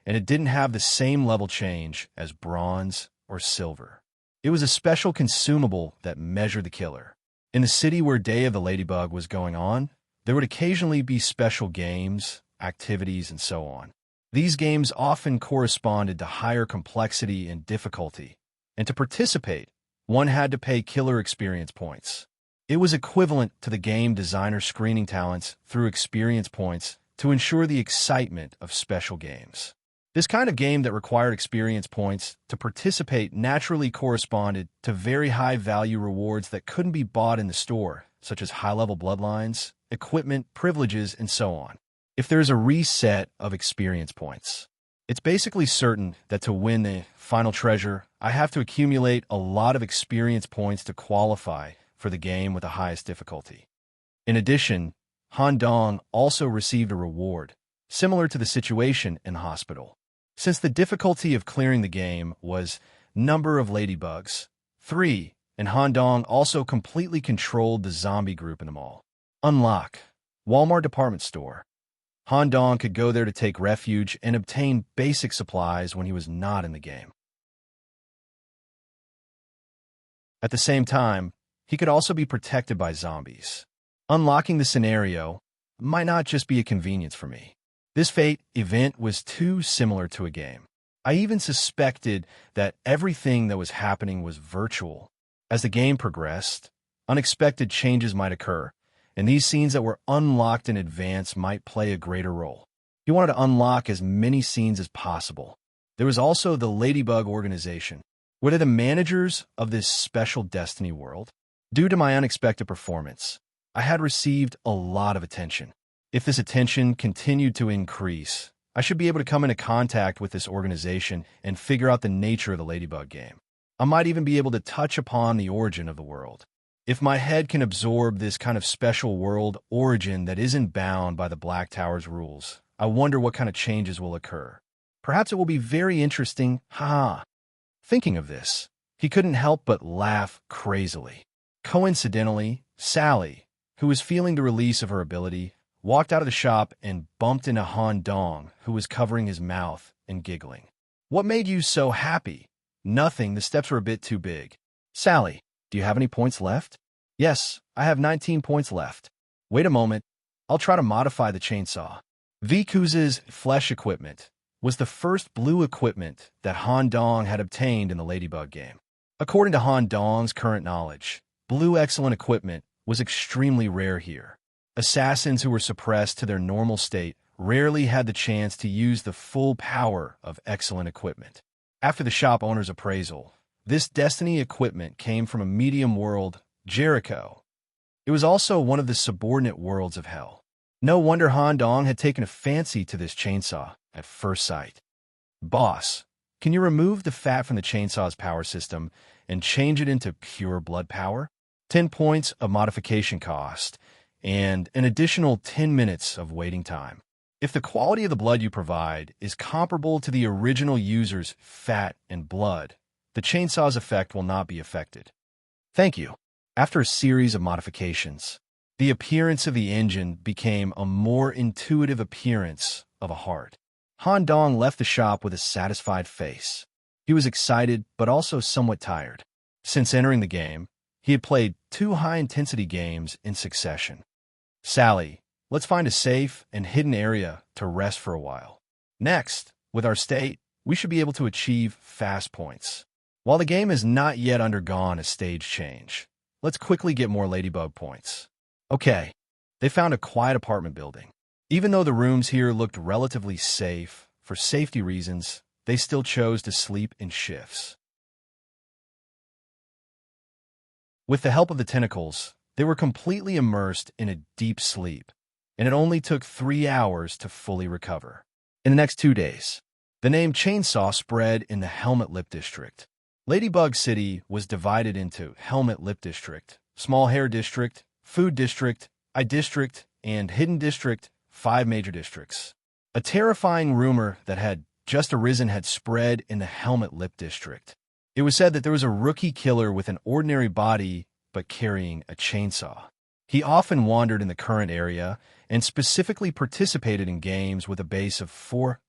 and it didn't have the same level change as bronze or silver. It was a special consumable that measured the killer. In the city where Day of the Ladybug was going on, there would occasionally be special games, activities, and so on. These games often corresponded to higher complexity and difficulty, and to participate, one had to pay killer experience points. It was equivalent to the game designer screening talents through experience points to ensure the excitement of special games. This kind of game that required experience points to participate naturally corresponded to very high-value rewards that couldn't be bought in the store, such as high-level bloodlines, equipment, privileges, and so on. If there's a reset of experience points, it's basically certain that to win the final treasure, I have to accumulate a lot of experience points to qualify for the game with the highest difficulty. In addition, Han Dong also received a reward, similar to the situation in the hospital. Since the difficulty of clearing the game was number of ladybugs, 3, and Han Dong also completely controlled the zombie group in the mall. Unlock Walmart department store. Han Dong could go there to take refuge and obtain basic supplies when he was not in the game. At the same time, he could also be protected by zombies. Unlocking the scenario might not just be a convenience for me. This fate event was too similar to a game. I even suspected that everything that was happening was virtual. As the game progressed, unexpected changes might occur, and these scenes that were unlocked in advance might play a greater role. He wanted to unlock as many scenes as possible. There was also the Ladybug organization. Were they the managers of this special Destiny world? Due to my unexpected performance, I had received a lot of attention. If this attention continued to increase, I should be able to come into contact with this organization and figure out the nature of the Ladybug game. I might even be able to touch upon the origin of the world. If my head can absorb this kind of special world origin that isn't bound by the Black Tower's rules, I wonder what kind of changes will occur. Perhaps it will be very interesting, haha. Thinking of this, he couldn't help but laugh crazily. Coincidentally, Sally, who was feeling the release of her ability, walked out of the shop and bumped into Han Dong, who was covering his mouth and giggling. What made you so happy? Nothing, the steps were a bit too big. Sally, do you have any points left? Yes, I have 19 points left. Wait a moment, I'll try to modify the chainsaw. Viku's flesh equipment was the first blue equipment that Han Dong had obtained in the Ladybug game. According to Han Dong's current knowledge, blue excellent equipment was extremely rare here. Assassins who were suppressed to their normal state rarely had the chance to use the full power of excellent equipment. After the shop owner's appraisal, this Destiny equipment came from a medium world, Jericho. It was also one of the subordinate worlds of Hell. No wonder Han Dong had taken a fancy to this chainsaw at first sight. Boss, can you remove the fat from the chainsaw's power system and change it into pure blood power? 10 points of modification cost, and an additional 10 minutes of waiting time. If the quality of the blood you provide is comparable to the original user's fat and blood, the chainsaw's effect will not be affected. Thank you. After a series of modifications, the appearance of the engine became a more intuitive appearance of a heart. Han Dong left the shop with a satisfied face. He was excited, but also somewhat tired. Since entering the game, he had played 2 high-intensity games in succession. Sally, let's find a safe and hidden area to rest for a while. Next, with our state, we should be able to achieve fast points. While the game has not yet undergone a stage change, let's quickly get more Ladybug points. Okay, they found a quiet apartment building. Even though the rooms here looked relatively safe, for safety reasons, they still chose to sleep in shifts. With the help of the tentacles, they were completely immersed in a deep sleep, and it only took 3 hours to fully recover. In the next 2 days, the name Chainsaw spread in the Helmet Lip District. Ladybug City was divided into Helmet Lip District, Small Hair District, Food District, I District, and Hidden District, 5 major districts. A terrifying rumor that had just arisen had spread in the Helmet Lip District. It was said that there was a rookie killer with an ordinary body but carrying a chainsaw. He often wandered in the current area and specifically participated in games with a base of 4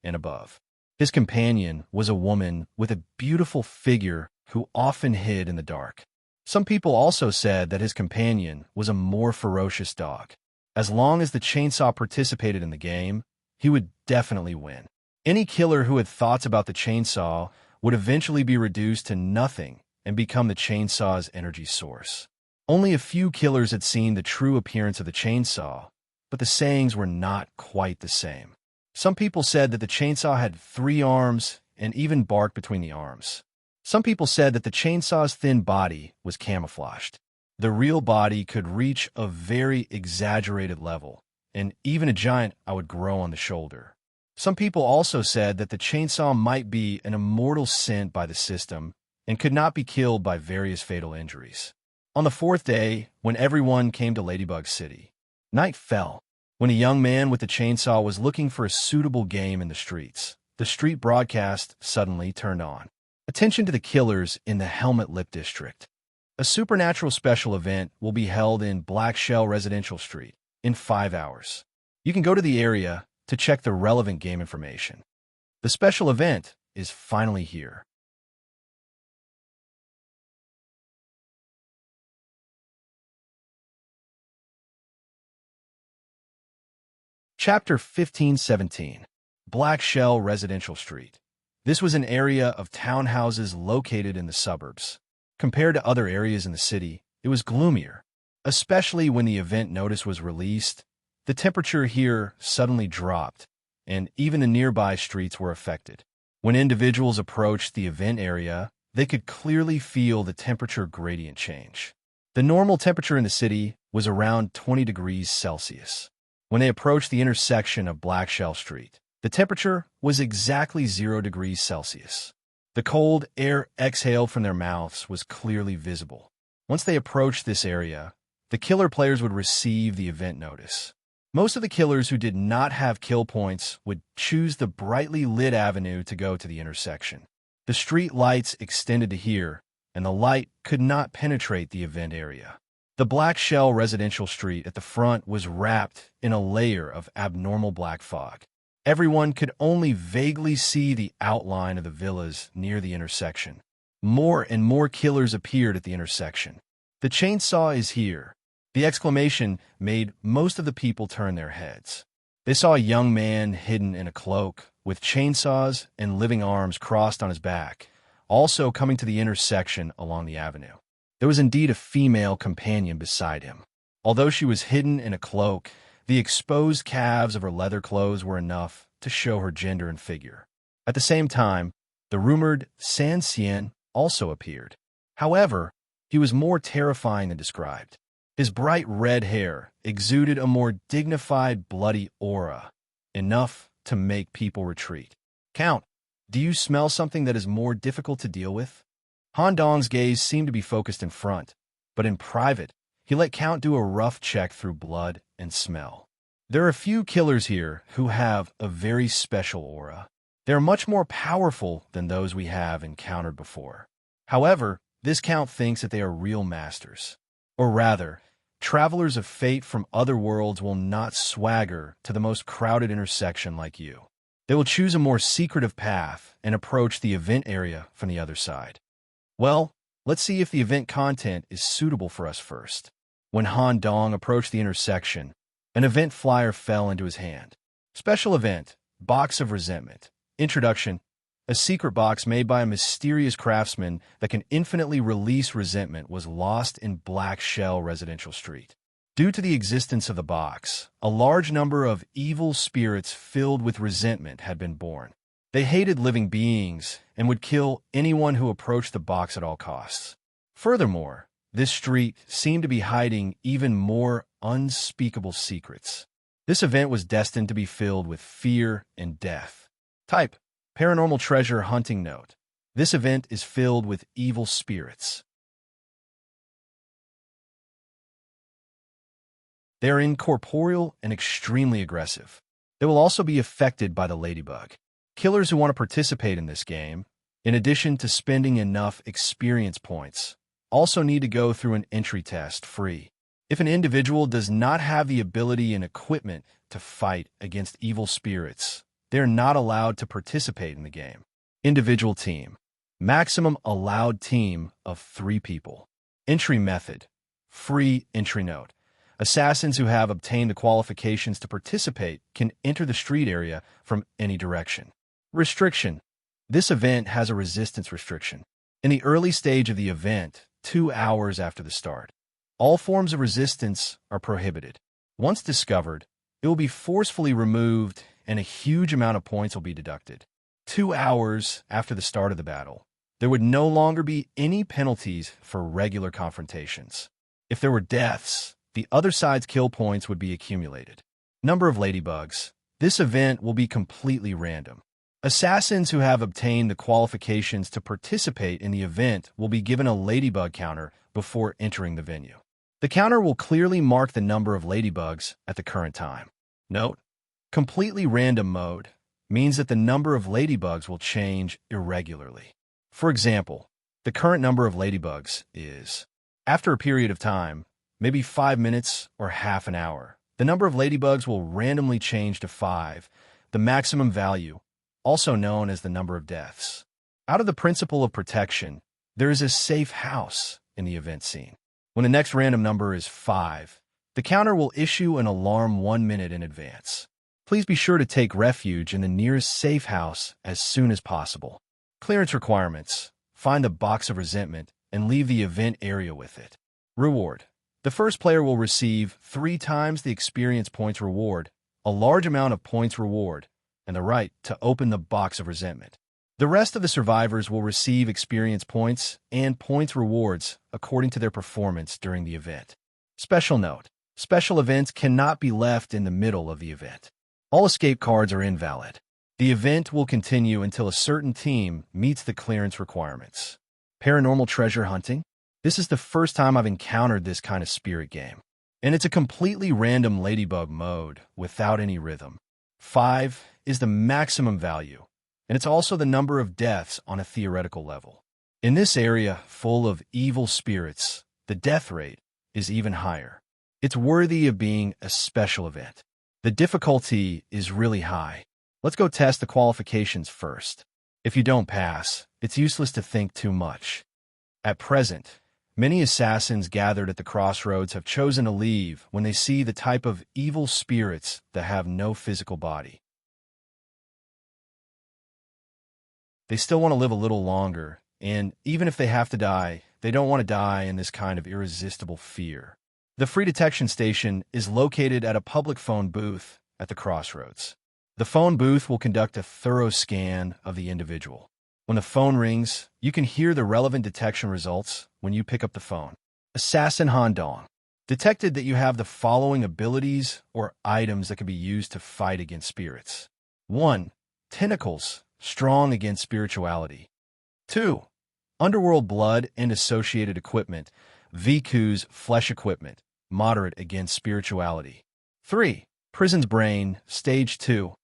and above. His companion was a woman with a beautiful figure who often hid in the dark. Some people also said that his companion was a more ferocious dog. As long as the chainsaw participated in the game, he would definitely win. Any killer who had thoughts about the chainsaw would eventually be reduced to nothing and become the chainsaw's energy source. Only a few killers had seen the true appearance of the chainsaw, but the sayings were not quite the same. Some people said that the chainsaw had 3 arms and even bark between the arms. Some people said that the chainsaw's thin body was camouflaged. The real body could reach a very exaggerated level, and even a giant eye would grow on the shoulder. Some people also said that the chainsaw might be an immortal sent by the system and could not be killed by various fatal injuries. On the 4th day, when everyone came to Ladybug City, night fell. When a young man with a chainsaw was looking for a suitable game in the streets, the street broadcast suddenly turned on. Attention to the killers in the Helmet Lip District. A supernatural special event will be held in Black Shell Residential Street in 5 hours. You can go to the area to check the relevant game information. The special event is finally here. Chapter 1517. Black Shell Residential Street. This was an area of townhouses located in the suburbs. Compared to other areas in the city, it was gloomier. Especially when the event notice was released, the temperature here suddenly dropped, and even the nearby streets were affected. When individuals approached the event area, they could clearly feel the temperature gradient change. The normal temperature in the city was around 20 degrees Celsius. When they approached the intersection of Black Shell Street, the temperature was exactly 0 degrees Celsius. The cold air exhaled from their mouths was clearly visible. Once they approached this area, the killer players would receive the event notice. Most of the killers who did not have kill points would choose the brightly lit avenue to go to the intersection. The street lights extended to here, and the light could not penetrate the event area. The Black Shell Residential Street at the front was wrapped in a layer of abnormal black fog. Everyone could only vaguely see the outline of the villas near the intersection. More and more killers appeared at the intersection. The chainsaw is here. The exclamation made most of the people turn their heads. They saw a young man hidden in a cloak, with chainsaws and living arms crossed on his back, also coming to the intersection along the avenue. There was indeed a female companion beside him. Although she was hidden in a cloak, the exposed calves of her leather clothes were enough to show her gender and figure. At the same time, the rumored Sansien also appeared. However, he was more terrifying than described. His bright red hair exuded a more dignified, bloody aura, enough to make people retreat. "Count, do you smell something that is more difficult to deal with?" Han Dong's gaze seemed to be focused in front, but in private, he let Count do a rough check through blood and smell. There are a few killers here who have a very special aura. They are much more powerful than those we have encountered before. However, this Count thinks that they are real masters. Or rather, travelers of fate from other worlds will not swagger to the most crowded intersection like you. They will choose a more secretive path and approach the event area from the other side. Well, let's see if the event content is suitable for us first. When Han Dong approached the intersection, an event flyer fell into his hand. Special event, Box of Resentment. Introduction, a secret box made by a mysterious craftsman that can infinitely release resentment was lost in Black Shell Residential Street. Due to the existence of the box, a large number of evil spirits filled with resentment had been born. They hated living beings and would kill anyone who approached the box at all costs. Furthermore, this street seemed to be hiding even more unspeakable secrets. This event was destined to be filled with fear and death. Type: Paranormal Treasure Hunting Note. This event is filled with evil spirits. They are incorporeal and extremely aggressive. They will also be affected by the ladybug. Killers who want to participate in this game, in addition to spending enough experience points, also need to go through an entry test free. If an individual does not have the ability and equipment to fight against evil spirits, they are not allowed to participate in the game. Individual team. Maximum allowed team of 3 people. Entry method. Free entry note. Assassins who have obtained the qualifications to participate can enter the street area from any direction. Restriction. This event has a resistance restriction. In the early stage of the event, 2 hours after the start, all forms of resistance are prohibited. Once discovered, it will be forcefully removed and a huge amount of points will be deducted. 2 hours after the start of the battle, there would no longer be any penalties for regular confrontations. If there were deaths, the other side's kill points would be accumulated. Number of ladybugs. This event will be completely random. Assassins who have obtained the qualifications to participate in the event will be given a ladybug counter before entering the venue. The counter will clearly mark the number of ladybugs at the current time. Note: completely random mode means that the number of ladybugs will change irregularly. For example, the current number of ladybugs is, after a period of time, maybe 5 minutes or half an hour, the number of ladybugs will randomly change to 5, the maximum value, also known as the number of deaths. Out of the principle of protection, there is a safe house in the event scene. When the next random number is 5, the counter will issue an alarm 1 minute in advance. Please be sure to take refuge in the nearest safe house as soon as possible. Clearance requirements. Find the box of resentment and leave the event area with it. Reward. The first player will receive 3 times the experience points reward, a large amount of points reward, and the right to open the box of resentment. The rest of the survivors will receive experience points and points rewards according to their performance during the event. Special note: special events cannot be left in the middle of the event. All escape cards are invalid. The event will continue until a certain team meets the clearance requirements. Paranormal treasure hunting. This is the first time I've encountered this kind of spirit game, and it's a completely random ladybug mode without any rhythm. 5 is the maximum value, and it's also the number of deaths on a theoretical level. In this area full of evil spirits, the death rate is even higher. It's worthy of being a special event. The difficulty is really high. Let's go test the qualifications first. If you don't pass, it's useless to think too much. At present, many assassins gathered at the crossroads have chosen to leave when they see the type of evil spirits that have no physical body. They still want to live a little longer, and even if they have to die, they don't want to die in this kind of irresistible fear. The free detection station is located at a public phone booth at the crossroads. The phone booth will conduct a thorough scan of the individual. When the phone rings, you can hear the relevant detection results when you pick up the phone. Assassin Han Dong. Detected that you have the following abilities or items that can be used to fight against spirits. 1. Tentacles, strong against spirituality. 2. Underworld blood and associated equipment, Viku's flesh equipment, moderate against spirituality. 3. Prison's brain, stage 2,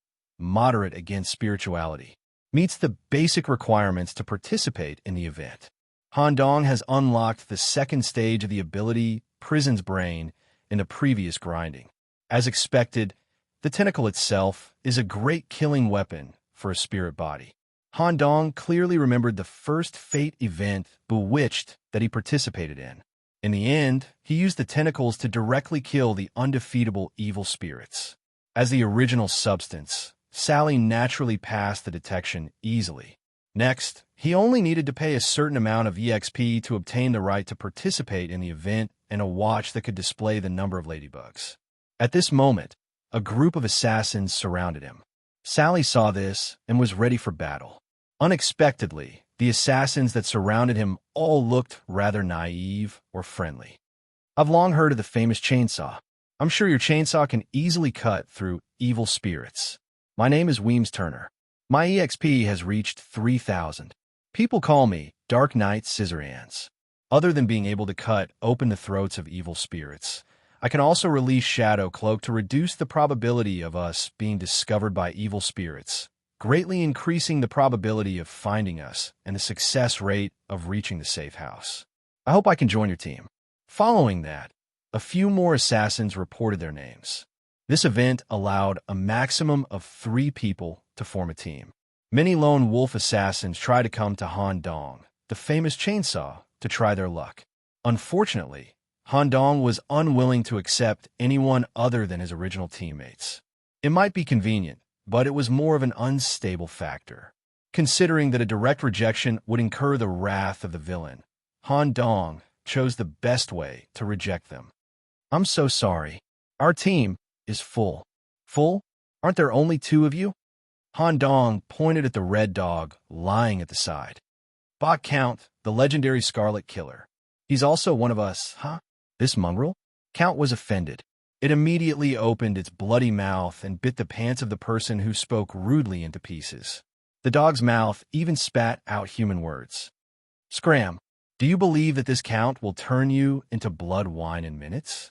moderate against spirituality. Meets the basic requirements to participate in the event. Han Dong has unlocked the second stage of the ability, Prison's Brain, in the previous grinding. As expected, the tentacle itself is a great killing weapon for a spirit body. Han Dong clearly remembered the first Fate event, Bewitched, that he participated in. In the end, he used the tentacles to directly kill the undefeatable evil spirits. As the original substance, Sally naturally passed the detection easily. Next, he only needed to pay a certain amount of EXP to obtain the right to participate in the event and a watch that could display the number of ladybugs. At this moment, a group of assassins surrounded him. Sally saw this and was ready for battle. Unexpectedly, the assassins that surrounded him all looked rather naive or friendly. I've long heard of the famous chainsaw. I'm sure your chainsaw can easily cut through evil spirits. My name is Weems Turner. My EXP has reached 3,000. People call me Dark Knight Scissorhands. Other than being able to cut open the throats of evil spirits, I can also release Shadow Cloak to reduce the probability of us being discovered by evil spirits, greatly increasing the probability of finding us and the success rate of reaching the safe house. I hope I can join your team. Following that, a few more assassins reported their names. This event allowed a maximum of 3 people to form a team. Many lone wolf assassins tried to come to Han Dong, the famous chainsaw, to try their luck. Unfortunately, Han Dong was unwilling to accept anyone other than his original teammates. It might be convenient, but it was more of an unstable factor. Considering that a direct rejection would incur the wrath of the villain, Han Dong chose the best way to reject them. I'm so sorry. Our team is full. Full? Aren't there only 2 of you? Han Dong pointed at the red dog lying at the side. Bot Count, the legendary Scarlet Killer. He's also one of us, huh? This mongrel? Count was offended. It immediately opened its bloody mouth and bit the pants of the person who spoke rudely into pieces. The dog's mouth even spat out human words. Scram, do you believe that this Count will turn you into blood wine in minutes?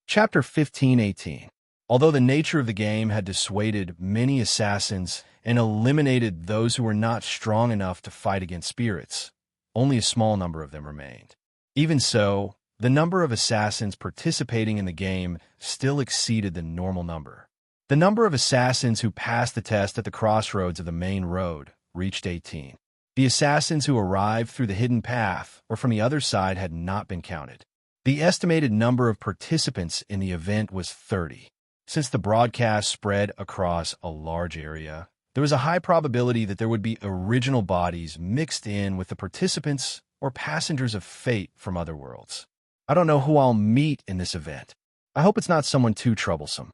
Chapter 15:18. Although the nature of the game had dissuaded many assassins and eliminated those who were not strong enough to fight against spirits, only a small number of them remained. Even so, the number of assassins participating in the game still exceeded the normal number. The number of assassins who passed the test at the crossroads of the main road reached 18. The assassins who arrived through the hidden path or from the other side had not been counted. The estimated number of participants in the event was 30. Since the broadcast spread across a large area, there was a high probability that there would be original bodies mixed in with the participants or passengers of fate from other worlds. I don't know who I'll meet in this event. I hope it's not someone too troublesome.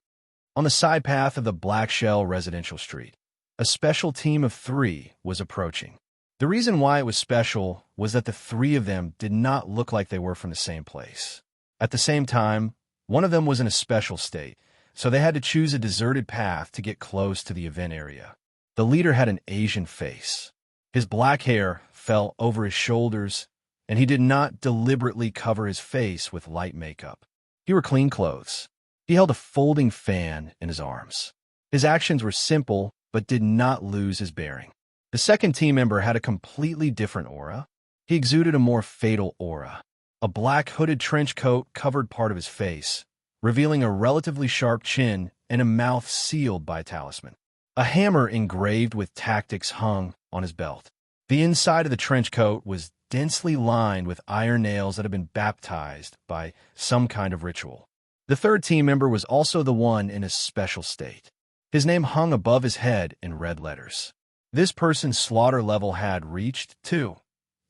On the side path of the Black Shell residential street, a special team of 3 was approaching. The reason why it was special was that the 3 of them did not look like they were from the same place. At the same time, one of them was in a special state, so they had to choose a deserted path to get close to the event area. The leader had an Asian face. His black hair fell over his shoulders, and he did not deliberately cover his face with light makeup. He wore clean clothes. He held a folding fan in his arms. His actions were simple, but did not lose his bearing. The second team member had a completely different aura. He exuded a more fatal aura. A black hooded trench coat covered part of his face, revealing a relatively sharp chin and a mouth sealed by a talisman. A hammer engraved with tactics hung on his belt. The inside of the trench coat was densely lined with iron nails that had been baptized by some kind of ritual. The third team member was also the one in a special state. His name hung above his head in red letters. This person's slaughter level had reached 2.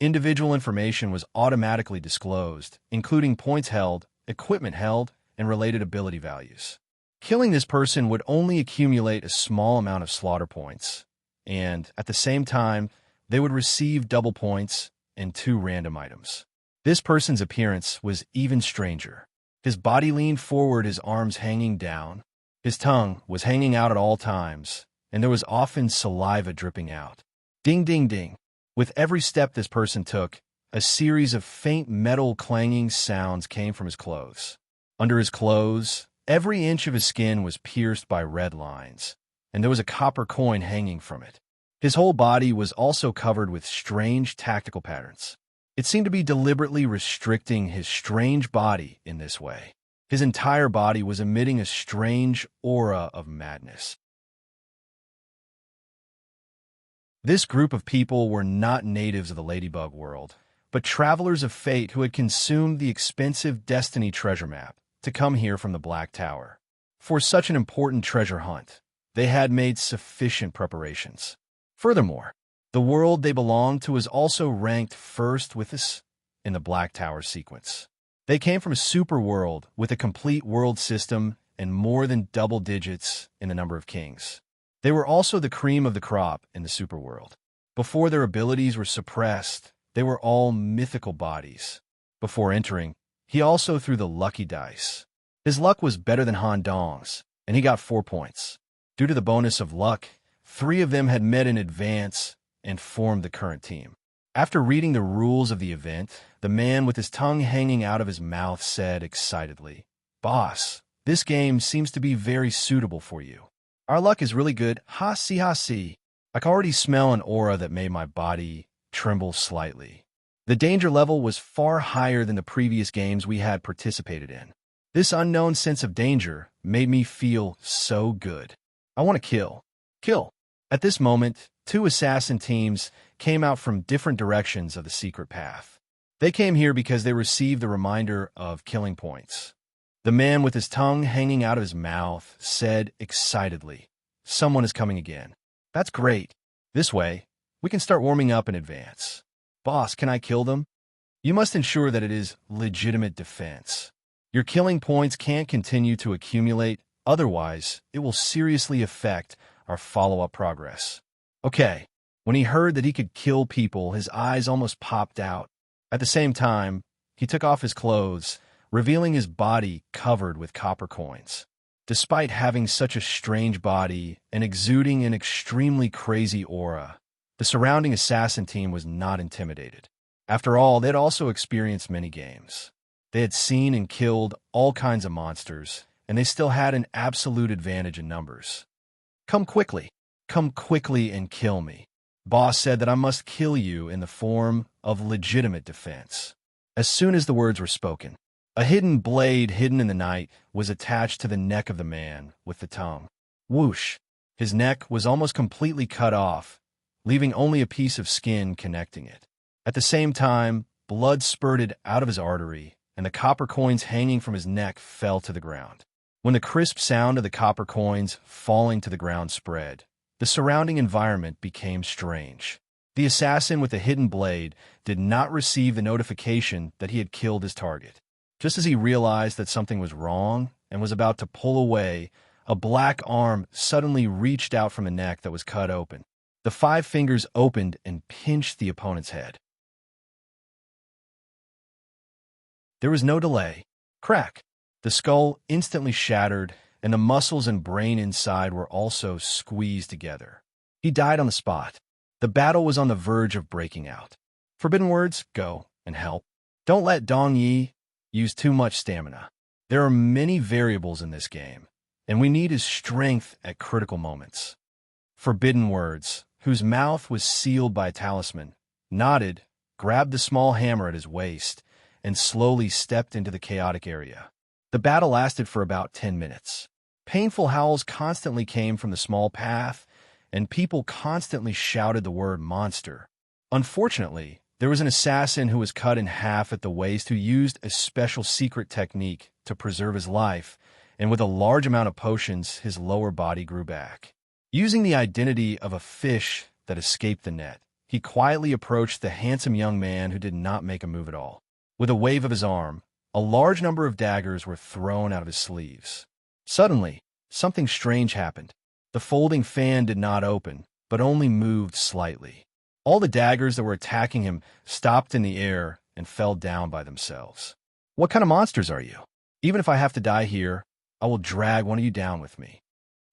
Individual information was automatically disclosed, including points held, equipment held, and related ability values. Killing this person would only accumulate a small amount of slaughter points, and at the same time, they would receive double points and 2 random items. This person's appearance was even stranger. His body leaned forward, his arms hanging down. His tongue was hanging out at all times, and there was often saliva dripping out. Ding, ding, ding. With every step this person took, a series of faint metal clanging sounds came from his clothes. Under his clothes, every inch of his skin was pierced by red lines, and there was a copper coin hanging from it. His whole body was also covered with strange tactical patterns. It seemed to be deliberately restricting his strange body in this way. His entire body was emitting a strange aura of madness. This group of people were not natives of the Ladybug world, but travelers of fate who had consumed the expensive Destiny treasure map to come here from the Black Tower. For such an important treasure hunt, they had made sufficient preparations. Furthermore, the world they belonged to was also ranked first with us in the Black Tower sequence. They came from a super world with a complete world system and more than double digits in the number of kings. They were also the cream of the crop in the super world. Before their abilities were suppressed, they were all mythical bodies. Before entering, he also threw the lucky dice. His luck was better than Han Dong's, and he got 4 points. Due to the bonus of luck, 3 of them had met in advance, and formed the current team. After reading the rules of the event, the man with his tongue hanging out of his mouth said excitedly, "Boss, this game seems to be very suitable for you. Our luck is really good, ha see ha see. I can already smell an aura that made my body tremble slightly." The danger level was far higher than the previous games we had participated in. This unknown sense of danger made me feel so good. I want to kill. Kill. At this moment, two assassin teams came out from different directions of the secret path. They came here because they received the reminder of killing points. The man with his tongue hanging out of his mouth said excitedly, "Someone is coming again. That's great. This way, we can start warming up in advance. Boss, can I kill them? You must ensure that it is legitimate defense. Your killing points can't continue to accumulate, otherwise it will seriously affect our follow-up progress." Okay. When he heard that he could kill people, his eyes almost popped out. At the same time, he took off his clothes, revealing his body covered with copper coins. Despite having such a strange body and exuding an extremely crazy aura, the surrounding assassin team was not intimidated. After all, they had also experienced many games. They had seen and killed all kinds of monsters, and they still had an absolute advantage in numbers. Come quickly and kill me. Boss said that I must kill you in the form of legitimate defense." As soon as the words were spoken, a hidden blade hidden in the night was attached to the neck of the man with the tongue. Whoosh! His neck was almost completely cut off, leaving only a piece of skin connecting it. At the same time, blood spurted out of his artery, and the copper coins hanging from his neck fell to the ground. When the crisp sound of the copper coins falling to the ground spread, the surrounding environment became strange. The assassin with the hidden blade did not receive the notification that he had killed his target. Just as he realized that something was wrong and was about to pull away, a black arm suddenly reached out from the neck that was cut open. The 5 fingers opened and pinched the opponent's head. There was no delay. Crack! The skull instantly shattered, and the muscles and brain inside were also squeezed together. He died on the spot. The battle was on the verge of breaking out. Forbidden words, go and help. Don't let Dong Yi use too much stamina. There are many variables in this game, and we need his strength at critical moments. Forbidden words, whose mouth was sealed by a talisman, nodded, grabbed the small hammer at his waist, and slowly stepped into the chaotic area. The battle lasted for about 10 minutes. Painful howls constantly came from the small path, and people constantly shouted the word monster. Unfortunately, there was an assassin who was cut in half at the waist who used a special secret technique to preserve his life, and with a large amount of potions, his lower body grew back. Using the identity of a fish that escaped the net, he quietly approached the handsome young man who did not make a move at all. With a wave of his arm, a large number of daggers were thrown out of his sleeves. Suddenly, something strange happened. The folding fan did not open, but only moved slightly. All the daggers that were attacking him stopped in the air and fell down by themselves. What kind of monsters are you? Even if I have to die here, I will drag one of you down with me.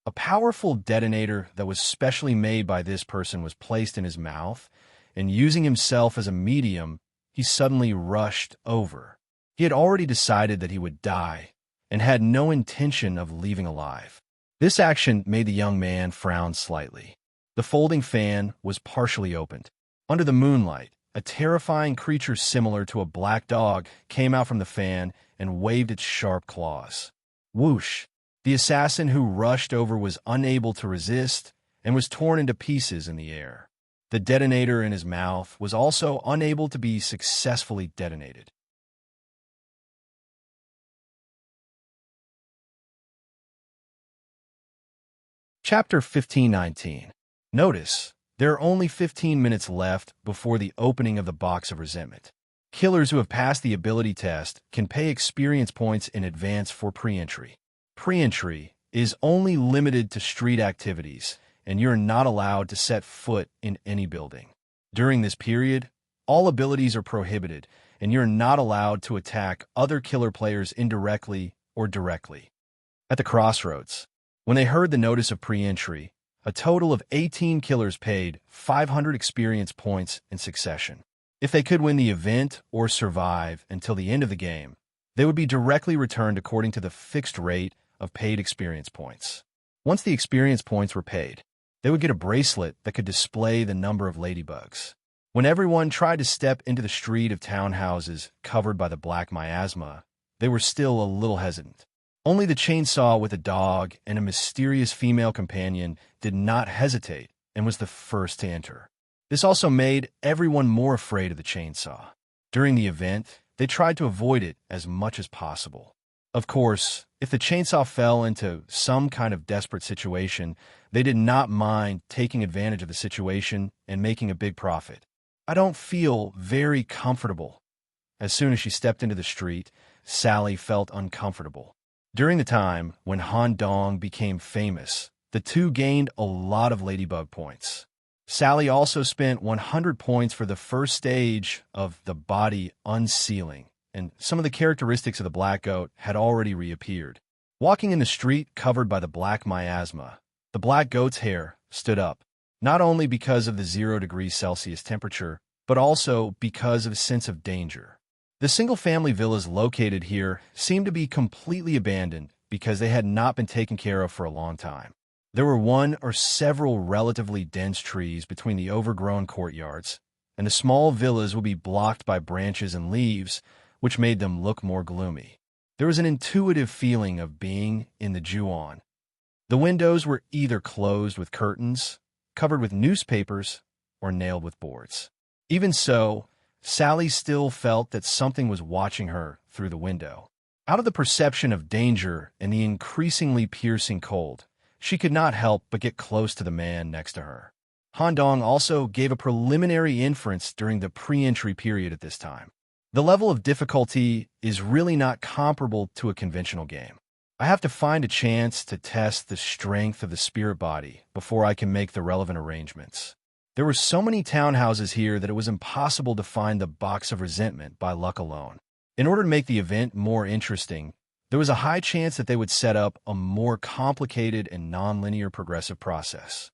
A powerful detonator that was specially made by this person was placed in his mouth, and using himself as a medium, he suddenly rushed over. He had already decided that he would die, and had no intention of leaving alive. This action made the young man frown slightly. The folding fan was partially opened. Under the moonlight, a terrifying creature similar to a black dog came out from the fan and waved its sharp claws. Whoosh! The assassin who rushed over was unable to resist and was torn into pieces in the air. The detonator in his mouth was also unable to be successfully detonated. Chapter 1519. Notice, there are only 15 minutes left before the opening of the Box of Resentment. Killers who have passed the ability test can pay experience points in advance for pre-entry. Pre-entry is only limited to street activities, and you're not allowed to set foot in any building. During this period, all abilities are prohibited, and you're not allowed to attack other killer players indirectly or directly. At the crossroads, when they heard the notice of pre-entry, A total of 18 killers paid 500 experience points in succession. If they could win the event or survive until the end of the game, they would be directly returned according to the fixed rate of paid experience points. Once the experience points were paid, they would get a bracelet that could display the number of ladybugs. When everyone tried to step into the street of townhouses covered by the black miasma, they were still a little hesitant. Only the chainsaw with a dog and a mysterious female companion did not hesitate and was the first to enter. This also made everyone more afraid of the chainsaw. During the event, they tried to avoid it as much as possible. Of course, if the chainsaw fell into some kind of desperate situation, they did not mind taking advantage of the situation and making a big profit. I don't feel very comfortable. As soon as she stepped into the street, Sally felt uncomfortable. During the time when Han Dong became famous, the two gained a lot of ladybug points. Sally also spent 100 points for the first stage of the body unsealing, and some of the characteristics of the black goat had already reappeared. Walking in the street covered by the black miasma, the black goat's hair stood up, not only because of the 0 degrees Celsius temperature, but also because of a sense of danger. The single-family villas located here seemed to be completely abandoned because they had not been taken care of for a long time. There were one or several relatively dense trees between the overgrown courtyards, and the small villas would be blocked by branches and leaves, which made them look more gloomy. There was an intuitive feeling of being in the Ju-on. The windows were either closed with curtains, covered with newspapers, or nailed with boards. Even so, Sally still felt that something was watching her through the window. Out of the perception of danger and the increasingly piercing cold, she could not help but get close to the man next to her. Han Dong also gave a preliminary inference during the pre-entry period at this time. The level of difficulty is really not comparable to a conventional game. I have to find a chance to test the strength of the spirit body before I can make the relevant arrangements. There were so many townhouses here that it was impossible to find the box of resentment by luck alone. In order to make the event more interesting, there was a high chance that they would set up a more complicated and non-linear progressive process.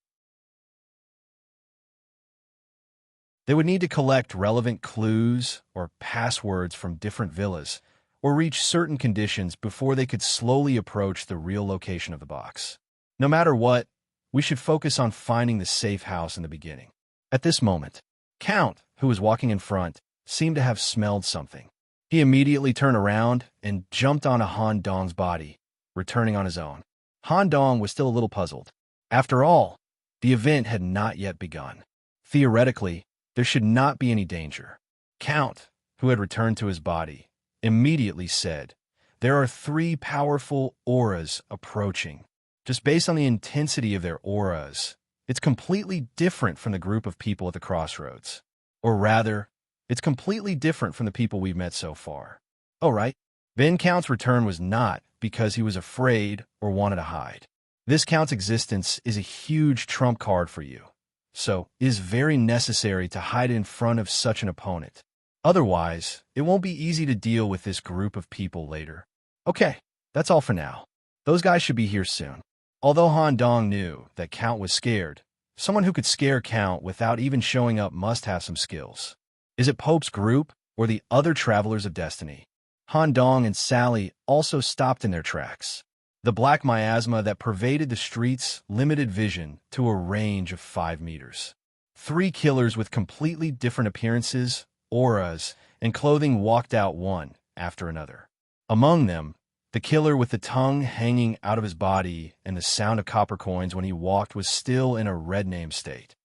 They would need to collect relevant clues or passwords from different villas, or reach certain conditions before they could slowly approach the real location of the box. No matter what, we should focus on finding the safe house in the beginning. At this moment, Count, who was walking in front, seemed to have smelled something. He immediately turned around and jumped onto Han Dong's body, returning on his own. Han Dong was still a little puzzled. After all, the event had not yet begun. Theoretically, there should not be any danger. Count, who had returned to his body, immediately said, "There are 3 powerful auras approaching. Just based on the intensity of their auras, it's completely different from the group of people at the crossroads. Or rather, it's completely different from the people we've met so far." Oh, right. Then Count's return was not because he was afraid or wanted to hide. This Count's existence is a huge trump card for you, so it is very necessary to hide in front of such an opponent. Otherwise, it won't be easy to deal with this group of people later. Okay, that's all for now. Those guys should be here soon. Although Han Dong knew that Count was scared, someone who could scare Count without even showing up must have some skills. Is it Pope's group or the other travelers of destiny? Han Dong and Sally also stopped in their tracks. The black miasma that pervaded the streets limited vision to a range of 5 meters. 3 killers with completely different appearances, auras, and clothing walked out one after another. Among them, the killer with the tongue hanging out of his body and the sound of copper coins when he walked was still in a red name state.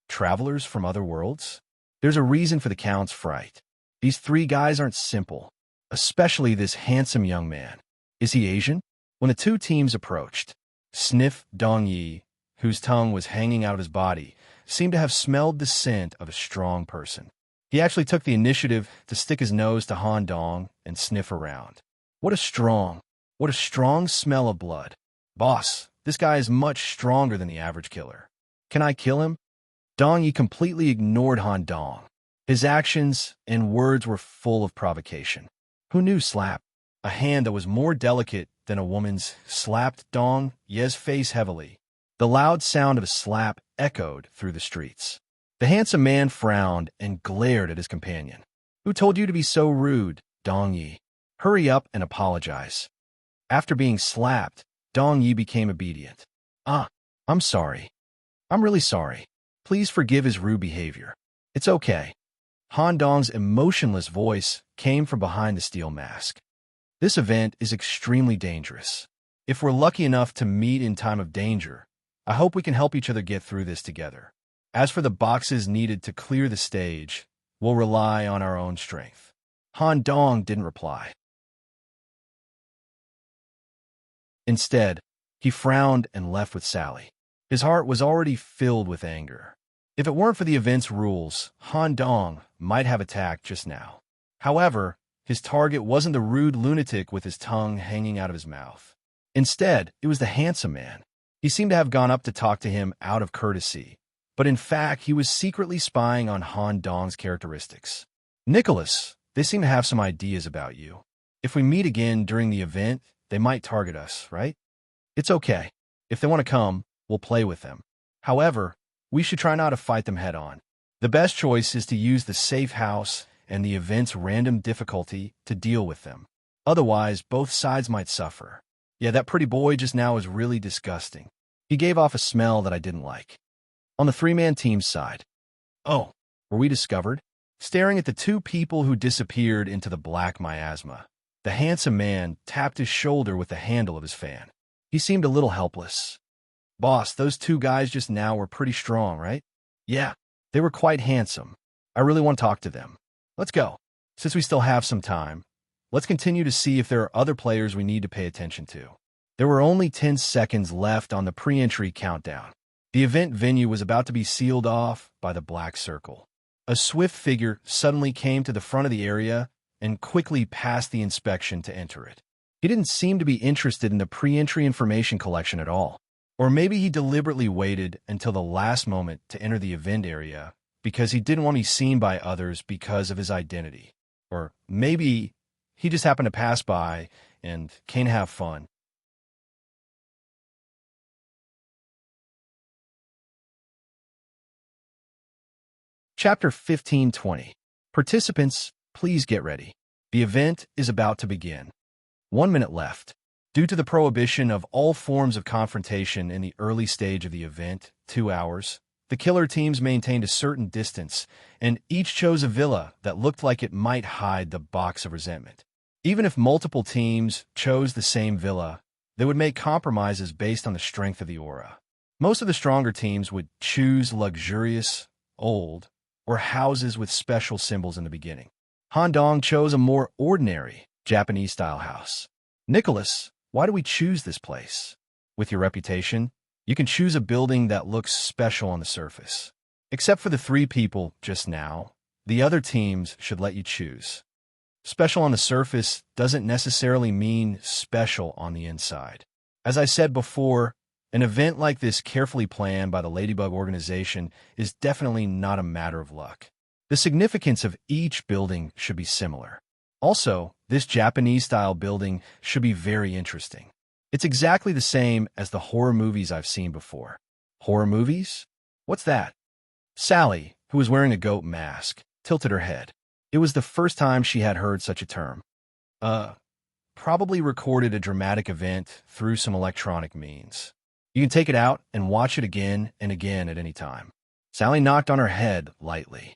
Travelers from other worlds? There's a reason for the Count's fright. These 3 guys aren't simple, especially this handsome young man. Is he Asian? When the 2 teams approached, Sniff Dong Yi, whose tongue was hanging out of his body, seemed to have smelled the scent of a strong person. He actually took the initiative to stick his nose to Han Dong and sniff around. What a strong smell of blood. Boss, this guy is much stronger than the average killer. Can I kill him? Dong Yi completely ignored Han Dong. His actions and words were full of provocation. Who knew slap? A hand that was more delicate than a woman's slapped Dong Ye's face heavily. The loud sound of a slap echoed through the streets. The handsome man frowned and glared at his companion. Who told you to be so rude, Dong Yi? Hurry up and apologize. After being slapped, Dong Yi became obedient. I'm sorry. I'm really sorry. Please forgive his rude behavior. It's okay. Han Dong's emotionless voice came from behind the steel mask. This event is extremely dangerous. If we're lucky enough to meet in time of danger, I hope we can help each other get through this together. As for the boxes needed to clear the stage, we'll rely on our own strength. Han Dong didn't reply. Instead, he frowned and left with Sally. His heart was already filled with anger. If it weren't for the event's rules, Han Dong might have attacked just now. However, his target wasn't the rude lunatic with his tongue hanging out of his mouth. Instead, it was the handsome man. He seemed to have gone up to talk to him out of courtesy, but in fact, he was secretly spying on Han Dong's characteristics. Nicholas, they seem to have some ideas about you. If we meet again during the event, they might target us, right? It's okay. If they want to come, we'll play with them. However, we should try not to fight them head-on. The best choice is to use the safe house and the event's random difficulty to deal with them. Otherwise, both sides might suffer. Yeah, that pretty boy just now is really disgusting. He gave off a smell that I didn't like. On the three-man team's side. Oh, were we discovered? Staring at the two people who disappeared into the black miasma, the handsome man tapped his shoulder with the handle of his fan. He seemed a little helpless. Boss, those two guys just now were pretty strong, right? Yeah, they were quite handsome. I really want to talk to them. Let's go. Since we still have some time, let's continue to see if there are other players we need to pay attention to. There were only 10 seconds left on the pre-entry countdown. The event venue was about to be sealed off by the black circle. A swift figure suddenly came to the front of the area and quickly passed the inspection to enter it. He didn't seem to be interested in the pre-entry information collection at all. Or maybe he deliberately waited until the last moment to enter the event area because he didn't want to be seen by others because of his identity. Or maybe he just happened to pass by and can't have fun. Chapter 15:20. Participants, please get ready. The event is about to begin. 1 minute left. Due to the prohibition of all forms of confrontation in the early stage of the event, 2 hours, the killer teams maintained a certain distance, and each chose a villa that looked like it might hide the box of resentment. Even if multiple teams chose the same villa, they would make compromises based on the strength of the aura. Most of the stronger teams would choose luxurious, old, or houses with special symbols in the beginning. Han Dong chose a more ordinary, Japanese-style house. Nicholas, why do we choose this place? With your reputation, you can choose a building that looks special on the surface. Except for the 3 people just now, the other teams should let you choose. Special on the surface doesn't necessarily mean special on the inside. As I said before, an event like this carefully planned by the Ladybug organization is definitely not a matter of luck. The significance of each building should be similar. Also, this Japanese-style building should be very interesting. It's exactly the same as the horror movies I've seen before. Horror movies? What's that? Sally, who was wearing a goat mask, tilted her head. It was the first time she had heard such a term. Probably recorded a dramatic event through some electronic means. You can take it out and watch it again and again at any time. Sally knocked on her head lightly.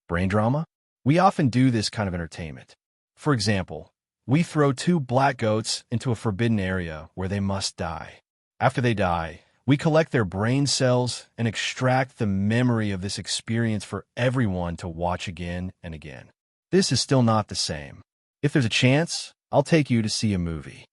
Brain drama? We often do this kind of entertainment. For example, we throw 2 black goats into a forbidden area where they must die. After they die, we collect their brain cells and extract the memory of this experience for everyone to watch again and again. This is still not the same. If there's a chance, I'll take you to see a movie.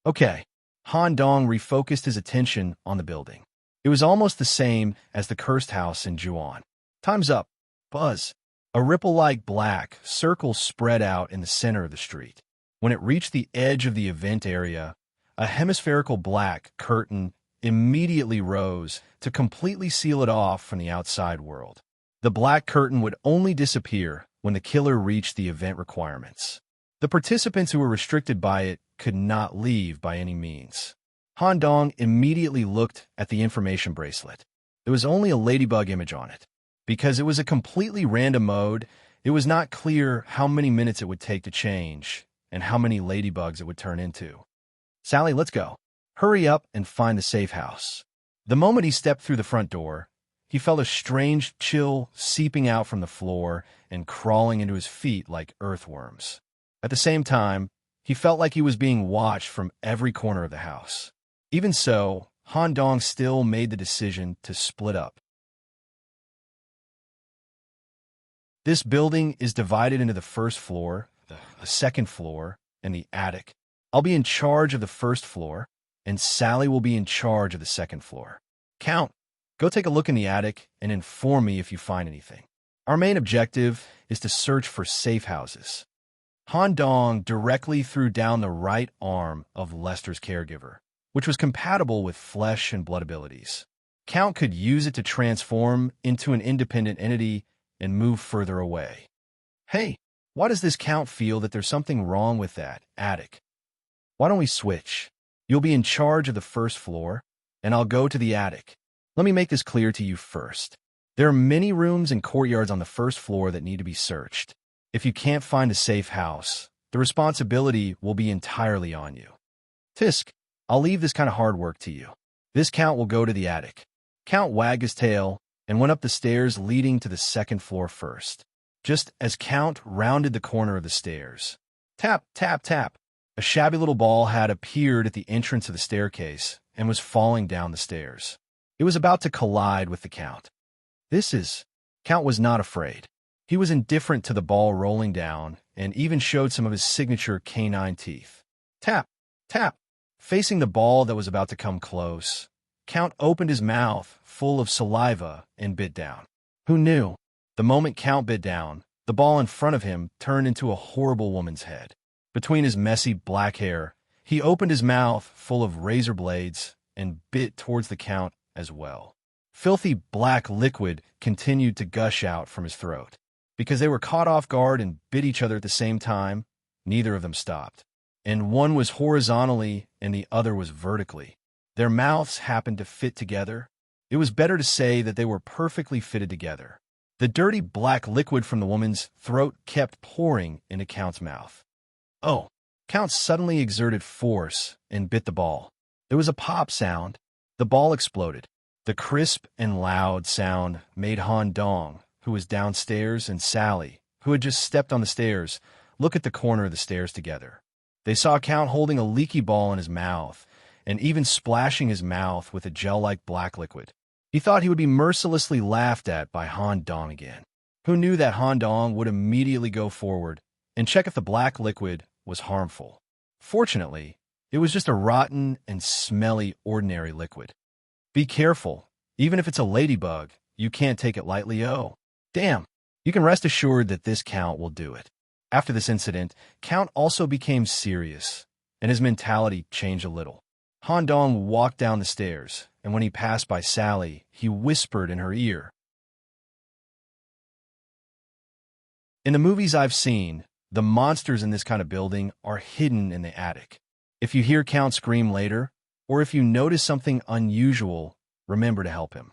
Okay. Han Dong refocused his attention on the building. It was almost the same as the cursed house in Juan. Time's up. Buzz. A ripple-like black circle spread out in the center of the street. When it reached the edge of the event area, a hemispherical black curtain immediately rose to completely seal it off from the outside world. The black curtain would only disappear when the killer reached the event requirements. The participants who were restricted by it could not leave by any means. Han Dong immediately looked at the information bracelet. There was only a ladybug image on it. Because it was a completely random mode, it was not clear how many minutes it would take to change and how many ladybugs it would turn into. Sally, let's go. Hurry up and find the safe house. The moment he stepped through the front door, he felt a strange chill seeping out from the floor and crawling into his feet like earthworms. At the same time, he felt like he was being watched from every corner of the house. Even so, Han Dong still made the decision to split up. This building is divided into the first floor, the second floor, and the attic. I'll be in charge of the first floor, and Sally will be in charge of the second floor. Count, go take a look in the attic and inform me if you find anything. Our main objective is to search for safe houses. Han Dong directly threw down the right arm of Lester's caregiver, which was compatible with flesh and blood abilities. Count could use it to transform into an independent entity and move further away. Hey, why does this Count feel that there's something wrong with that attic? Why don't we switch? You'll be in charge of the first floor, and I'll go to the attic. Let me make this clear to you first. There are many rooms and courtyards on the first floor that need to be searched. If you can't find a safe house, the responsibility will be entirely on you. Tisk, I'll leave this kind of hard work to you. This Count will go to the attic. Count wagged his tail and went up the stairs leading to the second floor first. Just as Count rounded the corner of the stairs, tap, tap, tap, a shabby little ball had appeared at the entrance of the staircase and was falling down the stairs. It was about to collide with the Count. Count was not afraid. He was indifferent to the ball rolling down and even showed some of his signature canine teeth. Tap, tap. Facing the ball that was about to come close, Count opened his mouth full of saliva and bit down. Who knew? The moment Count bit down, the ball in front of him turned into a horrible woman's head. Between his messy black hair, he opened his mouth full of razor blades and bit towards the Count as well. Filthy black liquid continued to gush out from his throat. Because they were caught off guard and bit each other at the same time, neither of them stopped. And one was horizontally and the other was vertically. Their mouths happened to fit together. It was better to say that they were perfectly fitted together. The dirty black liquid from the woman's throat kept pouring into Count's mouth. Oh, Count suddenly exerted force and bit the ball. There was a pop sound. The ball exploded. The crisp and loud sound made Han Dong, who was downstairs, and Sally, who had just stepped on the stairs, look at the corner of the stairs together. They saw Count holding a leaky ball in his mouth and even splashing his mouth with a gel-like black liquid. He thought he would be mercilessly laughed at by Han Dong again. Who knew that Han Dong would immediately go forward and check if the black liquid was harmful. Fortunately, it was just a rotten and smelly ordinary liquid. Be careful. Even if it's a ladybug, you can't take it lightly. Oh, damn. You can rest assured that this Count will do it. After this incident, Count also became serious, and his mentality changed a little. Han Dong walked down the stairs, and when he passed by Sally, he whispered in her ear. In the movies I've seen, the monsters in this kind of building are hidden in the attic. If you hear Count scream later, or if you notice something unusual, remember to help him.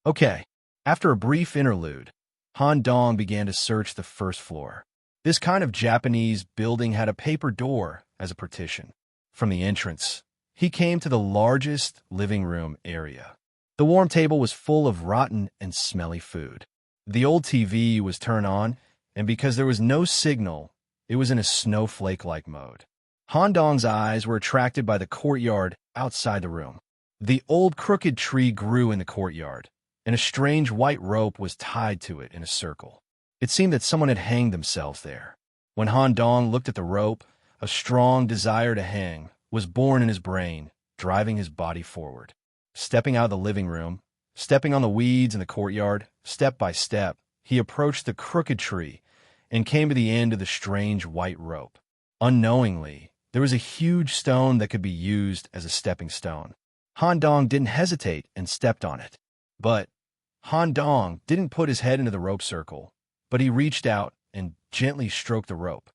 Okay, after a brief interlude, Han Dong began to search the first floor. This kind of Japanese building had a paper door as a partition. From the entrance, he came to the largest living room area. The warm table was full of rotten and smelly food. The old TV was turned on, and because there was no signal, it was in a snowflake-like mode. Han Dong's eyes were attracted by the courtyard outside the room. The old crooked tree grew in the courtyard, and a strange white rope was tied to it in a circle. It seemed that someone had hanged themselves there. When Han Dong looked at the rope, a strong desire to hang was born in his brain, driving his body forward. Stepping out of the living room, stepping on the weeds in the courtyard, step by step, he approached the crooked tree and came to the end of the strange white rope. Unknowingly, there was a huge stone that could be used as a stepping stone. Han Dong didn't hesitate and stepped on it. But Han Dong didn't put his head into the rope circle, but he reached out and gently stroked the rope.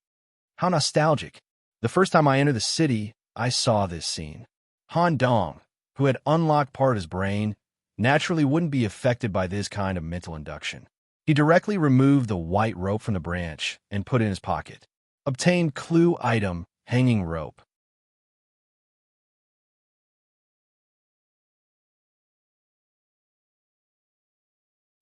How nostalgic. The first time I entered the city, I saw this scene. Han Dong, who had unlocked part of his brain, naturally wouldn't be affected by this kind of mental induction. He directly removed the white rope from the branch and put it in his pocket. Obtained clue item, hanging rope.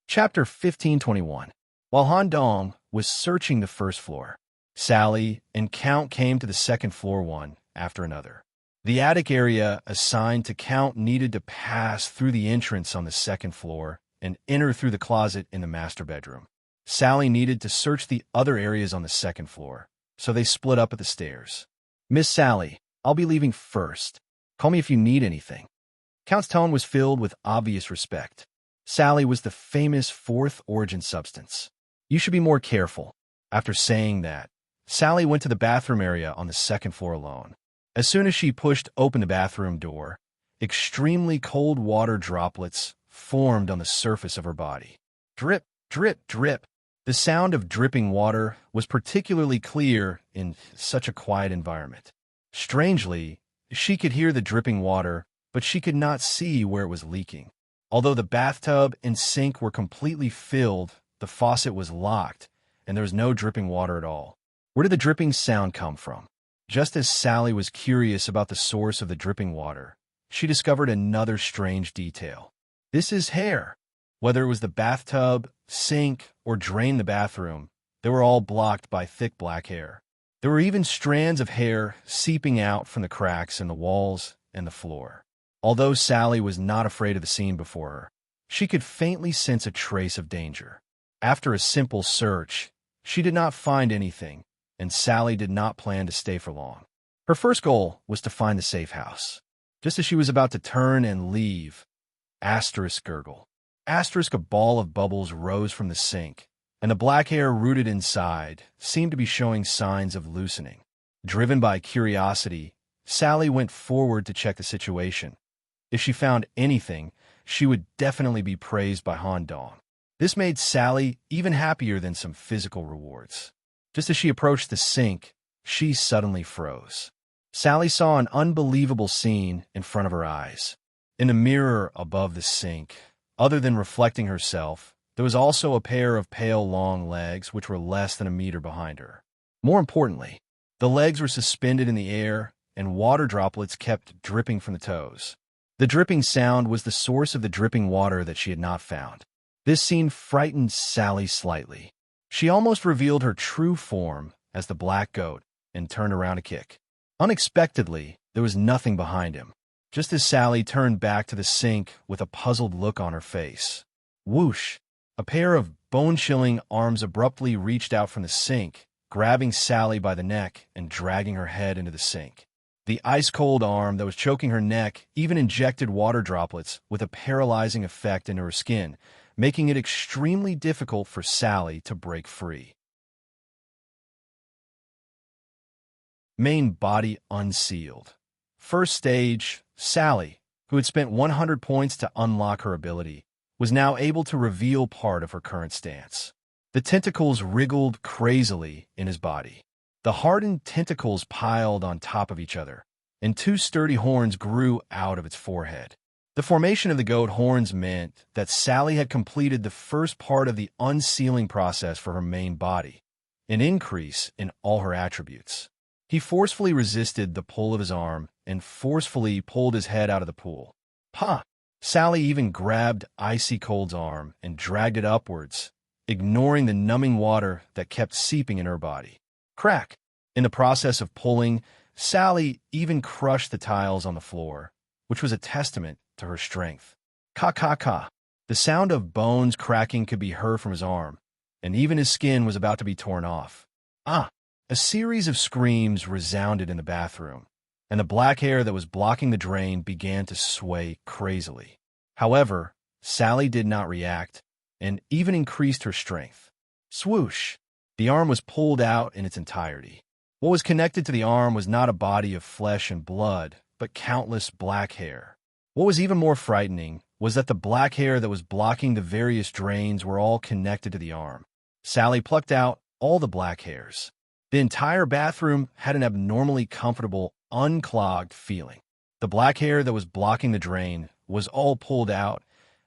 Chapter 1521. While Han Dong was searching the first floor, Sally and Count came to the second floor one after another. The attic area assigned to Count needed to pass through the entrance on the second floor and enter through the closet in the master bedroom. Sally needed to search the other areas on the second floor, so they split up at the stairs. "Miss Sally, I'll be leaving first. Call me if you need anything." Count's tone was filled with obvious respect. Sally was the famous fourth origin substance. "You should be more careful." After saying that, Sally went to the bathroom area on the second floor alone. As soon as she pushed open the bathroom door, extremely cold water droplets formed on the surface of her body. Drip, drip, drip. The sound of dripping water was particularly clear in such a quiet environment. Strangely, she could hear the dripping water, but she could not see where it was leaking. Although the bathtub and sink were completely filled, the faucet was locked, and there was no dripping water at all. Where did the dripping sound come from? Just as Sally was curious about the source of the dripping water, she discovered another strange detail. This is hair. Whether it was the bathtub, sink, or drain in the bathroom, they were all blocked by thick black hair. There were even strands of hair seeping out from the cracks in the walls and the floor. Although Sally was not afraid of the scene before her, she could faintly sense a trace of danger. After a simple search, she did not find anything, and Sally did not plan to stay for long. Her first goal was to find the safe house. Just as she was about to turn and leave, asterisk gurgle. Asterisk a ball of bubbles rose from the sink, and the black hair rooted inside seemed to be showing signs of loosening. Driven by curiosity, Sally went forward to check the situation. If she found anything, she would definitely be praised by Han Dong. This made Sally even happier than some physical rewards. Just as she approached the sink, she suddenly froze. Sally saw an unbelievable scene in front of her eyes. In the mirror above the sink, other than reflecting herself, there was also a pair of pale long legs which were less than a meter behind her. More importantly, the legs were suspended in the air, and water droplets kept dripping from the toes. The dripping sound was the source of the dripping water that she had not found. This scene frightened Sally slightly. She almost revealed her true form as the black goat and turned around to kick. Unexpectedly, there was nothing behind him, just as Sally turned back to the sink with a puzzled look on her face. Whoosh! A pair of bone-chilling arms abruptly reached out from the sink, grabbing Sally by the neck and dragging her head into the sink. The ice-cold arm that was choking her neck even injected water droplets with a paralyzing effect into her skin, making it extremely difficult for Sally to break free. Main body unsealed. First stage, Sally, who had spent 100 points to unlock her ability, was now able to reveal part of her current stance. The tentacles wriggled crazily in his body. The hardened tentacles piled on top of each other, and two sturdy horns grew out of its forehead. The formation of the goat horns meant that Sally had completed the first part of the unsealing process for her main body, an increase in all her attributes. He forcefully resisted the pull of his arm and forcefully pulled his head out of the pool. "Ha!" Sally even grabbed Icy Cold's arm and dragged it upwards, ignoring the numbing water that kept seeping in her body. Crack! In the process of pulling, Sally even crushed the tiles on the floor, which was a testament to her strength. Ka-ka-ka! The sound of bones cracking could be heard from his arm, and even his skin was about to be torn off. Ah! A series of screams resounded in the bathroom, and the black hair that was blocking the drain began to sway crazily. However, Sally did not react, and even increased her strength. Swoosh! The arm was pulled out in its entirety. What was connected to the arm was not a body of flesh and blood, but countless black hair. What was even more frightening was that the black hair that was blocking the various drains were all connected to the arm. Sally plucked out all the black hairs. The entire bathroom had an abnormally comfortable, unclogged feeling. The The black hair that was blocking the drain was all pulled out,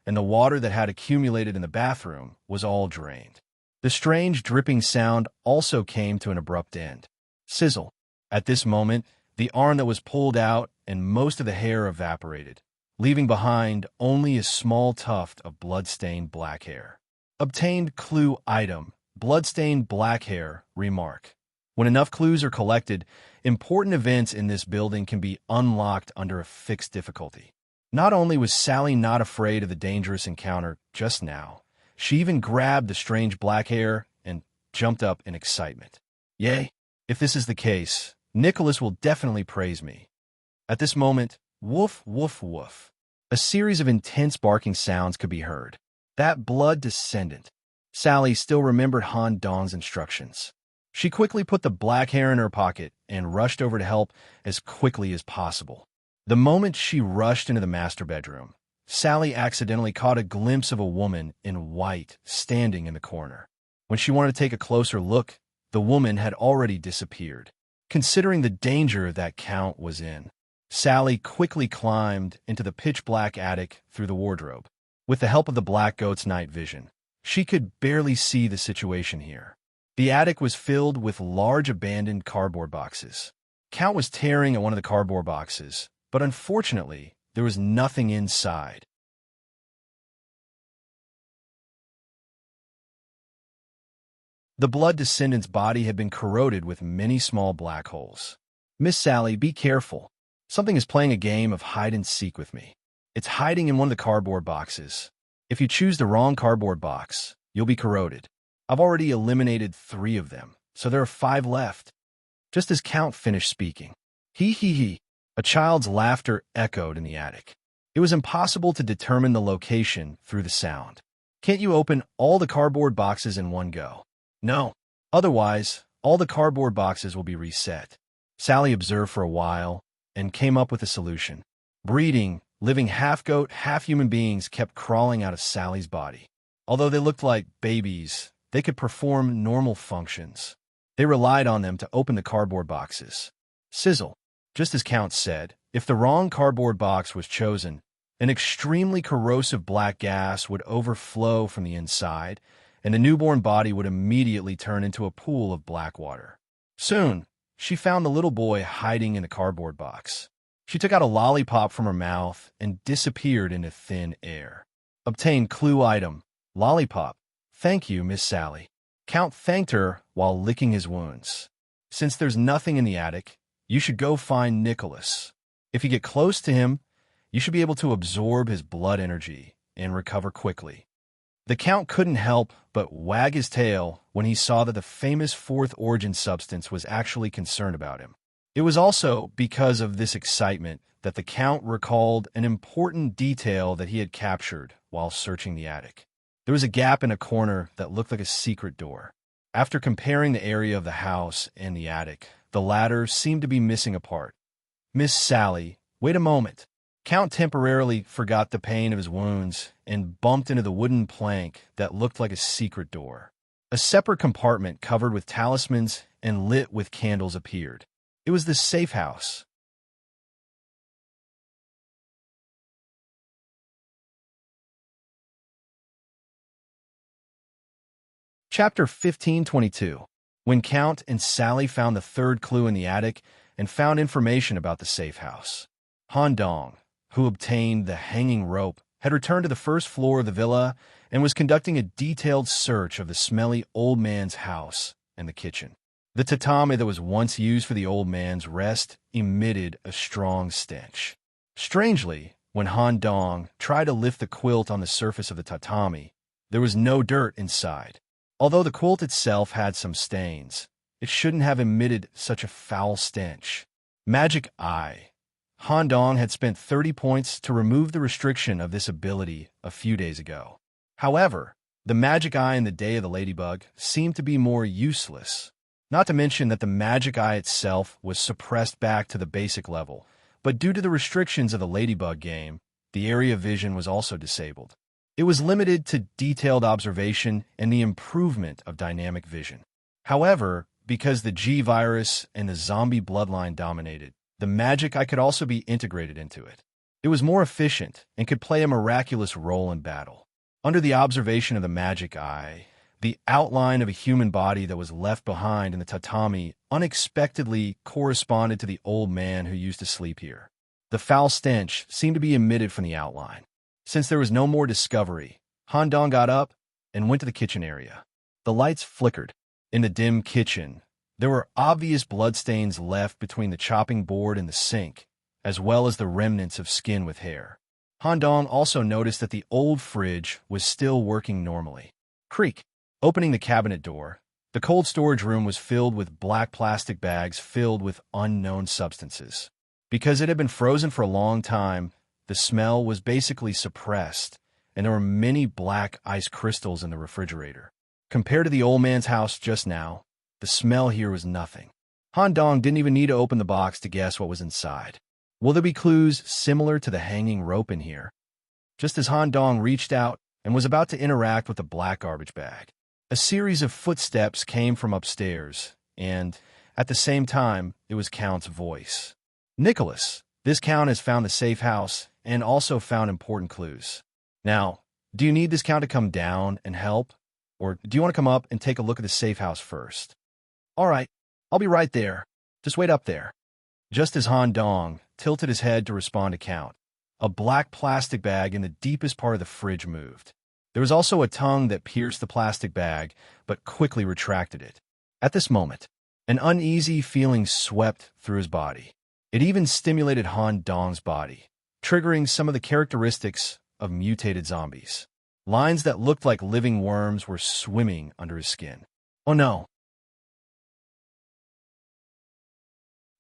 and the water that had accumulated in the bathroom was all drained. The strange dripping sound also came to an abrupt end. Sizzle. At this moment, the arm that was pulled out and most of the hair evaporated, leaving behind only a small tuft of blood-stained black hair. Obtained clue item, blood-stained black hair, remark. When enough clues are collected, important events in this building can be unlocked under a fixed difficulty. Not only was Sally not afraid of the dangerous encounter just now, she even grabbed the strange black hair and jumped up in excitement. Yay! If this is the case, Nicholas will definitely praise me. At this moment, woof, woof, woof. A series of intense barking sounds could be heard. That blood descendant. Sally still remembered Han Dong's instructions. She quickly put the black hair in her pocket and rushed over to help as quickly as possible. The moment she rushed into the master bedroom, Sally accidentally caught a glimpse of a woman in white standing in the corner. When she wanted to take a closer look, the woman had already disappeared. Considering the danger that Count was in, Sally quickly climbed into the pitch-black attic through the wardrobe. With the help of the black goat's night vision, she could barely see the situation here. The attic was filled with large abandoned cardboard boxes. Count was tearing at one of the cardboard boxes, but unfortunately, there was nothing inside. The blood descendant's body had been corroded with many small black holes. Miss Sally, be careful. Something is playing a game of hide-and-seek with me. It's hiding in one of the cardboard boxes. If you choose the wrong cardboard box, you'll be corroded. I've already eliminated 3 of them, so there are 5 left. Just as Count finished speaking, he, a child's laughter echoed in the attic. It was impossible to determine the location through the sound. Can't you open all the cardboard boxes in one go? No. Otherwise, all the cardboard boxes will be reset. Sally observed for a while and came up with a solution. Breeding, living half-goat, half-human beings kept crawling out of Sally's body. Although they looked like babies, they could perform normal functions. They relied on them to open the cardboard boxes. Sizzle. Just as Count said, if the wrong cardboard box was chosen, an extremely corrosive black gas would overflow from the inside, and the newborn body would immediately turn into a pool of black water. Soon, she found the little boy hiding in the cardboard box. She took out a lollipop from her mouth and disappeared into thin air. Obtained clue item, lollipop. Thank you, Miss Sally. Count thanked her while licking his wounds. Since there's nothing in the attic, you should go find Nicholas. If you get close to him, you should be able to absorb his blood energy and recover quickly. The Count couldn't help but wag his tail when he saw that the famous fourth origin substance was actually concerned about him. It was also because of this excitement that the Count recalled an important detail that he had captured while searching the attic. There was a gap in a corner that looked like a secret door. After comparing the area of the house and the attic, the latter seemed to be missing a part. Miss Sally, wait a moment. Count temporarily forgot the pain of his wounds and bumped into the wooden plank that looked like a secret door. A separate compartment covered with talismans and lit with candles appeared. It was the safe house. Chapter 1522. When Count and Sally found the third clue in the attic and found information about the safe house. Han Dong, who obtained the hanging rope, had returned to the first floor of the villa and was conducting a detailed search of the smelly old man's house and the kitchen. The tatami that was once used for the old man's rest emitted a strong stench. Strangely, when Han Dong tried to lift the quilt on the surface of the tatami, there was no dirt inside. Although the quilt itself had some stains, it shouldn't have emitted such a foul stench. Magic Eye. Han Dong had spent 30 points to remove the restriction of this ability a few days ago. However, the Magic Eye in the Day of the Ladybug seemed to be more useless. Not to mention that the Magic Eye itself was suppressed back to the basic level, but due to the restrictions of the Ladybug game, the area of vision was also disabled. It was limited to detailed observation and the improvement of dynamic vision. However, because the G virus and the zombie bloodline dominated, The magic eye could also be integrated into it. It was more efficient and could play a miraculous role in battle. Under the observation of the magic eye, the outline of a human body that was left behind in the tatami unexpectedly corresponded to the old man who used to sleep here. The foul stench seemed to be emitted from the outline. Since there was no more discovery, Han Dong got up and went to the kitchen area. The lights flickered. In the dim kitchen, there were obvious bloodstains left between the chopping board and the sink, as well as the remnants of skin with hair. Han Dong also noticed that the old fridge was still working normally. Creak. Opening the cabinet door, the cold storage room was filled with black plastic bags filled with unknown substances. Because it had been frozen for a long time, the smell was basically suppressed, and there were many black ice crystals in the refrigerator. Compared to the old man's house just now, the smell here was nothing. Han Dong didn't even need to open the box to guess what was inside. Will there be clues similar to the hanging rope in here? Just as Han Dong reached out and was about to interact with the black garbage bag, a series of footsteps came from upstairs, and, at the same time, it was Count's voice. Nicholas, this Count has found the safe house and also found important clues. Now, do you need this Count to come down and help? Or do you want to come up and take a look at the safe house first? All right, I'll be right there. Just wait up there. Just as Han Dong tilted his head to respond to Count, a black plastic bag in the deepest part of the fridge moved. There was also a tongue that pierced the plastic bag, but quickly retracted it. At this moment, an uneasy feeling swept through his body. It even stimulated Han Dong's body, triggering some of the characteristics of mutated zombies. Lines that looked like living worms were swimming under his skin. Oh no.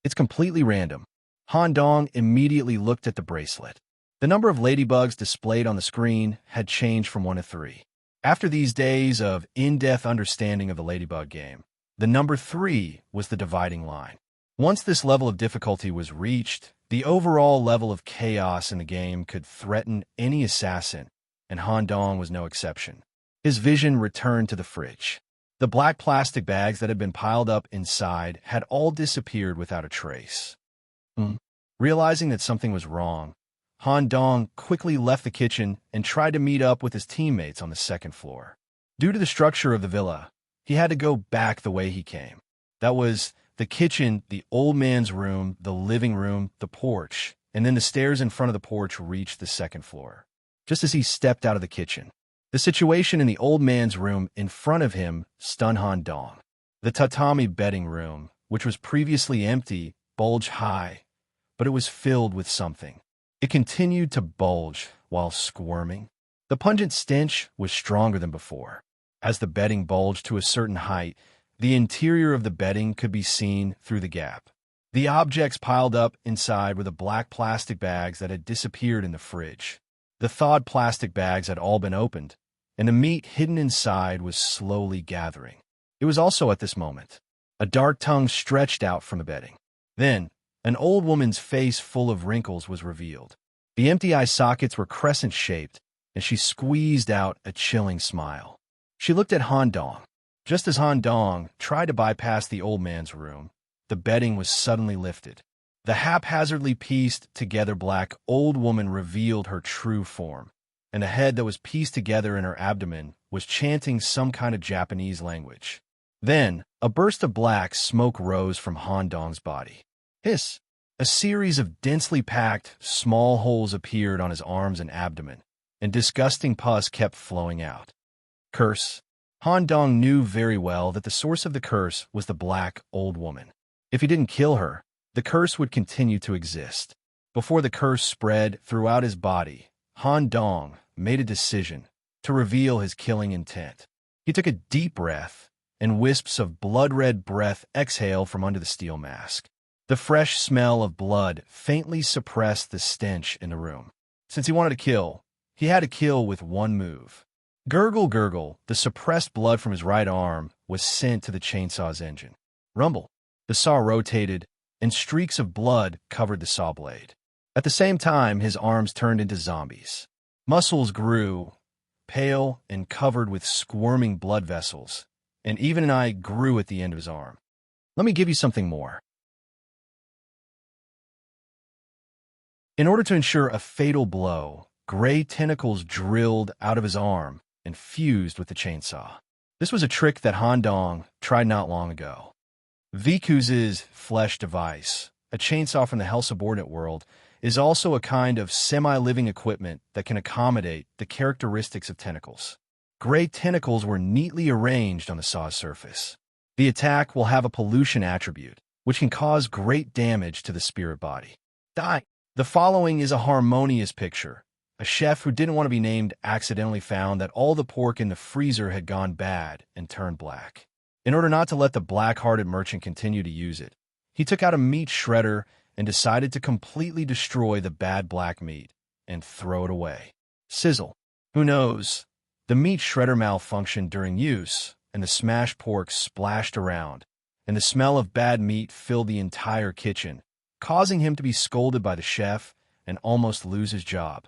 It's completely random. Han Dong immediately looked at the bracelet. The number of ladybugs displayed on the screen had changed from 1 to 3. After these days of in-depth understanding of the ladybug game, the number 3 was the dividing line. Once this level of difficulty was reached, the overall level of chaos in the game could threaten any assassin, and Han Dong was no exception. His vision returned to the fridge. The black plastic bags that had been piled up inside had all disappeared without a trace. Realizing that something was wrong, Han Dong quickly left the kitchen and tried to meet up with his teammates on the second floor. Due to the structure of the villa, he had to go back the way he came. That was the kitchen, the old man's room, the living room, the porch, and then the stairs in front of the porch reached the second floor. Just as he stepped out of the kitchen, the situation in the old man's room in front of him stunned Han Dong. The tatami bedding room, which was previously empty, bulged high, but it was filled with something. It continued to bulge while squirming. The pungent stench was stronger than before. As the bedding bulged to a certain height, the interior of the bedding could be seen through the gap. The objects piled up inside were the black plastic bags that had disappeared in the fridge. The thawed plastic bags had all been opened, and the meat hidden inside was slowly gathering. It was also at this moment. A dark tongue stretched out from the bedding. Then, an old woman's face full of wrinkles was revealed. The empty eye sockets were crescent-shaped, and she squeezed out a chilling smile. She looked at Han Dong. Just as Han Dong tried to bypass the old man's room, the bedding was suddenly lifted. The haphazardly pieced together black old woman revealed her true form, and the head that was pieced together in her abdomen was chanting some kind of Japanese language. Then, a burst of black smoke rose from Han Dong's body. Hiss! A series of densely packed, small holes appeared on his arms and abdomen, and disgusting pus kept flowing out. Curse! Han Dong knew very well that the source of the curse was the black old woman. If he didn't kill her, the curse would continue to exist. Before the curse spread throughout his body, Han Dong made a decision to reveal his killing intent. He took a deep breath, and wisps of blood-red breath exhaled from under the steel mask. The fresh smell of blood faintly suppressed the stench in the room. Since he wanted to kill, he had to kill with one move. Gurgle, gurgle, the suppressed blood from his right arm was sent to the chainsaw's engine. Rumble, the saw rotated, and streaks of blood covered the saw blade. At the same time, his arms turned into zombies. Muscles grew, pale and covered with squirming blood vessels, and even an eye grew at the end of his arm. Let me give you something more. In order to ensure a fatal blow, gray tentacles drilled out of his arm and fused with the chainsaw. This was a trick that Han Dong tried not long ago. Viku's flesh device, a chainsaw from the Hell subordinate world, is also a kind of semi-living equipment that can accommodate the characteristics of tentacles. Gray tentacles were neatly arranged on the saw's surface. The attack will have a pollution attribute, which can cause great damage to the spirit body. The following is a harmonious picture. A chef who didn't want to be named accidentally found that all the pork in the freezer had gone bad and turned black. In order not to let the black-hearted merchant continue to use it, he took out a meat shredder and decided to completely destroy the bad black meat and throw it away. Sizzle. Who knows? The meat shredder malfunctioned during use, and the smashed pork splashed around, and the smell of bad meat filled the entire kitchen, causing him to be scolded by the chef and almost lose his job.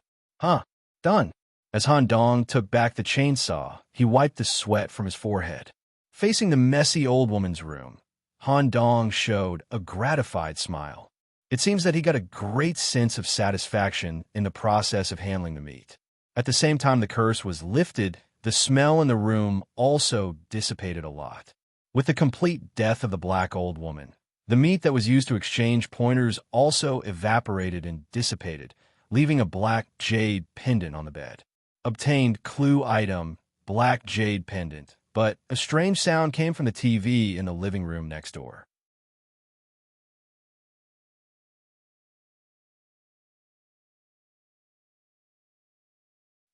Done. As Han Dong took back the chainsaw, he wiped the sweat from his forehead. Facing the messy old woman's room, Han Dong showed a gratified smile. It seems that he got a great sense of satisfaction in the process of handling the meat. At the same time the curse was lifted, the smell in the room also dissipated a lot. With the complete death of the black old woman, the meat that was used to exchange pointers also evaporated and dissipated, leaving a black jade pendant on the bed. Obtained clue item, black jade pendant, but a strange sound came from the TV in the living room next door.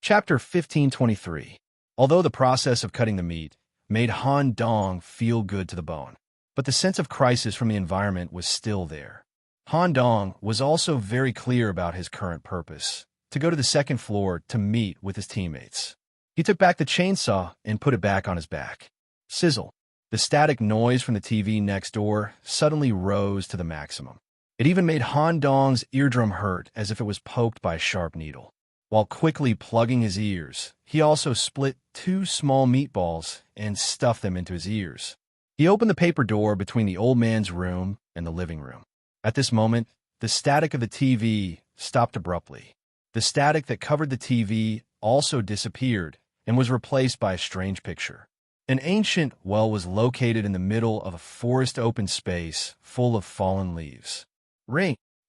Chapter 1523. Although the process of cutting the meat made Han Dong feel good to the bone, but the sense of crisis from the environment was still there. Han Dong was also very clear about his current purpose, to go to the second floor to meet with his teammates. He took back the chainsaw and put it back on his back. Sizzle. The static noise from the TV next door suddenly rose to the maximum. It even made Han Dong's eardrum hurt as if it was poked by a sharp needle. While quickly plugging his ears, he also split 2 small meatballs and stuffed them into his ears. He opened the paper door between the old man's room and the living room. At this moment, the static of the TV stopped abruptly. The static that covered the TV also disappeared and was replaced by a strange picture. An ancient well was located in the middle of a forest open space full of fallen leaves.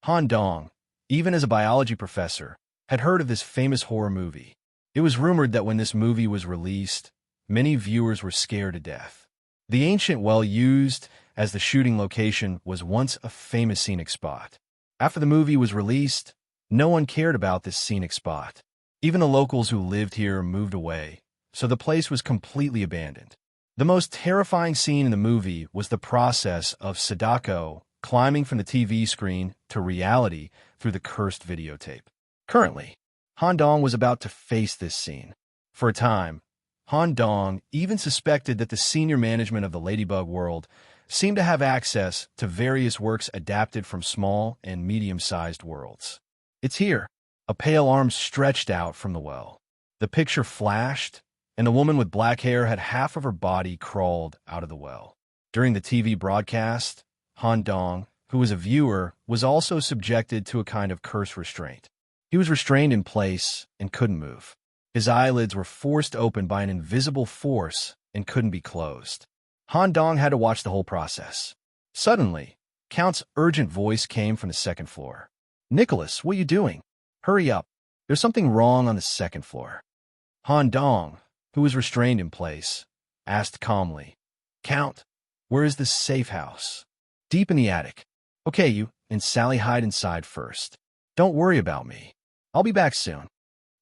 Han Dong, even as a biology professor, had heard of this famous horror movie. It was rumored that when this movie was released, many viewers were scared to death. The ancient well used as the shooting location was once a famous scenic spot. After the movie was released, no one cared about this scenic spot. Even the locals who lived here moved away, so the place was completely abandoned. The most terrifying scene in the movie was the process of Sadako climbing from the TV screen to reality through the cursed videotape. Currently, Han Dong was about to face this scene. For a time, Han Dong even suspected that the senior management of the Ladybug world seemed to have access to various works adapted from small and medium-sized worlds. It's here. A pale arm stretched out from the well. The picture flashed, and the woman with black hair had half of her body crawled out of the well. During the TV broadcast, Han Dong, who was a viewer, was also subjected to a kind of curse restraint. He was restrained in place and couldn't move. His eyelids were forced open by an invisible force and couldn't be closed. Han Dong had to watch the whole process. Suddenly, Count's urgent voice came from the second floor. "Nicholas, what are you doing? Hurry up. There's something wrong on the second floor." Han Dong, who was restrained in place, asked calmly, "Count, where is this safe house?" "Deep in the attic." "Okay, you and Sally hide inside first. Don't worry about me. I'll be back soon."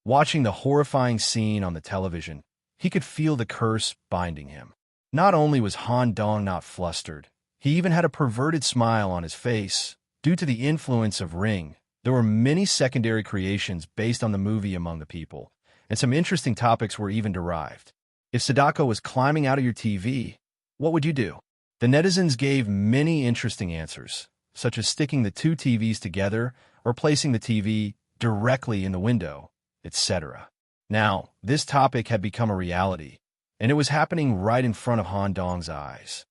Watching the horrifying scene on the television, he could feel the curse binding him. Not only was Han Dong not flustered, he even had a perverted smile on his face. Due to the influence of Ring, there were many secondary creations based on the movie among the people, and some interesting topics were even derived. If Sadako was climbing out of your TV, what would you do? The netizens gave many interesting answers, such as sticking the 2 TVs together or placing the TV directly in the window, etc. Now, this topic had become a reality, and it was happening right in front of Han Dong's eyes.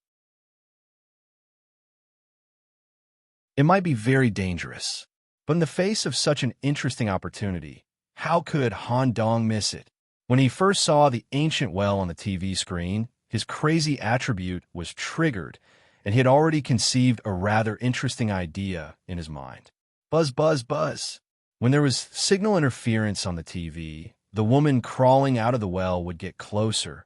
It might be very dangerous. But in the face of such an interesting opportunity, how could Han Dong miss it? When he first saw the ancient well on the TV screen, his crazy attribute was triggered, and he had already conceived a rather interesting idea in his mind. Buzz, buzz, buzz. When there was signal interference on the TV, the woman crawling out of the well would get closer.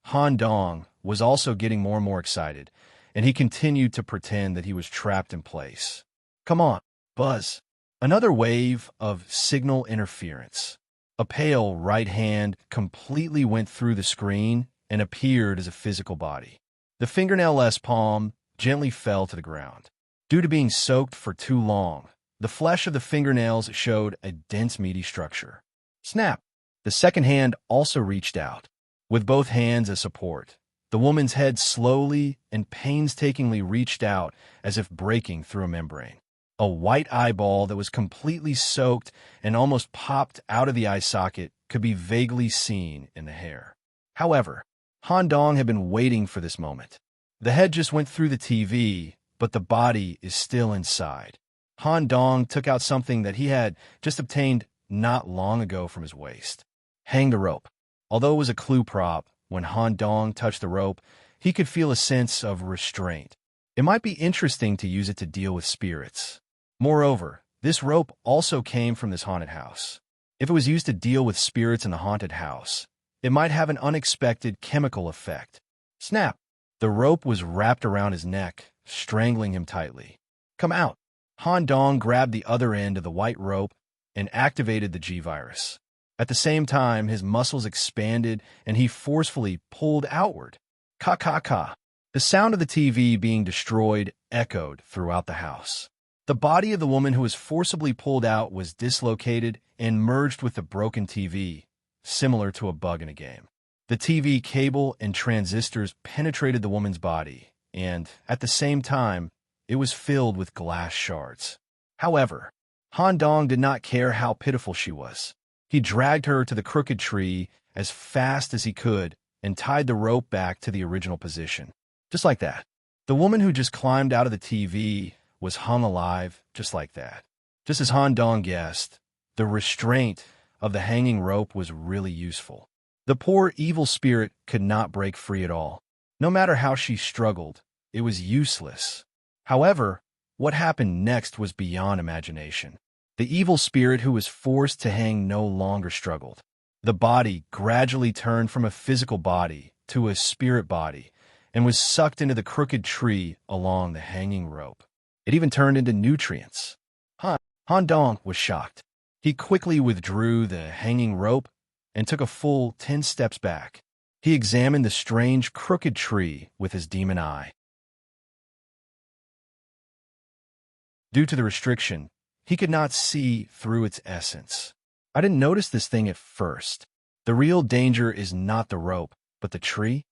Han Dong was also getting more and more excited, and he continued to pretend that he was trapped in place. Come on, buzz. Another wave of signal interference. A pale right hand completely went through the screen and appeared as a physical body. The fingernail-less palm gently fell to the ground. Due to being soaked for too long, the flesh of the fingernails showed a dense, meaty structure. Snap! The second hand also reached out. With both hands as support, the woman's head slowly and painstakingly reached out as if breaking through a membrane. A white eyeball that was completely soaked and almost popped out of the eye socket could be vaguely seen in the hair. However, Han Dong had been waiting for this moment. The head just went through the TV, but the body is still inside. Han Dong took out something that he had just obtained not long ago from his waist. Hang the rope. Although it was a clue prop, when Han Dong touched the rope, he could feel a sense of restraint. It might be interesting to use it to deal with spirits. Moreover, this rope also came from this haunted house. If it was used to deal with spirits in the haunted house, it might have an unexpected chemical effect. Snap! The rope was wrapped around his neck, strangling him tightly. Come out! Han Dong grabbed the other end of the white rope and activated the G-virus. At the same time, his muscles expanded and he forcefully pulled outward. Ka-ka-ka! The sound of the TV being destroyed echoed throughout the house. The body of the woman who was forcibly pulled out was dislocated and merged with the broken TV, similar to a bug in a game. The TV cable and transistors penetrated the woman's body, and, at the same time, it was filled with glass shards. However, Han Dong did not care how pitiful she was. He dragged her to the crooked tree as fast as he could and tied the rope back to the original position. Just like that. The woman who just climbed out of the TV was hung alive just like that. Just as Han Dong guessed, the restraint of the hanging rope was really useful. The poor evil spirit could not break free at all. No matter how she struggled, it was useless. However, what happened next was beyond imagination. The evil spirit who was forced to hang no longer struggled. The body gradually turned from a physical body to a spirit body and was sucked into the crooked tree along the hanging rope. It even turned into nutrients. Han Dong was shocked. He quickly withdrew the hanging rope and took a full 10 steps back. He examined the strange crooked tree with his demon eye. Due to the restriction, he could not see through its essence. I didn't notice this thing at first. The real danger is not the rope, but the tree.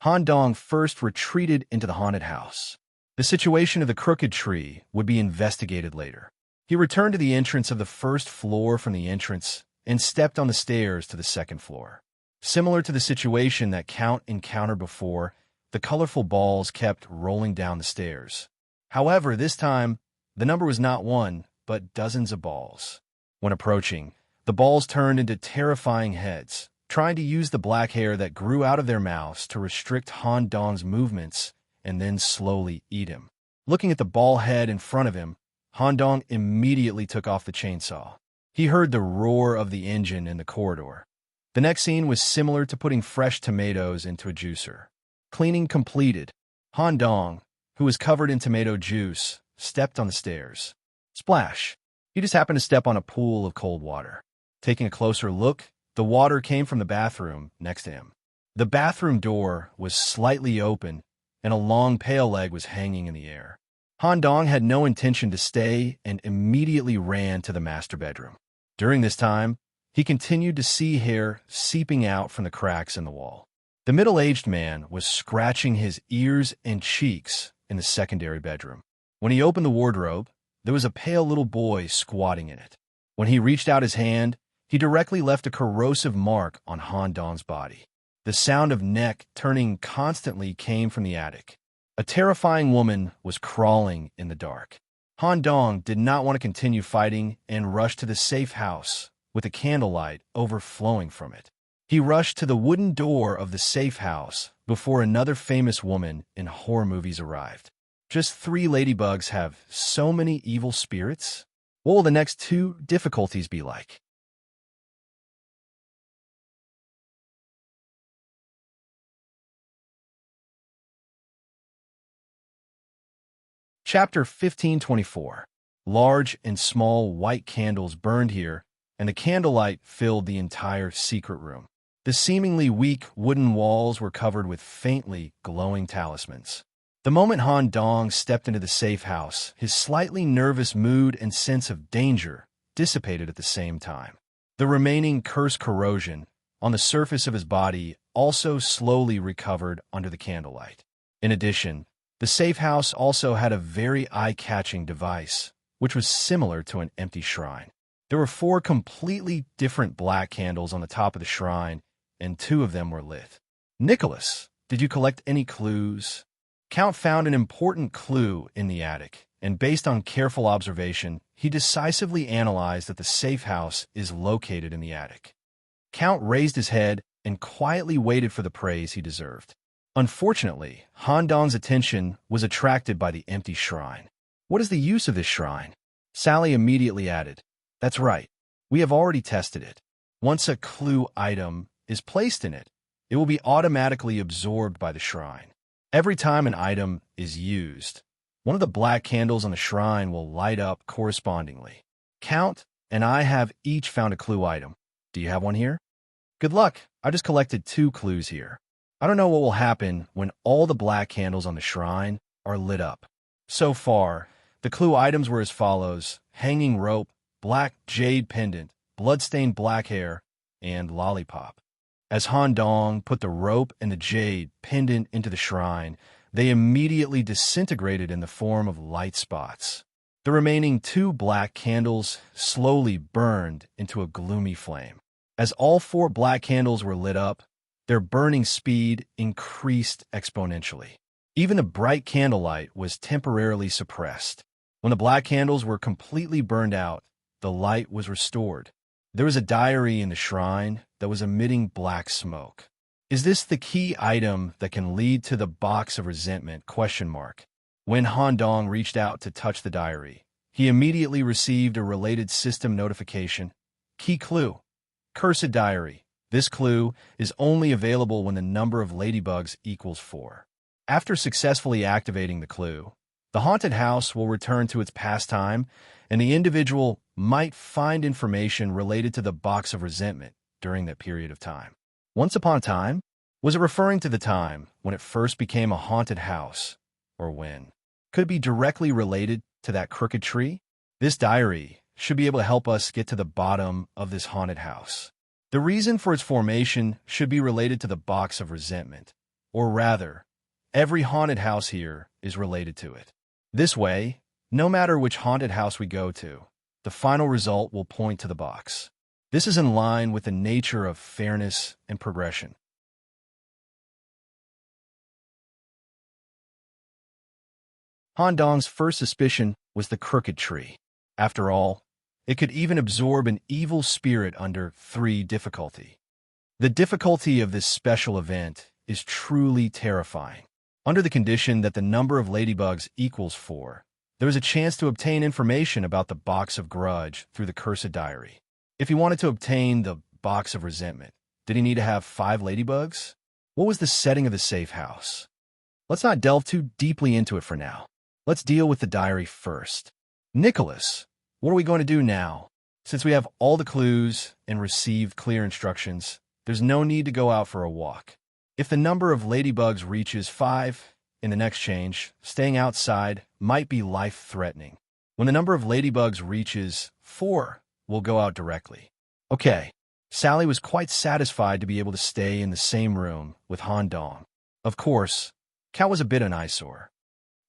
Han Dong first retreated into the haunted house. The situation of the crooked tree would be investigated later. He returned to the entrance of the first floor from the entrance and stepped on the stairs to the second floor. Similar to the situation that Count encountered before, the colorful balls kept rolling down the stairs. However, this time, the number was not one, but dozens of balls. When approaching, the balls turned into terrifying heads, trying to use the black hair that grew out of their mouths to restrict Han Dong's movements and then slowly eat him. Looking at the ball head in front of him, Han Dong immediately took off the chainsaw. He heard the roar of the engine in the corridor. The next scene was similar to putting fresh tomatoes into a juicer. Cleaning completed, Han Dong, who was covered in tomato juice, stepped on the stairs. Splash! He just happened to step on a pool of cold water. Taking a closer look, the water came from the bathroom next to him. The bathroom door was slightly open, and a long pale leg was hanging in the air. Han Dong had no intention to stay and immediately ran to the master bedroom. During this time, he continued to see hair seeping out from the cracks in the wall. The middle-aged man was scratching his ears and cheeks in the secondary bedroom. When he opened the wardrobe, there was a pale little boy squatting in it. When he reached out his hand, he directly left a corrosive mark on Han Dong's body. The sound of neck turning constantly came from the attic. A terrifying woman was crawling in the dark. Han Dong did not want to continue fighting and rushed to the safe house, with the candlelight overflowing from it. He rushed to the wooden door of the safe house before another famous woman in horror movies arrived. Just 3 ladybugs have so many evil spirits? What will the next 2 difficulties be like? Chapter 1524. Large and small white candles burned here, and the candlelight filled the entire secret room. The seemingly weak wooden walls were covered with faintly glowing talismans. The moment Han Dong stepped into the safe house, his slightly nervous mood and sense of danger dissipated at the same time. The remaining curse corrosion on the surface of his body also slowly recovered under the candlelight. In addition, the safe house also had a very eye-catching device, which was similar to an empty shrine. There were 4 completely different black candles on the top of the shrine, and 2 of them were lit. Nicholas, did you collect any clues? Count found an important clue in the attic, and based on careful observation, he decisively analyzed that the safe house is located in the attic. Count raised his head and quietly waited for the praise he deserved. Unfortunately, Han Dong's attention was attracted by the empty shrine. What is the use of this shrine? Sally immediately added, That's right. We have already tested it. Once a clue item is placed in it, it will be automatically absorbed by the shrine. Every time an item is used, one of the black candles on the shrine will light up correspondingly. Count and I have each found a clue item. Do you have one here? Good luck. I just collected 2 clues here. I don't know what will happen when all the black candles on the shrine are lit up. So far, the clue items were as follows: hanging rope, black jade pendant, bloodstained black hair, and lollipop. As Han Dong put the rope and the jade pendant into the shrine, they immediately disintegrated in the form of light spots. The remaining 2 black candles slowly burned into a gloomy flame. As all 4 black candles were lit up, their burning speed increased exponentially. Even the bright candlelight was temporarily suppressed. When the black candles were completely burned out, the light was restored. There was a diary in the shrine that was emitting black smoke. Is this the key item that can lead to the box of resentment? When Han Dong reached out to touch the diary, he immediately received a related system notification. Key clue: Cursed diary. This clue is only available when the number of ladybugs equals 4. After successfully activating the clue, the haunted house will return to its pastime, and the individual might find information related to the box of resentment during that period of time. Once upon a time? Was it referring to the time when it first became a haunted house, or when? Could it be directly related to that crooked tree? This diary should be able to help us get to the bottom of this haunted house. The reason for its formation should be related to the box of resentment, or rather, every haunted house here is related to it. This way, no matter which haunted house we go to, the final result will point to the box. This is in line with the nature of fairness and progression. Han Dong's first suspicion was the crooked tree. After all, it could even absorb an evil spirit under 3 difficulty. The difficulty of this special event is truly terrifying. Under the condition that the number of ladybugs equals 4, there is a chance to obtain information about the box of grudge through the cursed diary. If he wanted to obtain the box of resentment, did he need to have 5 ladybugs? What was the setting of the safe house? Let's not delve too deeply into it for now. Let's deal with the diary first. Nicholas, what are we going to do now? Since we have all the clues and received clear instructions, there's no need to go out for a walk. If the number of ladybugs reaches 5 in the next change, staying outside might be life-threatening. When the number of ladybugs reaches 4, we'll go out directly. Okay, Sally was quite satisfied to be able to stay in the same room with Han Dong. Of course, Count was a bit an eyesore.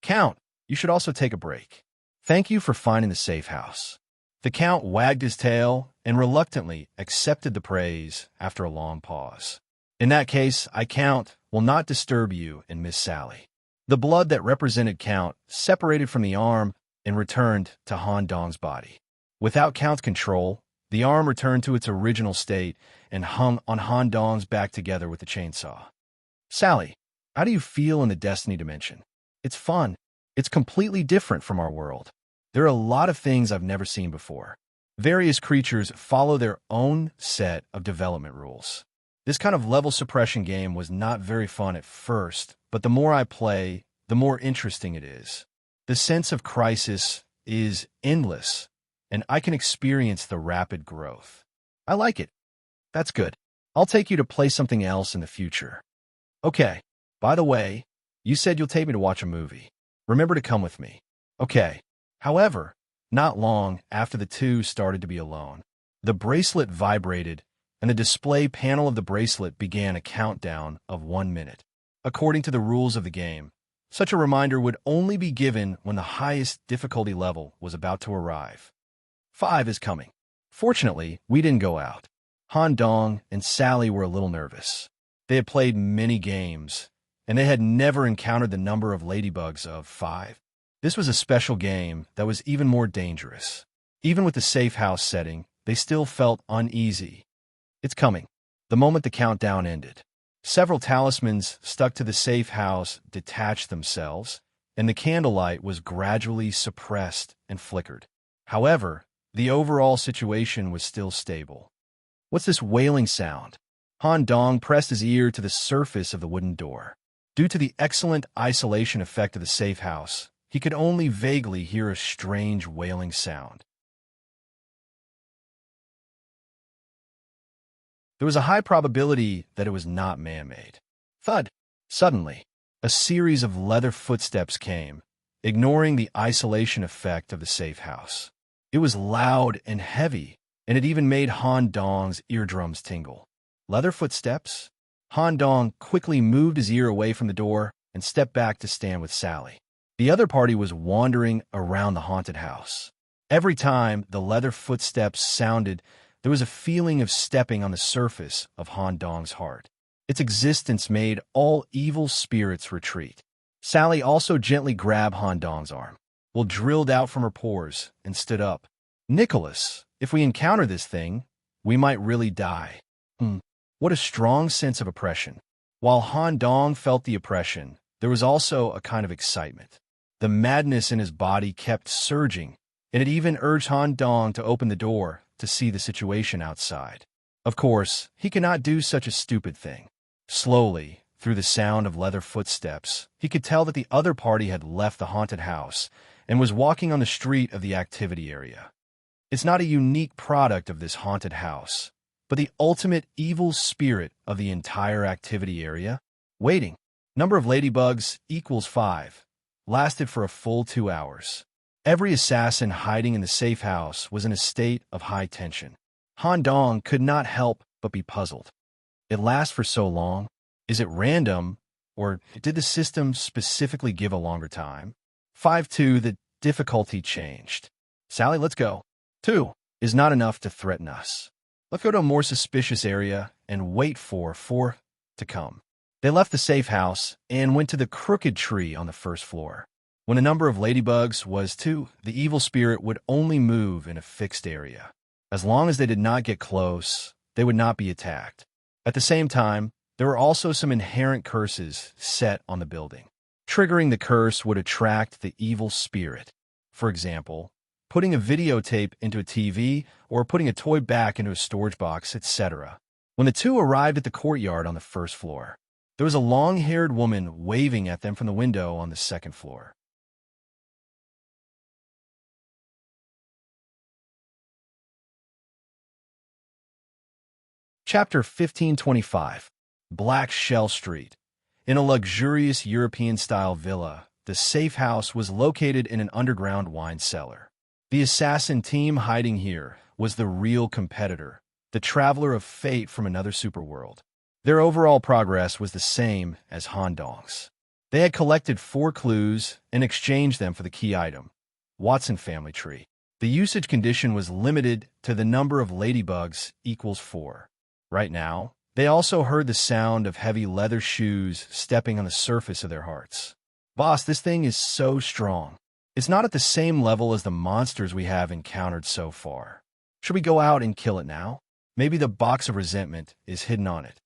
Count, you should also take a break. Thank you for finding the safe house. The Count wagged his tail and reluctantly accepted the praise after a long pause. In that case, I, Count, will not disturb you and Miss Sally. The blood that represented Count separated from the arm and returned to Han Dong's body. Without count control, the arm returned to its original state and hung on Han Dong's back together with the chainsaw. Sally, how do you feel in the Destiny dimension? It's fun. It's completely different from our world. There are a lot of things I've never seen before. Various creatures follow their own set of development rules. This kind of level suppression game was not very fun at first, but the more I play, the more interesting it is. The sense of crisis is endless, and I can experience the rapid growth. I like it. That's good. I'll take you to play something else in the future. Okay. By the way, you said you'll take me to watch a movie. Remember to come with me. Okay. However, not long after the two started to be alone, the bracelet vibrated, and the display panel of the bracelet began a countdown of 1 minute. According to the rules of the game, such a reminder would only be given when the highest difficulty level was about to arrive. 5 is coming. Fortunately, we didn't go out. Han Dong and Sally were a little nervous. They had played many games, and they had never encountered the number of ladybugs of 5. This was a special game that was even more dangerous. Even with the safe house setting, they still felt uneasy. It's coming. The moment the countdown ended, several talismans stuck to the safe house detached themselves, and the candlelight was gradually suppressed and flickered. However, the overall situation was still stable. What's this wailing sound? Han Dong pressed his ear to the surface of the wooden door. Due to the excellent isolation effect of the safe house, he could only vaguely hear a strange wailing sound. There was a high probability that it was not man-made. Thud! Suddenly, a series of leather footsteps came, ignoring the isolation effect of the safe house. It was loud and heavy, and it even made Han Dong's eardrums tingle. Leather footsteps? Han Dong quickly moved his ear away from the door and stepped back to stand with Sally. The other party was wandering around the haunted house. Every time the leather footsteps sounded, there was a feeling of stepping on the surface of Han Dong's heart. Its existence made all evil spirits retreat. Sally also gently grabbed Han Dong's arm, while drilled out from her pores, and stood up. Nicholas, if we encounter this thing, we might really die. What a strong sense of oppression. While Han Dong felt the oppression, there was also a kind of excitement. The madness in his body kept surging, and it even urged Han Dong to open the door to see the situation outside. Of course, he could not do such a stupid thing. Slowly, through the sound of leather footsteps, he could tell that the other party had left the haunted house and was walking on the street of the activity area. It's not a unique product of this haunted house, but the ultimate evil spirit of the entire activity area. Waiting. Number of ladybugs equals 5. Lasted for a full 2 hours. Every assassin hiding in the safe house was in a state of high tension. Han Dong could not help but be puzzled. It lasts for so long. Is it random, or did the system specifically give a longer time? 5-2, the difficulty changed. Sally, let's go. 2 is not enough to threaten us. Let's go to a more suspicious area and wait for 4 to come. They left the safe house and went to the crooked tree on the first floor. When a number of ladybugs was 2, the evil spirit would only move in a fixed area. As long as they did not get close, they would not be attacked. At the same time, there were also some inherent curses set on the building. Triggering the curse would attract the evil spirit. For example, putting a videotape into a TV or putting a toy back into a storage box, etc. When the two arrived at the courtyard on the first floor, there was a long-haired woman waving at them from the window on the second floor. Chapter 1525. Black Shell Street. In a luxurious European-style villa, the safe house was located in an underground wine cellar. The assassin team hiding here was the real competitor, the traveler of fate from another superworld. Their overall progress was the same as Han Dong's. They had collected 4 clues and exchanged them for the key item, Watson family tree. The usage condition was limited to the number of ladybugs equals 4. Right now, they also heard the sound of heavy leather shoes stepping on the surface of their hearts. Boss, this thing is so strong. It's not at the same level as the monsters we have encountered so far. Should we go out and kill it now? Maybe the box of resentment is hidden on it.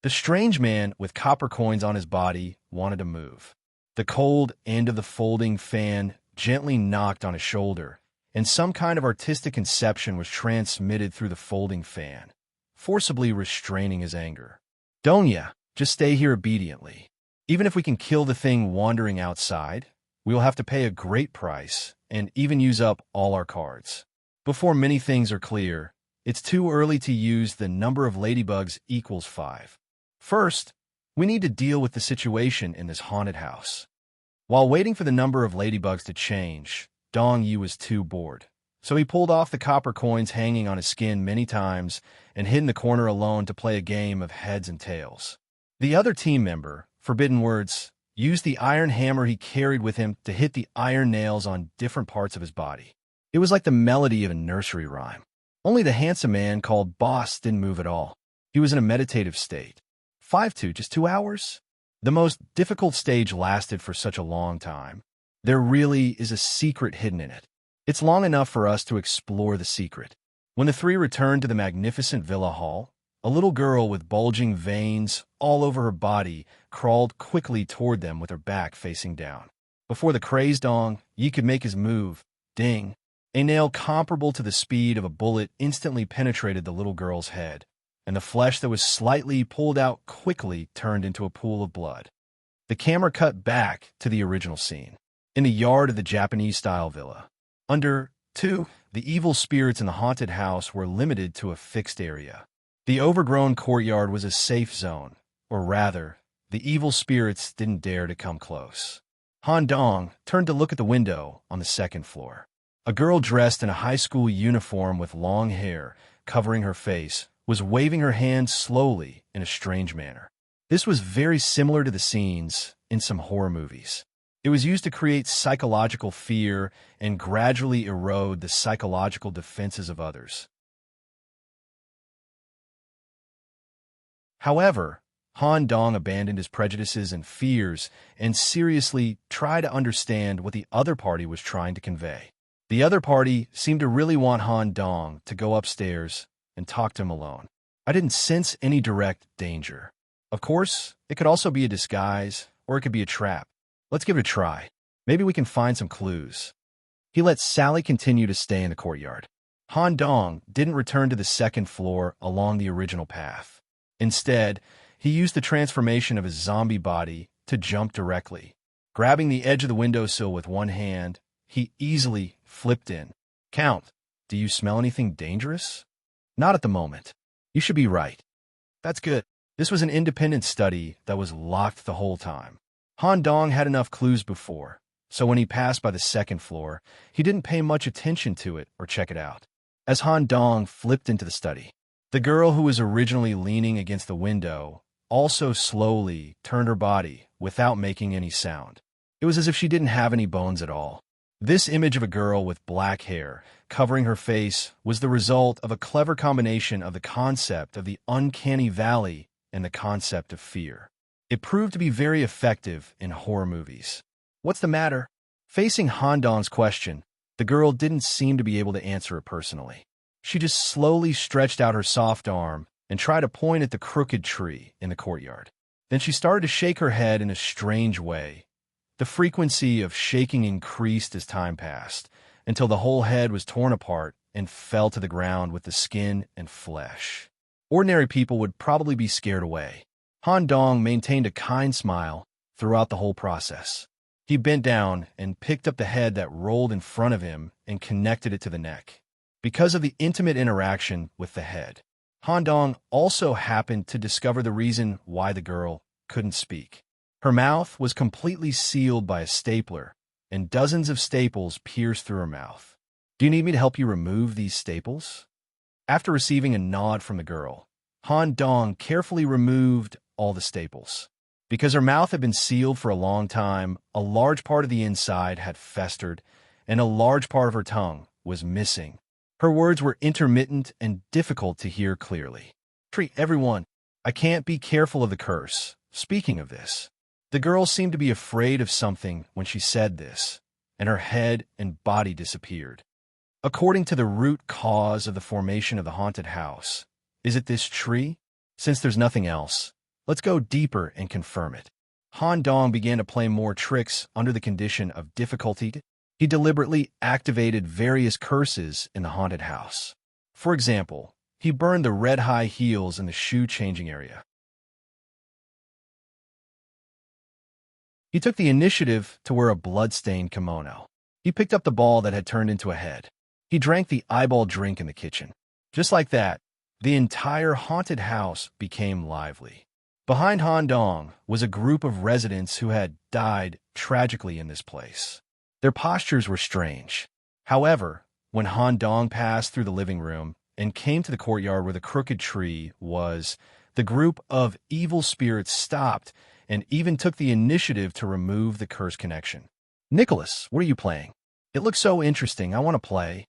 The strange man with copper coins on his body wanted to move. The cold end of the folding fan gently knocked on his shoulder, and some kind of artistic conception was transmitted through the folding fan, forcibly restraining his anger. Donya, just stay here obediently. Even if we can kill the thing wandering outside, we will have to pay a great price and even use up all our cards. Before many things are clear, it's too early to use the number of ladybugs equals 5. First, we need to deal with the situation in this haunted house. While waiting for the number of ladybugs to change, Dong Yu was too bored. So he pulled off the copper coins hanging on his skin many times and hid in the corner alone to play a game of heads and tails. The other team member, Forbidden Words, used the iron hammer he carried with him to hit the iron nails on different parts of his body. It was like the melody of a nursery rhyme. Only the handsome man called Boss didn't move at all. He was in a meditative state. 5-2, just 2 hours? The most difficult stage lasted for such a long time. There really is a secret hidden in it. It's long enough for us to explore the secret. When the three returned to the magnificent villa hall, a little girl with bulging veins all over her body crawled quickly toward them with her back facing down. Before the crazed Dong Yi could make his move, ding, a nail comparable to the speed of a bullet instantly penetrated the little girl's head, and the flesh that was slightly pulled out quickly turned into a pool of blood. The camera cut back to the original scene, in the yard of the Japanese-style villa. Under 2, the evil spirits in the haunted house were limited to a fixed area. The overgrown courtyard was a safe zone, or rather, the evil spirits didn't dare to come close. Han Dong turned to look at the window on the second floor. A girl dressed in a high school uniform with long hair covering her face was waving her hand slowly in a strange manner. This was very similar to the scenes in some horror movies. It was used to create psychological fear and gradually erode the psychological defenses of others. However, Han Dong abandoned his prejudices and fears and seriously tried to understand what the other party was trying to convey. The other party seemed to really want Han Dong to go upstairs and talk to him alone. I didn't sense any direct danger. Of course, it could also be a disguise, or it could be a trap. Let's give it a try. Maybe we can find some clues. He let Sally continue to stay in the courtyard. Han Dong didn't return to the second floor along the original path. Instead, he used the transformation of his zombie body to jump directly. Grabbing the edge of the windowsill with one hand, he easily flipped in. Count, do you smell anything dangerous? Not at the moment. You should be right. That's good. This was an independent study that was locked the whole time. Han Dong had enough clues before, so when he passed by the second floor, he didn't pay much attention to it or check it out. As Han Dong flipped into the study, the girl who was originally leaning against the window also slowly turned her body without making any sound. It was as if she didn't have any bones at all. This image of a girl with black hair covering her face was the result of a clever combination of the concept of the uncanny valley and the concept of fear. It proved to be very effective in horror movies. What's the matter? Facing Han Dong's question, the girl didn't seem to be able to answer it personally. She just slowly stretched out her soft arm and tried to point at the crooked tree in the courtyard. Then she started to shake her head in a strange way. The frequency of shaking increased as time passed, until the whole head was torn apart and fell to the ground with the skin and flesh. Ordinary people would probably be scared away. Han Dong maintained a kind smile throughout the whole process. He bent down and picked up the head that rolled in front of him and connected it to the neck. Because of the intimate interaction with the head, Han Dong also happened to discover the reason why the girl couldn't speak. Her mouth was completely sealed by a stapler, and dozens of staples pierced through her mouth. Do you need me to help you remove these staples? After receiving a nod from the girl, Han Dong carefully removed all the staples. Because her mouth had been sealed for a long time, a large part of the inside had festered, and a large part of her tongue was missing. Her words were intermittent and difficult to hear clearly. Treat everyone. I can't be careful of the curse. Speaking of this, the girl seemed to be afraid of something when she said this, and her head and body disappeared. According to the root cause of the formation of the haunted house, is it this tree? Since there's nothing else, let's go deeper and confirm it. Han Dong began to play more tricks under the condition of difficulty. He deliberately activated various curses in the haunted house. For example, he burned the red high heels in the shoe-changing area. He took the initiative to wear a blood-stained kimono. He picked up the ball that had turned into a head. He drank the eyeball drink in the kitchen. Just like that, the entire haunted house became lively. Behind Han Dong was a group of residents who had died tragically in this place. Their postures were strange. However, when Han Dong passed through the living room and came to the courtyard where the crooked tree was, the group of evil spirits stopped and even took the initiative to remove the curse connection. Nicholas, what are you playing? It looks so interesting. I want to play.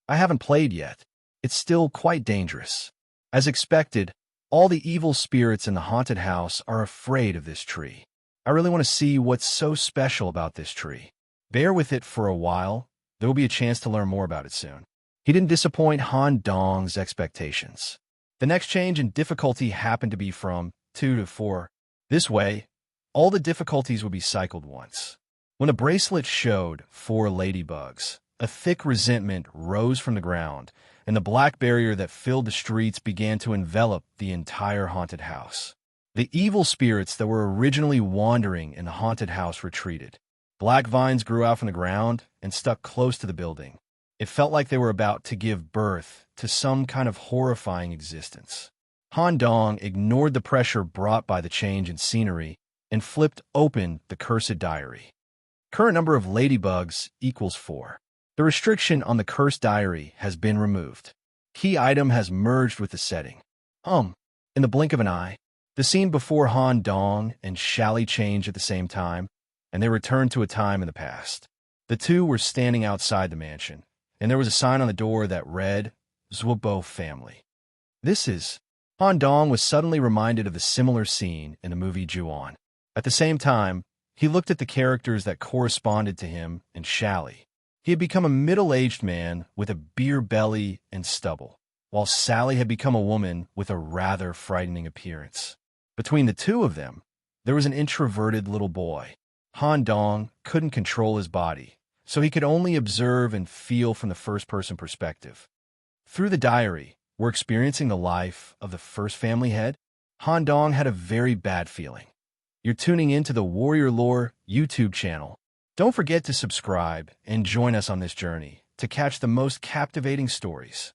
I haven't played yet. It's still quite dangerous. As expected, all the evil spirits in the haunted house are afraid of this tree. I really want to see what's so special about this tree. Bear with it for a while. There will be a chance to learn more about it soon. He didn't disappoint Han Dong's expectations. The next change in difficulty happened to be from 2 to 4. This way, all the difficulties would be cycled once. When the bracelet showed 4 ladybugs, a thick resentment rose from the ground, and the black barrier that filled the streets began to envelop the entire haunted house. The evil spirits that were originally wandering in the haunted house retreated. Black vines grew out from the ground and stuck close to the building. It felt like they were about to give birth to some kind of horrifying existence. Han Dong ignored the pressure brought by the change in scenery and flipped open the cursed diary. Current number of ladybugs equals 4. The restriction on the cursed diary has been removed. Key item has merged with the setting. In the blink of an eye, the scene before Han Dong and Shally changed at the same time, and they returned to a time in the past. The two were standing outside the mansion, and there was a sign on the door that read, Zhubo family. Han Dong was suddenly reminded of the similar scene in the movie Ju-on. At the same time, he looked at the characters that corresponded to him and Shally. He had become a middle-aged man with a beer belly and stubble, while Sally had become a woman with a rather frightening appearance. Between the two of them, there was an introverted little boy. Han Dong couldn't control his body, so he could only observe and feel from the first-person perspective. Through the diary, we're experiencing the life of the first family head. Han Dong had a very bad feeling. You're tuning into the Warrior Lore YouTube channel. Don't forget to subscribe and join us on this journey to catch the most captivating stories.